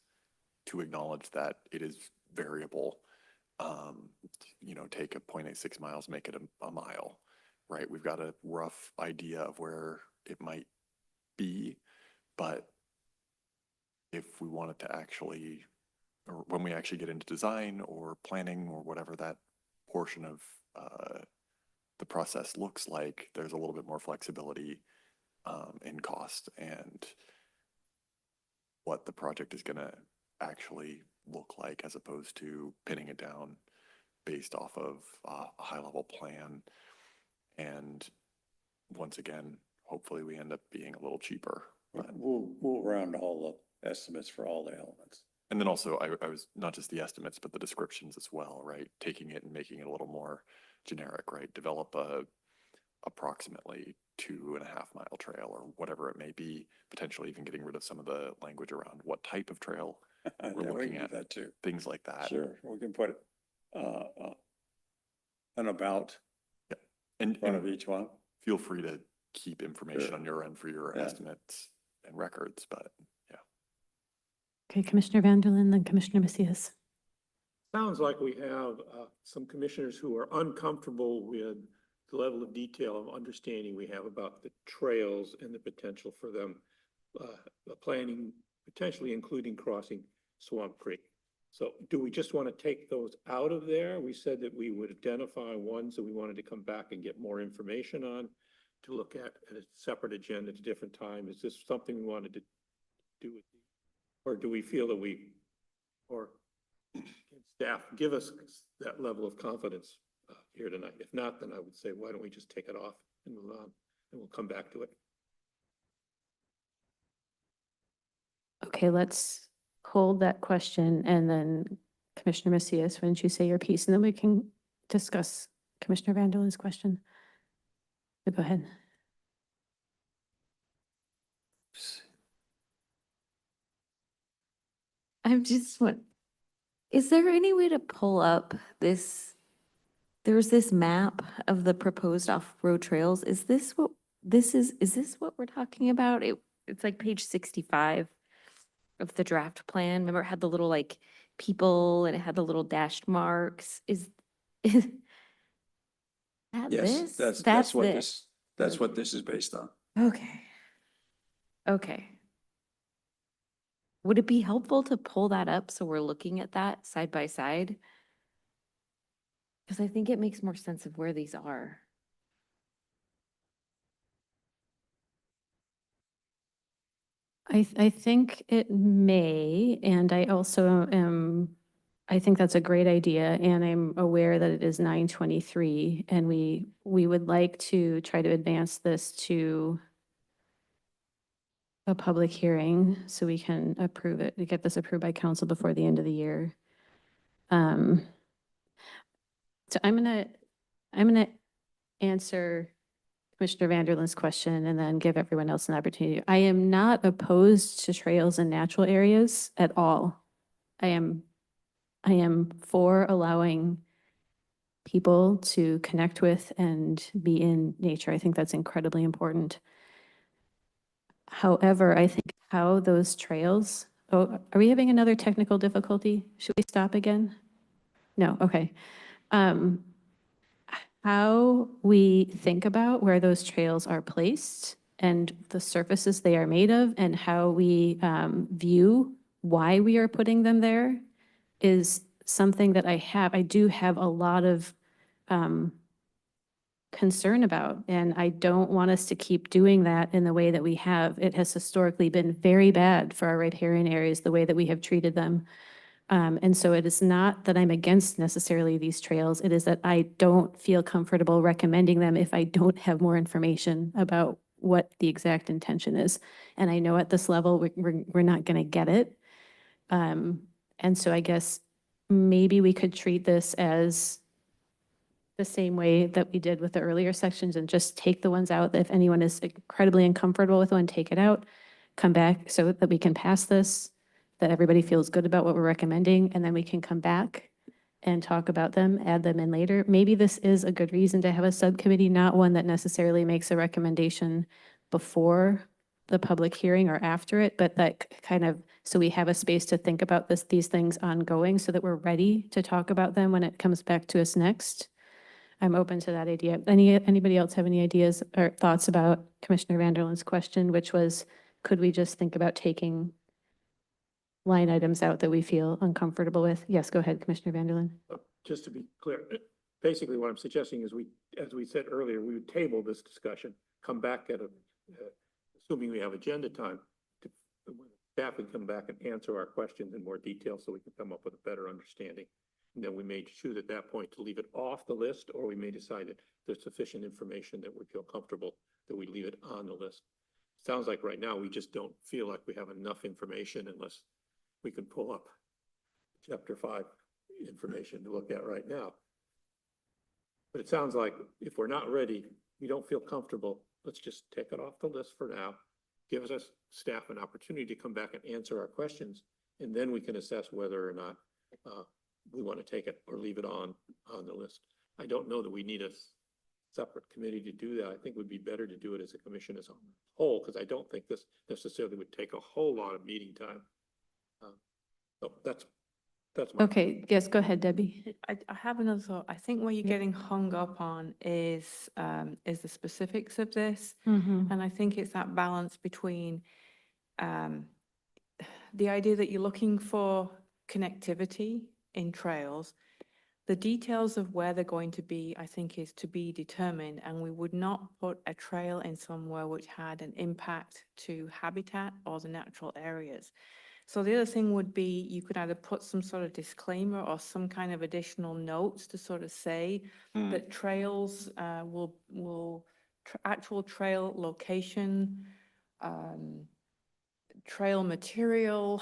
to acknowledge that it is variable. You know, take a 0.86 miles, make it a mile, right? We've got a rough idea of where it might be, but if we wanted to actually, or when we actually get into design or planning or whatever that portion of the process looks like, there's a little bit more flexibility in cost and what the project is going to actually look like, as opposed to pinning it down based off of a high level plan. And once again, hopefully we end up being a little cheaper. But We'll round all the estimates for all the elements. and then also I was not just the estimates, but the descriptions as well, right? Taking it and making it a little more generic, right? Develop a approximately 2.5 mile trail or whatever it may be, potentially even getting rid of some of the language around what type of trail Yeah, we're we looking can do at, that too. things like that. Sure, we can put an about And, in front of and each one. feel free to keep information Sure. on your end for your Yeah. estimates and records, but yeah. Okay, Commissioner Vanderlyn, then Commissioner Macias. Sounds like we have some commissioners who are uncomfortable with the level of detail of understanding we have about the trails and the potential for them, planning, potentially including crossing Swamp Creek. So do we just want to take those out of there? We said that we would identify ones that we wanted to come back and get more information on to look at a separate agenda at a different time. Is this something we wanted to do with these? Or do we feel that or can staff give us that level of confidence here tonight? If not, then I would say, why don't we just take it off and move on, and we'll come back to it. Okay, let's hold that question, and then Commissioner Macias, why don't you say your piece, and then we can discuss Commissioner Vanderlyn's question. So go ahead. I'm just what, is there any way to pull up this there's this map of the proposed off-road trails. Is this what is this what we're talking about? It's like page 65 of the draft plan. Remember it had the little like people and it had the little dashed marks. Is that Yes, this? that's what this. that's what this is based on. Okay. Okay. Would it be helpful to pull that up so we're looking at that side by side? Because I think it makes more sense of where these are. I think it may, and I also am, I think that's a great idea, and I'm aware that it is 9:23, and we would like to try to advance this to a public hearing so we can approve it, get this approved by council before the end of the year. So I'm gonna answer Commissioner Vanderlin's question and then give everyone else an opportunity. I am not opposed to trails in natural areas at all. I am for allowing people to connect with and be in nature. I think that's incredibly important. However, I think how those trails, oh, are we having another technical difficulty? Should we stop again? No, okay. How we think about where those trails are placed and the surfaces they are made of and how we view why we are putting them there is something that I do have a lot of concern about. And I don't want us to keep doing that in the way that we have. It has historically been very bad for our riparian areas, the way that we have treated them. And so it is not that I'm against necessarily these trails. It is that I don't feel comfortable recommending them if I don't have more information about what the exact intention is. And I know at this level, we're not going to get it. And so I guess maybe we could treat this as the same way that we did with the earlier sections and just take the ones out. If anyone is incredibly uncomfortable with one, take it out, come back so that we can pass this, that everybody feels good about what we're recommending, and then we can come back and talk about them, add them in later. Maybe this is a good reason to have a subcommittee, not one that necessarily makes a recommendation before the public hearing or after it, but that kind of, so we have a space to think about these things ongoing so that we're ready to talk about them when it comes back to us next. I'm open to that idea. Anybody else have any ideas or thoughts about Commissioner Vanderlin's question, which was, could we just think about taking line items out that we feel uncomfortable with? Yes, go ahead, Commissioner Vanderlin. Just to be clear, basically what I'm suggesting is as we said earlier, we would table this discussion, come back assuming we have agenda time, staff would come back and answer our questions in more detail so we can come up with a better understanding. And then we may choose at that point to leave it off the list, or we may decide that there's sufficient information that we feel comfortable that we leave it on the list. Sounds like right now we just don't feel like we have enough information unless we can pull up chapter 5 information to look at right now. But it sounds like if we're not ready, we don't feel comfortable, let's just take it off the list for now. Give us staff an opportunity to come back and answer our questions, and then we can assess whether or not we want to take it or leave it on the list. I don't know that we need a separate committee to do that. I think it would be better to do it as a commission as a whole, because I don't think this necessarily would take a whole lot of meeting time. So that's my. Okay, yes, go ahead, Debbie. I have another thought. I think what you're getting hung up on is the specifics of this. And I think it's that balance between the idea that you're looking for connectivity in trails. The details of where they're going to be, I think, is to be determined, and we would not put a trail in somewhere which had an impact to habitat or the natural areas. So the other thing would be you could either put some sort of disclaimer or some kind of additional notes to sort of say that trails actual trail location, trail material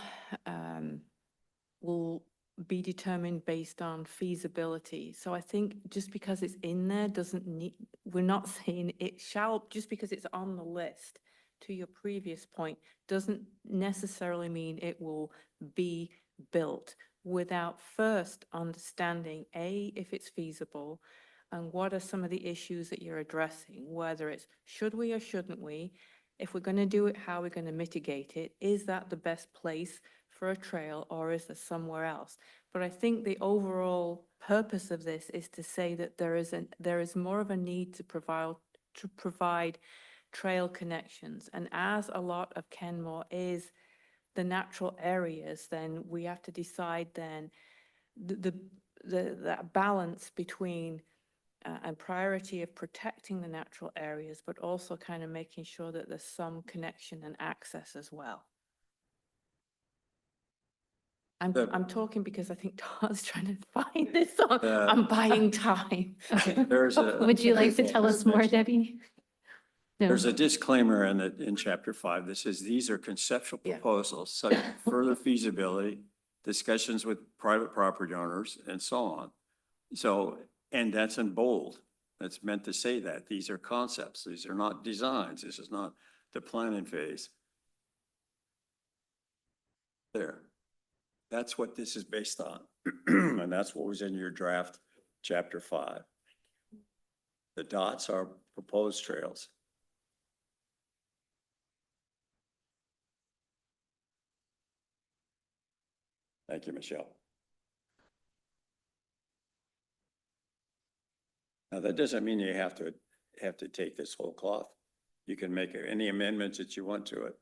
will be determined based on feasibility. So I think just because it's in there doesn't need, we're not saying it shall, just because it's on the list, to your previous point, doesn't necessarily mean it will be built without first understanding, A, if it's feasible, and what are some of the issues that you're addressing, whether it's should we or shouldn't we? If we're going to do it, how are we going to mitigate it? Is that the best place for a trail, or is there somewhere else? But I think the overall purpose of this is to say that there is more of a need to provide trail connections. And as a lot of Kenmore is the natural areas, then we have to decide then that balance between and priority of protecting the natural areas, but also kind of making sure that there's some connection and access as well. I'm talking because I think Todd's trying to find this song. I'm buying time. Okay. There's a. Would you like to tell us more, Debbie? No. There's a disclaimer in chapter 5 that says these are conceptual Yeah. proposals, subject to further feasibility, discussions with private property owners, and so on. So, and that's in bold. That's meant to say that. These are concepts. These are not designs. This is not the planning phase. There. That's what this is based on. And that's what was in your draft, chapter 5. The dots are proposed trails. Thank you, Michelle. Now, that doesn't mean you have to take this whole cloth. You can make any amendments that you want to it,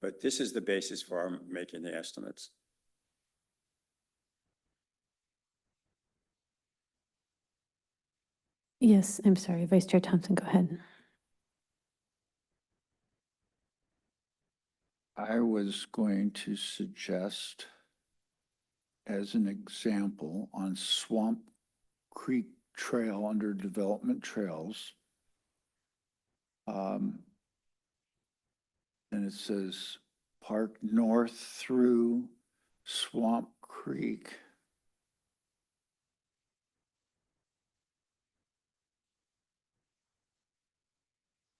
but this is the basis for our making the estimates. Yes, I'm sorry. Vice Chair Thompson, go ahead. I was going to suggest as an example on Swamp Creek Trail under development trails. And it says park north through Swamp Creek.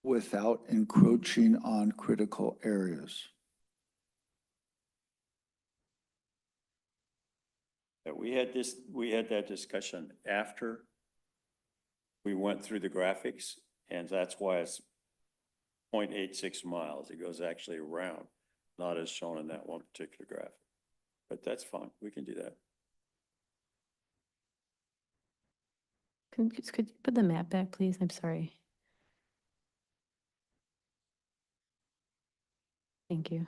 Without encroaching on critical areas. We had that discussion after we went through the graphics, and that's why it's 0.86 miles. It goes actually around, not as shown in that one particular graphic. But that's fine. We can do that. Could you put the map back, please? I'm sorry. Thank you.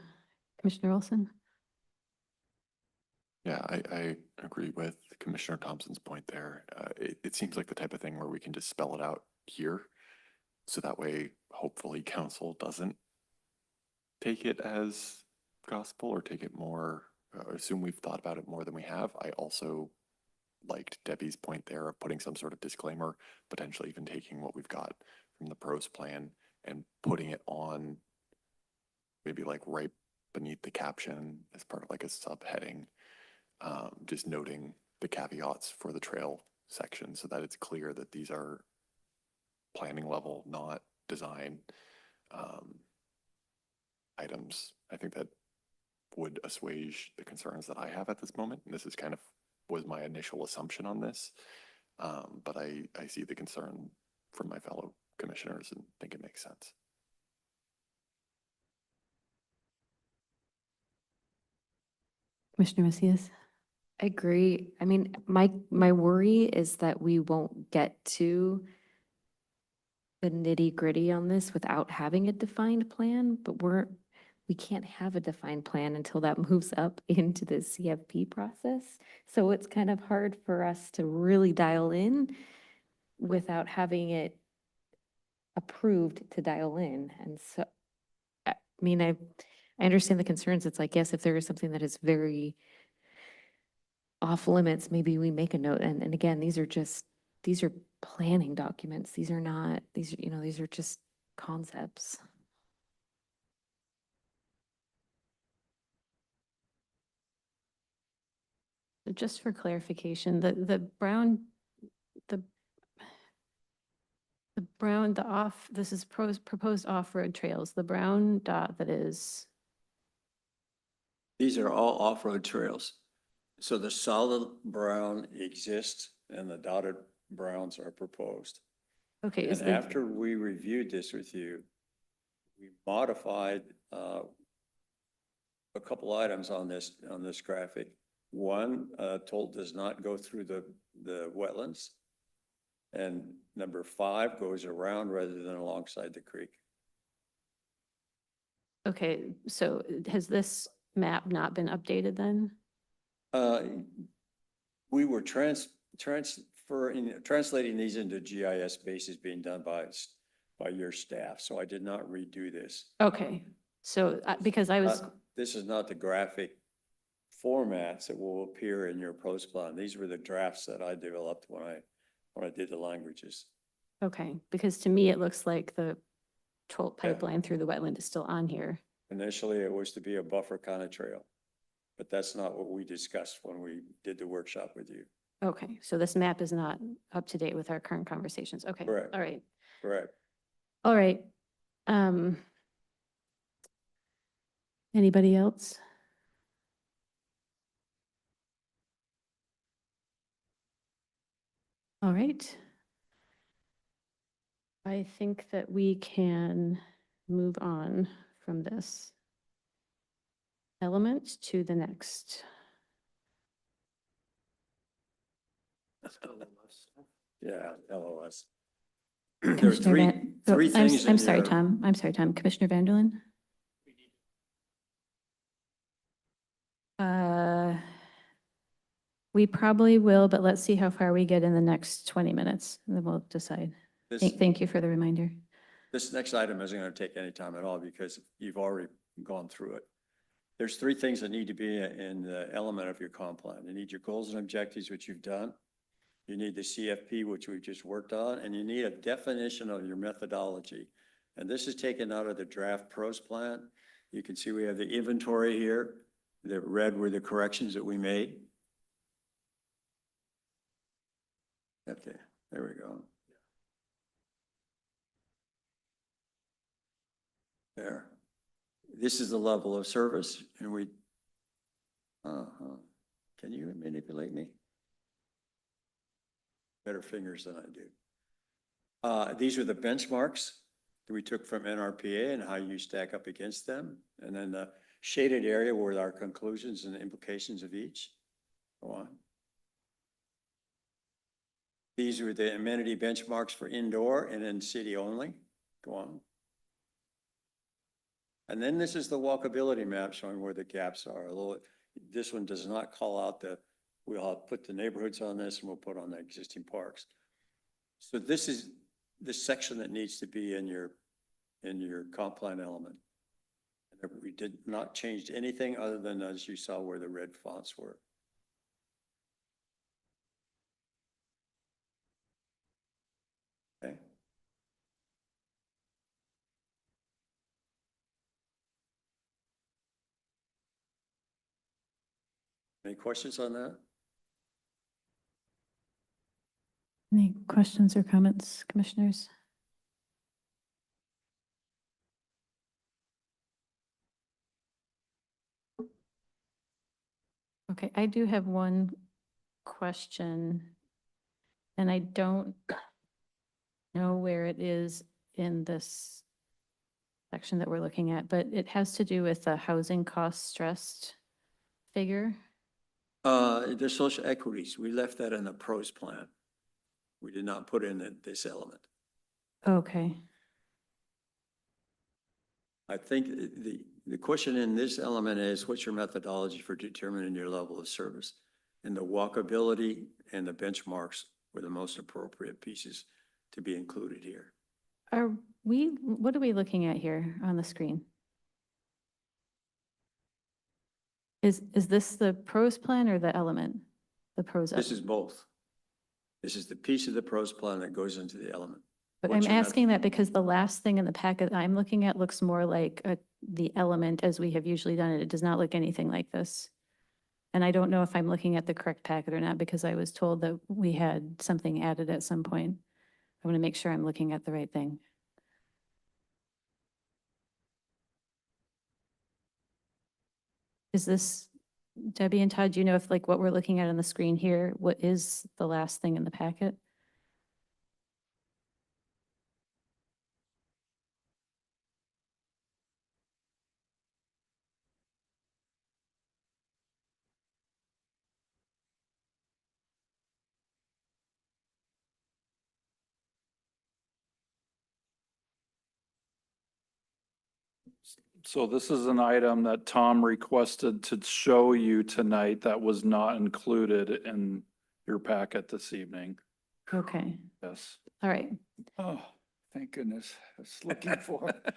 Commissioner Olson? Yeah, I agree with Commissioner Thompson's point there. It seems like the type of thing where we can just spell it out here. So that way, hopefully council doesn't take it as gospel or take it more, assume we've thought about it more than we have. I also liked Debbie's point there of putting some sort of disclaimer, potentially even taking what we've got from the pros plan and putting it on maybe like right beneath the caption as part of like a subheading. Just noting the caveats for the trail section so that it's clear that these are planning level, not design items. I think that would assuage the concerns that I have at this moment. And this is kind of was my initial assumption on this. But I see the concern from my fellow commissioners and think it makes sense. Commissioner Macias? I agree. I mean, my worry is that we won't get to the nitty gritty on this without having a defined plan, but we can't have a defined plan until that moves up into the CFP process. So it's kind of hard for us to really dial in without having it approved to dial in. And so, I mean, I understand the concerns. It's like, yes, if there is something that is very off limits, maybe we make a note. And again, these are planning documents. These are not, these are just concepts. Just for clarification, the brown, this is proposed off-road trails, the brown dot that is, These are all off-road trails. So the solid brown exists and the dotted browns are proposed. Okay, is And the, after we reviewed this with you, we modified a couple items on this graphic. One, toll does not go through the wetlands. And number 5 goes around rather than alongside the creek. okay, so has this map not been updated then? We were translating these into GIS bases being done by your staff, so I did not redo this. Okay, so because I was, This is not the graphic formats that will appear in your post plan. These were the drafts that I developed when I did the languages. okay, because to me, it looks like the toll pipeline through the wetland is still on here. Initially, it was to be a buffer kind of trail, but that's not what we discussed when we did the workshop with you. Okay, so this map is not up to date with our current conversations. Okay, Correct. all right, Correct. all right. Anybody else? All right. I think that we can move on from this element to the next. Yeah, LOS. There's Commissioner three things in I'm sorry, your- Tom. I'm sorry, Tom. Commissioner Vanderlyn? We probably will, but let's see how far we get in the next 20 minutes, and then we'll decide. This, Thank you for the reminder. this next item isn't going to take any time at all because you've already gone through it. There's 3 things that need to be in the element of your comp plan. You need your goals and objectives, which you've done. You need the CFP, which we've just worked on, and you need a definition of your methodology. And this is taken out of the draft pros plan. You can see we have the inventory here. The red were the corrections that we made. Okay, there we go. There. This is the level of service, and we, can you manipulate me? Better fingers than I do. These are the benchmarks that we took from NRPA and how you stack up against them. And then the shaded area were our conclusions and implications of each. Go on. These were the amenity benchmarks for indoor and in city only. Go on. And then this is the walkability map showing where the gaps are. Although this one does not call out we'll put the neighborhoods on this and we'll put on the existing parks. So this is the section that needs to be in your comp plan element. And we did not change anything other than as you saw where the red fonts were. Okay. Any questions on that? Any questions or comments, commissioners? Okay, I do have one question, and I don't know where it is in this section that we're looking at, but it has to do with the housing cost stressed figure. The social equities, we left that in the pros plan. We did not put in this element. Okay, I think the question in this element is, what's your methodology for determining your level of service? And the walkability and the benchmarks were the most appropriate pieces to be included here. what are we looking at here on the screen? Is this the pros plan or the element? The pros. This is both. This is the piece of the pros plan that goes into the element. But What's I'm your asking that because the last thing in the packet I'm looking at looks more like the element as we have usually done it. It does not look anything like this. And I don't know if I'm looking at the correct packet or not because I was told that we had something added at some point. I want to make sure I'm looking at the right thing. Is this, Debbie and Todd, do you know if like what we're looking at on the screen here, what is the last thing in the packet? So this is an item that Tom requested to show you tonight that was not included in your packet this evening. Okay, Yes. all right, Oh, thank goodness. I was looking for it.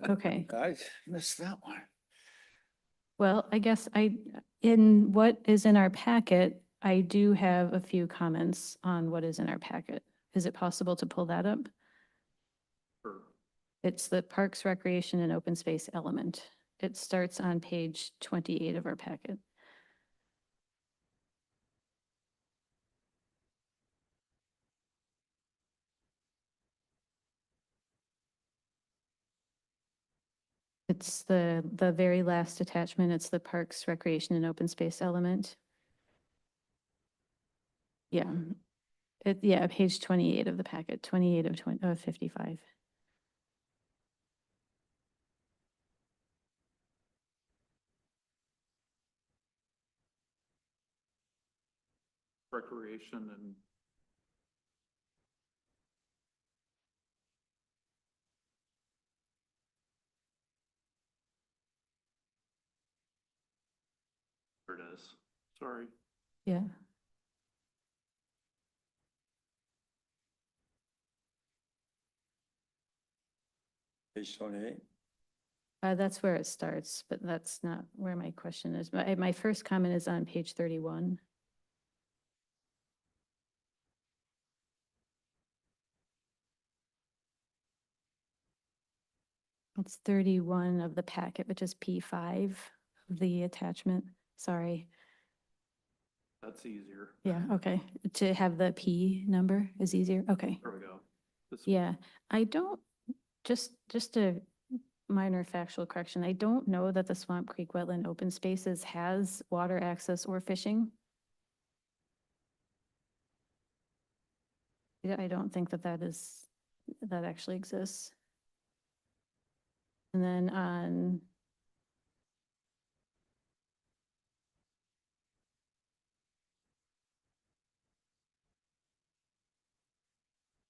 okay. I missed that one. Well, I guess in what is in our packet, I do have a few comments on what is in our packet. Is it possible to pull that up? It's the Parks, Recreation, and Open Space element. It starts on page 28 of our packet. It's the very last attachment. It's the Parks, Recreation, and Open Space element. Yeah, yeah, page 28 of the packet, 28 of 55. Recreation and. There it is. Sorry. Yeah, Page 28. that's where it starts, but that's not where my question is. My first comment is on page 31. It's 31 of the packet, which is P5 of the attachment. Sorry. That's easier. Yeah, okay. To have the P number is easier. Okay. There we go. This- Yeah, I don't, just a minor factual correction. I don't know that the Swamp Creek Wetland Open Spaces has water access or fishing. Yeah, I don't think that actually exists. And then on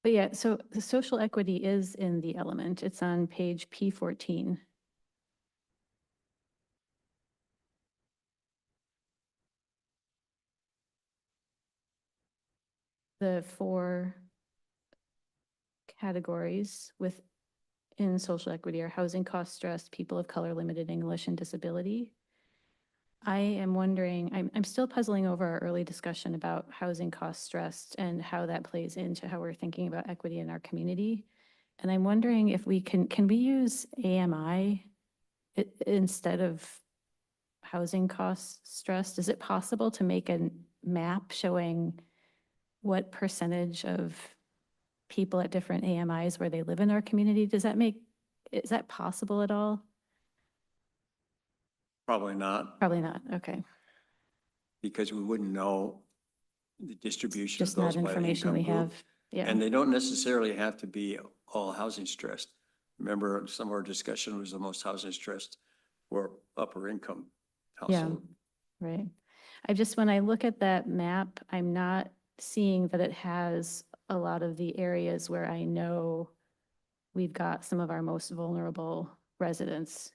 but yeah, so the social equity is in the element. It's on page P14. The 4 categories within social equity are housing cost stress, people of color, limited English, and disability. I am wondering, I'm still puzzling over our early discussion about housing cost stressed and how that plays into how we're thinking about equity in our community. And I'm wondering if we can we use AMI instead of housing cost stressed? Is it possible to make a map showing what percentage of people at different AMIs where they live in our community? Is that possible at all? Probably not, Probably not, okay. because we wouldn't know the distribution of Just not those by the information we income have, group. yeah. And they don't necessarily have to be all housing stressed. Remember, some of our discussion was the most housing stressed were upper income Yeah, household. right. When I look at that map, I'm not seeing that it has a lot of the areas where I know we've got some of our most vulnerable residents.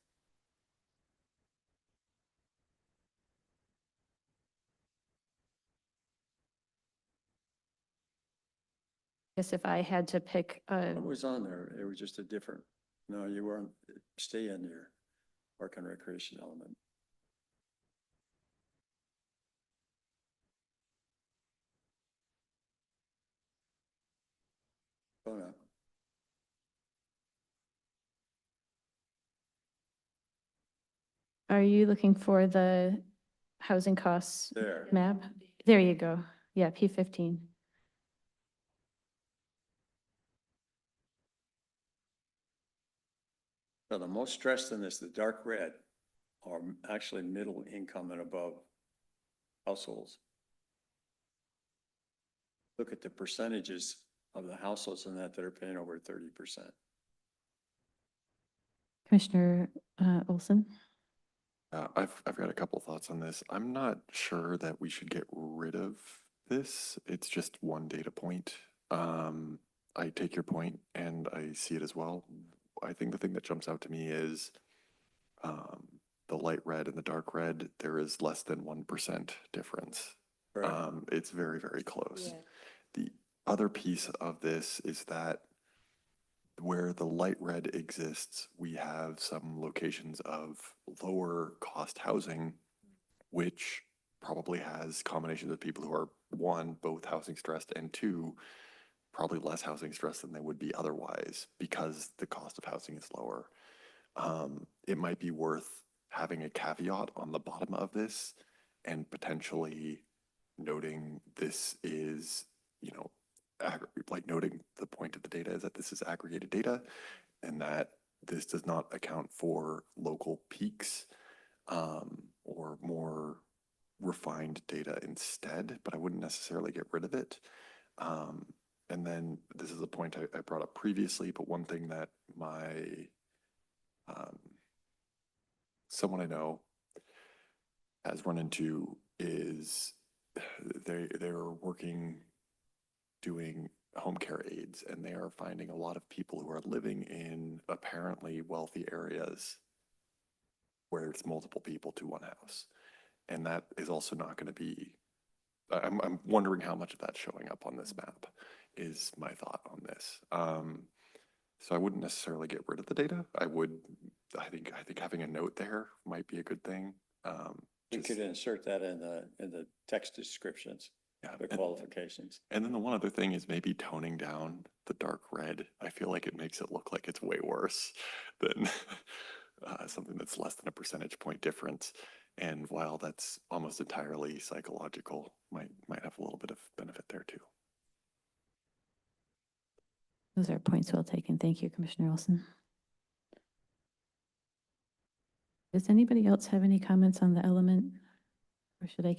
Guess if I had to pick What was on there? It was just a different, no, you weren't, stay in your park and recreation element. Oh, no. are you looking for the housing costs There. map? There you go. Yeah, P15. So the most stressed in this, the dark red, are actually middle income and above households. Look at the percentages of the households in that are paying over 30%. Commissioner Olson? I've got a couple thoughts on this. I'm not sure that we should get rid of this. It's just one data point. I take your point and I see it as well. I think the thing that jumps out to me is The light red and the dark red, there is less than 1% difference. Correct. It's very, very close. The other piece of this is that where the light red exists, we have some locations of lower cost housing, which probably has combinations of people who are, one, both housing stressed, and two, probably less housing stressed than they would be otherwise because the cost of housing is lower. It might be worth having a caveat on the bottom of this and potentially noting this is, like noting the point of the data is that this is aggregated data and that this does not account for local peaks or more refined data instead, but I wouldn't necessarily get rid of it. And then this is a point I brought up previously, but one thing that someone I know has run into is they're working doing home care aids, and they are finding a lot of people who are living in apparently wealthy areas where it's multiple people to one house. And that is also not going to be, I'm wondering how much of that's showing up on this map is my thought on this. So I wouldn't necessarily get rid of the data. I think having a note there might be a good thing. We could insert that in the text descriptions, Yeah, the qualifications. and then the one other thing is maybe toning down the dark red. I feel like it makes it look like it's way worse than something that's less than a percentage point difference. And while that's almost entirely psychological, might have a little bit of benefit there too. Those are points well taken. Thank you, Commissioner Olson. Does anybody else have any comments on the element? Or should I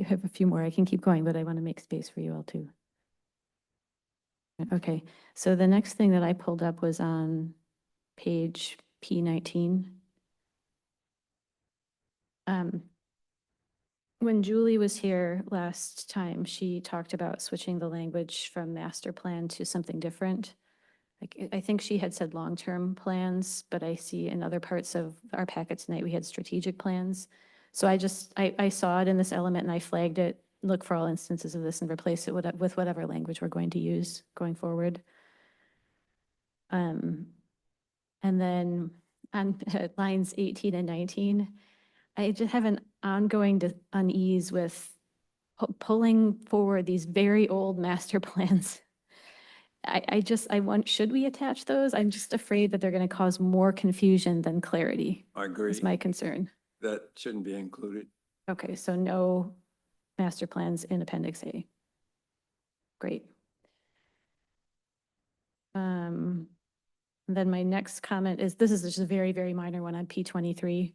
have a few more. I can keep going, but I want to make space for you all too. Okay, so the next thing that I pulled up was on page P19. When Julie was here last time, she talked about switching the language from master plan to something different. Like, I think she had said long-term plans, but I see in other parts of our packet tonight, we had strategic plans. So I saw it in this element and I flagged it, look for all instances of this and replace it with whatever language we're going to use going forward. And then on lines 18 and 19, I just have an ongoing unease with pulling forward these very old master plans. I want, should we attach those? I'm just afraid that they're going to cause more confusion than clarity. I agree. Is my concern. That shouldn't be included. Okay, so no master plans in Appendix A. Great. Then my next comment is, this is just a very, very minor one on P23.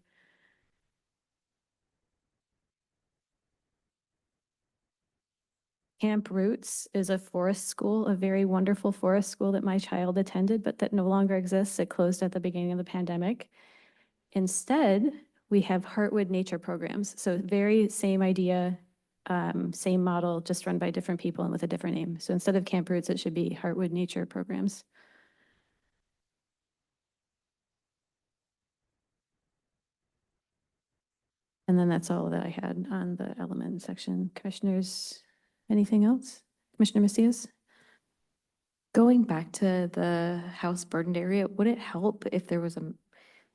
Camp Roots is a forest school, a very wonderful forest school that my child attended, but that no longer exists. It closed at the beginning of the pandemic. Instead, we have Heartwood Nature Programs. So very same idea, same model, just run by different people and with a different name. So instead of Camp Roots, it should be Heartwood Nature Programs. And then that's all that I had on the element section. Commissioners, anything else? Commissioner Macias? Going back to the house burdened area, would it help if there was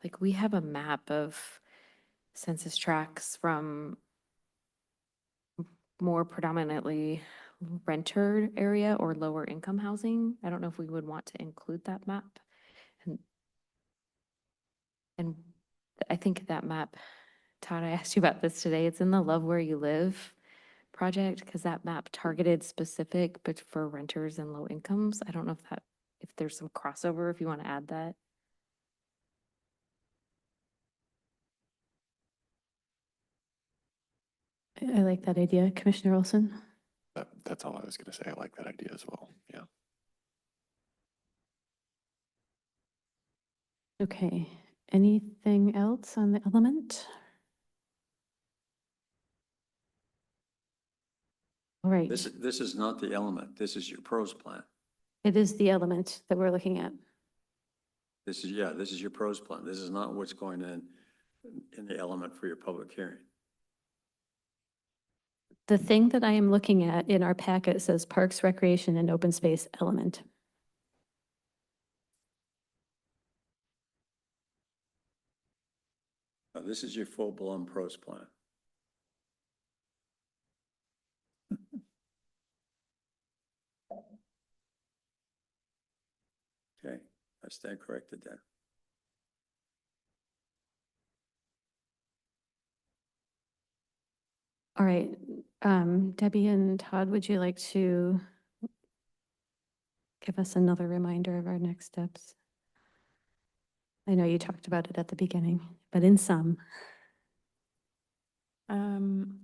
like, we have a map of census tracts from more predominantly renter area or lower income housing? I don't know if we would want to include that map. And I think that map, Todd, I asked you about this today. It's in the Love Where You Live project, because that map targeted specific, but for renters and low incomes. I don't know if there's some crossover, if you want to add that. I like that idea. Commissioner Olson? That's all I was going to say. I like that idea as well. Yeah. Okay, anything else on the element? All right, This is not the element. This is your pros plan. it is the element that we're looking at. This is your pros plan. This is not what's going in in the element for your public hearing? The thing that I am looking at in our packet says Parks, Recreation, and Open Space element. This is your full-blown pros plan. Okay, I stand corrected then. All right, Debbie and Todd, would you like to give us another reminder of our next steps? I know you talked about it at the beginning, but in sum. In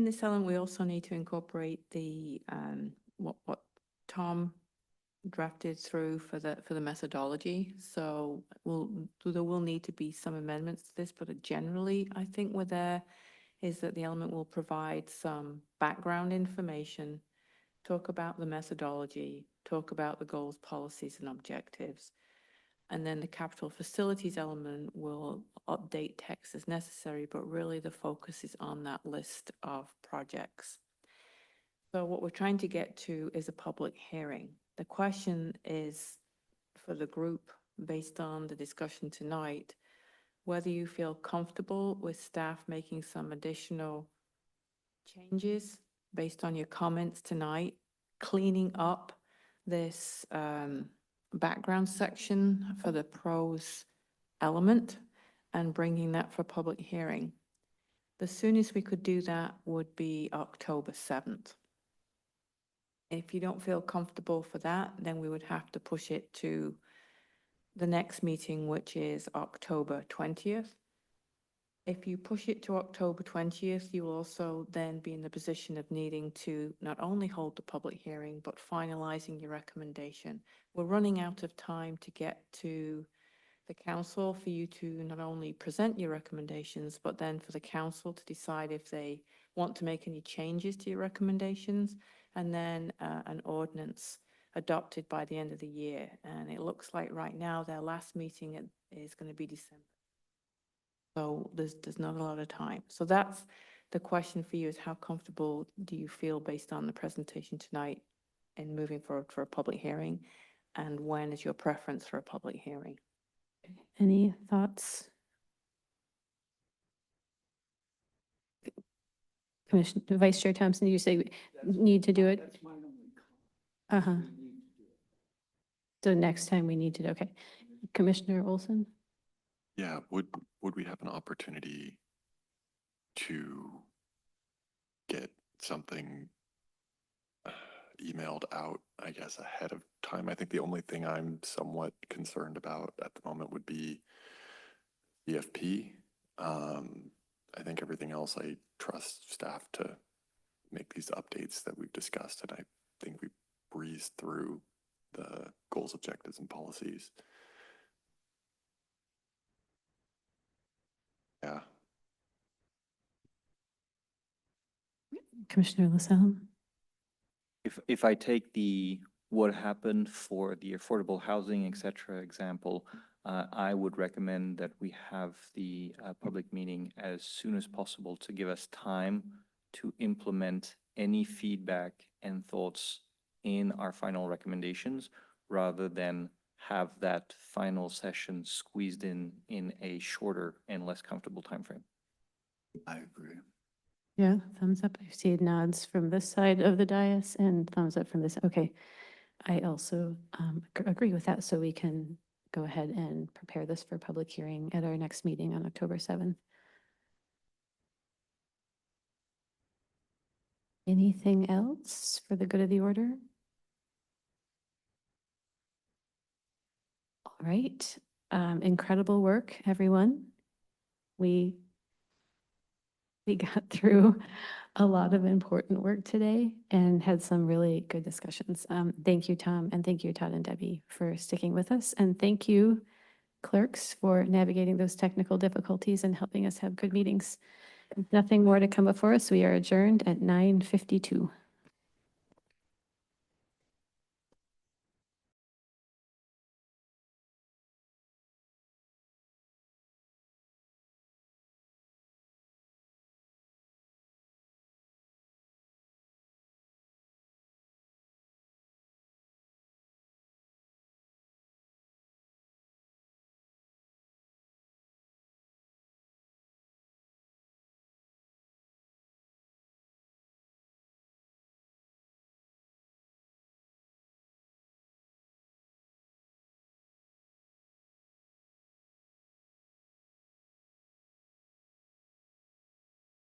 this element, we also need to incorporate the, what Tom drafted through for the methodology. So there will need to be some amendments to this, but generally, I think we're there, is that the element will provide some background information, talk about the methodology, talk about the goals, policies, and objectives. And then the capital facilities element will update text as necessary, but really the focus is on that list of projects. So what we're trying to get to is a public hearing. The question is for the group, based on the discussion tonight, whether you feel comfortable with staff making some additional changes based on your comments tonight, cleaning up this background section for the pros element and bringing that for public hearing. The soonest we could do that would be October 7th. If you don't feel comfortable for that, then we would have to push it to the next meeting, which is October 20th. If you push it to October 20th, you will also then be in the position of needing to not only hold the public hearing, but finalizing your recommendation. We're running out of time to get to the council for you to not only present your recommendations, but then for the council to decide if they want to make any changes to your recommendations, and then an ordinance adopted by the end of the year. And it looks like right now their last meeting is going to be December. So there's not a lot of time. So that's the question for you, is how comfortable do you feel based on the presentation tonight in moving forward for a public hearing? And when is your preference for a public hearing? Any thoughts? Commissioner, Vice Chair Thompson, you say we need to do it? Uh-huh. So next time we need to, okay. Commissioner Olson? Yeah, would we have an opportunity to get something emailed out, I guess, ahead of time? I think the only thing I'm somewhat concerned about at the moment would be EFP. I think everything else, I trust staff to make these updates that we've discussed, and I think we breezed through the goals, objectives, and policies. Yeah. Commissioner LaSalle? If I take the what happened for the affordable housing, et cetera, example, I would recommend that we have the public meeting as soon as possible to give us time to implement any feedback and thoughts in our final recommendations, rather than have that final session squeezed in a shorter and less comfortable timeframe. I agree. Yeah, thumbs up. I see nods from this side of the dais and thumbs up from this. Okay. I also agree with that, so we can go ahead and prepare this for public hearing at our next meeting on October 7th. Anything else for the good of the order? All right. Incredible work, everyone. We got through a lot of important work today and had some really good discussions. Thank you, Tom, and thank you, Todd and Debbie, for sticking with us. And thank you, clerks, for navigating those technical difficulties and helping us have good meetings. Nothing more to come before us. We are adjourned at 9:52.